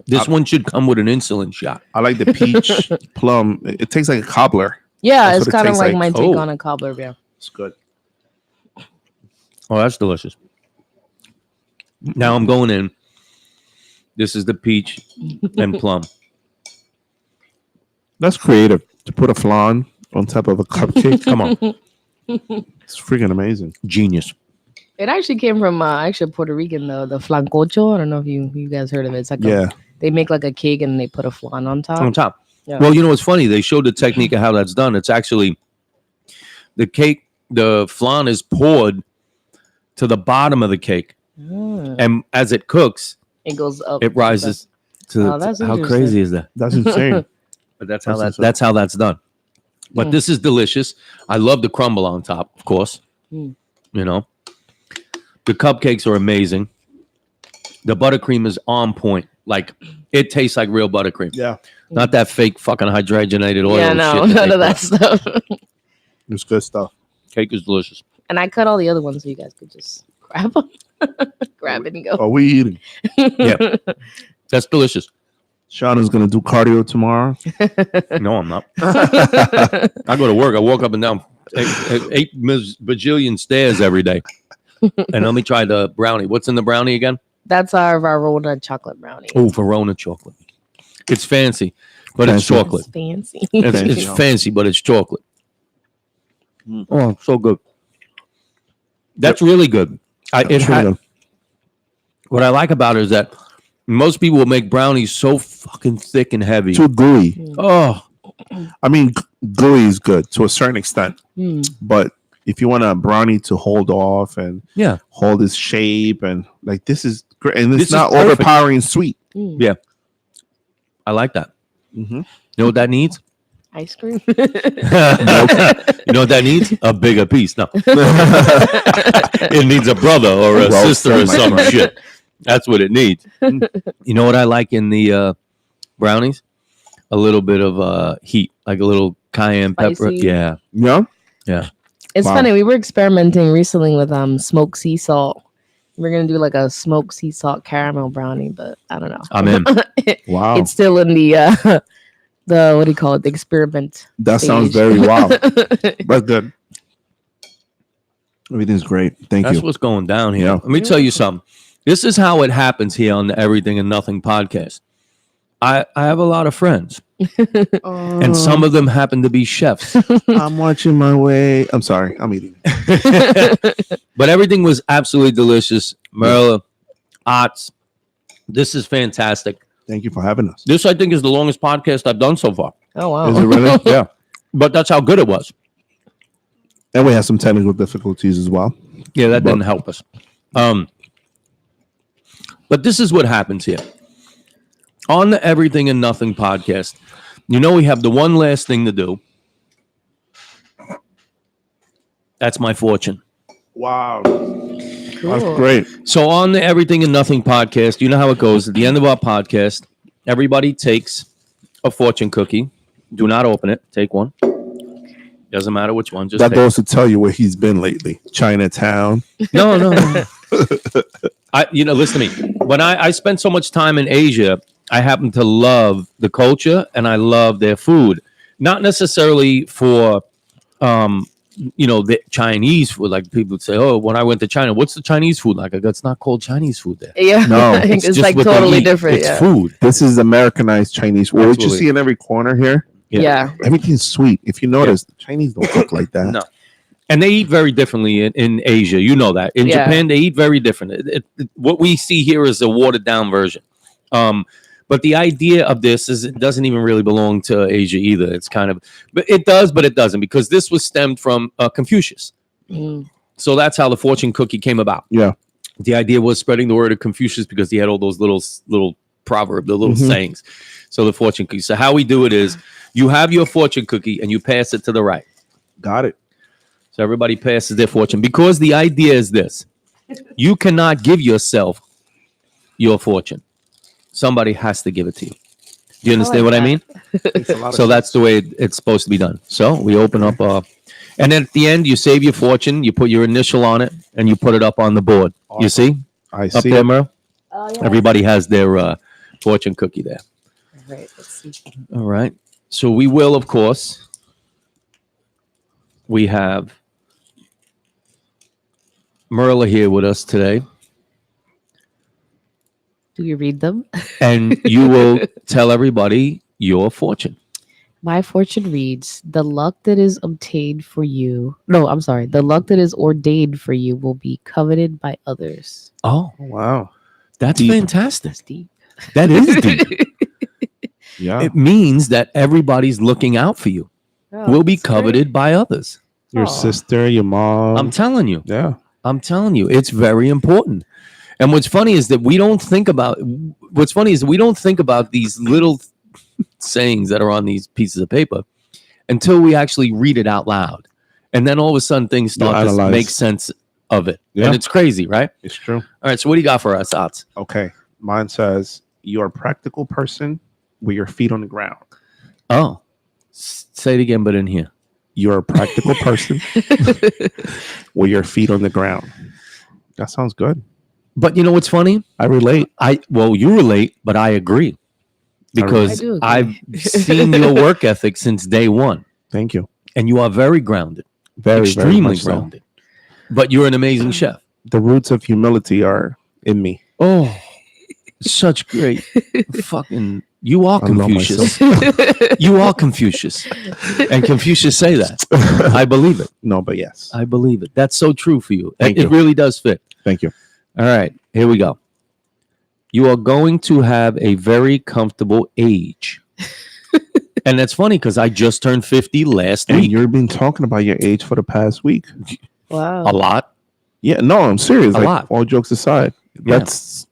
This one should come with an insulin shot. I like the peach plum. It tastes like a cobbler. Yeah, it's kind of like my take on a cobbler. Yeah, it's good. Oh, that's delicious. Now I'm going in. This is the peach and plum. That's creative to put a flan on top of a cupcake. Come on, it's freaking amazing. Genius. It actually came from Puerto Rican though. The flancocho. I don't know if you guys heard of it. It's like they make like a cake and they put a flan on top. On top. Yeah. Well, you know what's funny? They showed the technique of how that's done. It's actually the cake. The flan is poured to the bottom of the cake, and as it cooks, it goes up. It rises to. How crazy is that? That's insane. But that's how that's done. But this is delicious. I love the crumble on top, of course. You know, the cupcakes are amazing. The buttercream is on point. Like it tastes like real buttercream. Yeah. Not that fake fucking hydrogenated oil. Yeah, no, none of that stuff. It's good stuff. Cake is delicious. And I cut all the other ones so you guys could just grab them. Grab it and go. Are we eating? Yeah. That's delicious. Shauna's going to do cardio tomorrow. No, I'm not. I go to work. I walk up and down 8 bajillion stairs every day. And let me try the brownie. What's in the brownie again? That's our Verona chocolate brownie. Oh, Verona chocolate. It's fancy, but it's chocolate. It's fancy. It's fancy, but it's chocolate. Oh, so good. That's really good. What I like about it is that most people will make brownies so fucking thick and heavy. Too gooey. Oh. I mean, gooey is good to a certain extent. But if you want a brownie to hold off and hold its shape and like this is great. And it's not overpowering sweet. Yeah. I like that. You know what that needs? Ice cream. You know what that needs? A bigger piece. No. It needs a brother or a sister or some shit. That's what it needs. You know what I like in the brownies? A little bit of heat, like a little cayenne pepper. Spicy. Yeah. Yeah. It's Wow. funny. We were experimenting recently with smoked sea salt. We're gonna do like a smoked sea salt caramel brownie, but I don't know. I'm in. Wow. It's still in the the what do you call it? The experiment. That sounds stage. very wild. But good. Everything's great. Thank That's you. what's going down here. Yeah. Let me tell you something. This is how it happens here on the Everything and Nothing podcast. I have a lot of friends, and some of them happen to be chefs. I'm watching my way. I'm sorry. I'm eating. But everything was absolutely delicious. Merla, Otts, this is fantastic. Thank you for having us. This, I think, is the longest podcast I've done so far. Oh wow! Is it really? Yeah. But that's how good it was. And we had some technical difficulties as well. Yeah, that didn't help us. But this is what happens here. On the Everything and Nothing podcast, you know we have the one last thing to do. That's my fortune. Wow. Cool. That's great. So on the Everything and Nothing podcast, you know how it goes. At the end of our podcast, everybody takes a fortune cookie. Do not open it. Take one. Doesn't matter which one. Just That take goes to tell you where he's been lately. Chinatown. it. No. Listen to me. When I spent so much time in Asia, I happen to love the culture and I love their food. Not necessarily for the Chinese food. Like people would say, oh, when I went to China, what's the Chinese food like? I go, it's not called Chinese food there. Yeah, No, it's just like what they totally eat. different. It's Yeah. food. This is Americanized Chinese. What you Absolutely. see in every corner here, Yeah. everything's sweet. If you notice, the Chinese don't cook like that. No. And they eat very differently in Asia. You know that. In Yeah. Japan, they eat very different. What we see here is a watered down version. But the idea of this is it doesn't even really belong to Asia either. It's kind of, but it does, but it doesn't, because this was stemmed from Confucius. Mm. So that's how the fortune cookie came about. Yeah. The idea was spreading the word of Confucius because he had all those little proverbs, the little Mhm. sayings. So the fortune cookie. So how we do it is you have your fortune cookie and you pass it to the right. Got it. So everybody passes their fortune, because the idea is this: you cannot give yourself your fortune. Somebody has to give it to you. Do you understand what I mean? So that's the way it's supposed to be done. So we open up and then at the end you save your fortune, you put your initial on it, and you put it up on the board. You Awesome. see I up see. there, Merle? Oh, yeah. Everybody has their fortune cookie there. Right. Let's see. All right. So we will, of course, we have Merla here with us today, Do you read them? and you will tell everybody your fortune. My fortune reads: the luck that is obtained for you. No, I'm sorry. The luck that is ordained for you will be coveted by others. Oh, Wow. that's Deep. fantastic. That's deep. That is deep. Yeah. It means that everybody's looking out for you. Oh, Will be that's great. coveted by others. Your Aw. sister, your mom. I'm telling you. yeah. I'm telling you, it's very important. And what's funny is that we don't think about these little sayings that are on these pieces of paper until we actually read it out loud. And then all of a sudden things start to analyze. make sense of it. Yeah. And it's crazy, right? It's true. All right. So what do you got for us, Otts? Okay. Mine says, you're a practical person with your feet on the ground. Oh, say it again, but in here. You're a practical person with your feet on the ground. That sounds good. But you know what's funny? I relate. You relate, but I agree. Because I do agree. I've seen your work ethic since day one. Thank you. And you are very grounded. Very, very extremely much so. grounded. But you're an amazing chef. The roots of humility are in me. Oh, such great fucking. You are I love Confucius. You are Confucius. And Confucius say that. I believe it. No, but yes. I believe it. That's so true for you. Thank It you. really does fit. Thank you. All right, here we go. You are going to have a very comfortable age. And that's funny because I just turned 50 last And week. you've been talking about your age for the past week. Wow. A lot. Yeah, no, I'm serious. A lot. All jokes aside. Yeah. That's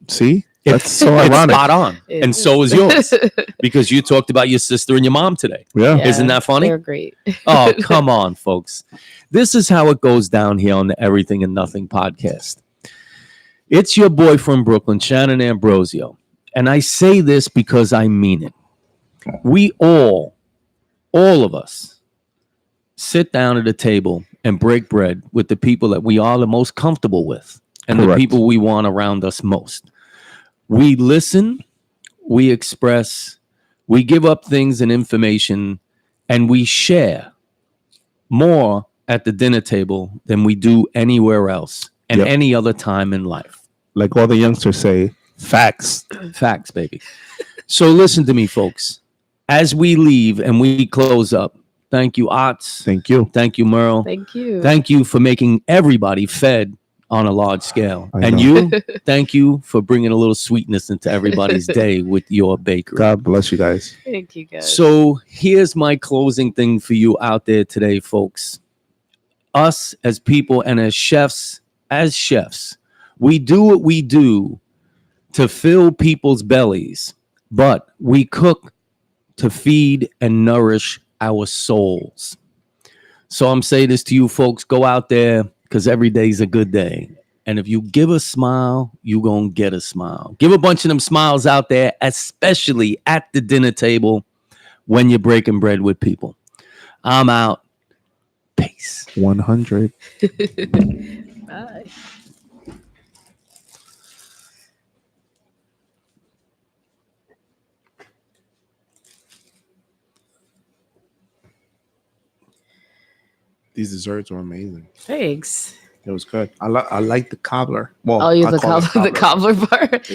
that's so It's ironic. spot on. It And is. so is yours. Because you talked about your sister and your mom today. Yeah. Yeah, Isn't that funny? They're great. Oh, come on, folks. This is how it goes down here on the Everything and Nothing podcast. It's your boy from Brooklyn, Shannon Ambrosio. And I say this because I mean it. We all of us, sit down at a table and break bread with the people that we are the most comfortable with and the Correct. people we want around us most. We listen, we express, we give up things and information, and we share more at the dinner table than we do anywhere else and Yep. any other time in life. Like all the youngsters say, facts. Facts, baby. So listen to me, folks. As we leave and we close up, thank you, Ots. Thank you. Thank you, Merle. Thank you. Thank you for making everybody fed on a large scale. I And know. you, thank you for bringing a little sweetness into everybody's day with your bakery. God bless you guys. Thank you, guys. So here's my closing thing for you out there today, folks. Us as people and as chefs, we do what we do to fill people's bellies, but we cook to feed and nourish our souls. So I'm saying this to you folks, go out there because every day's a good day. And if you give a smile, you gonna get a smile. Give a bunch of them smiles out there, especially at the dinner table when you're breaking bread with people. I'm out. Peace. 100. Bye. These desserts were amazing. Thanks. It was good. I like the cobbler. Well, Oh, you I the call it cobbler, the cobbler part.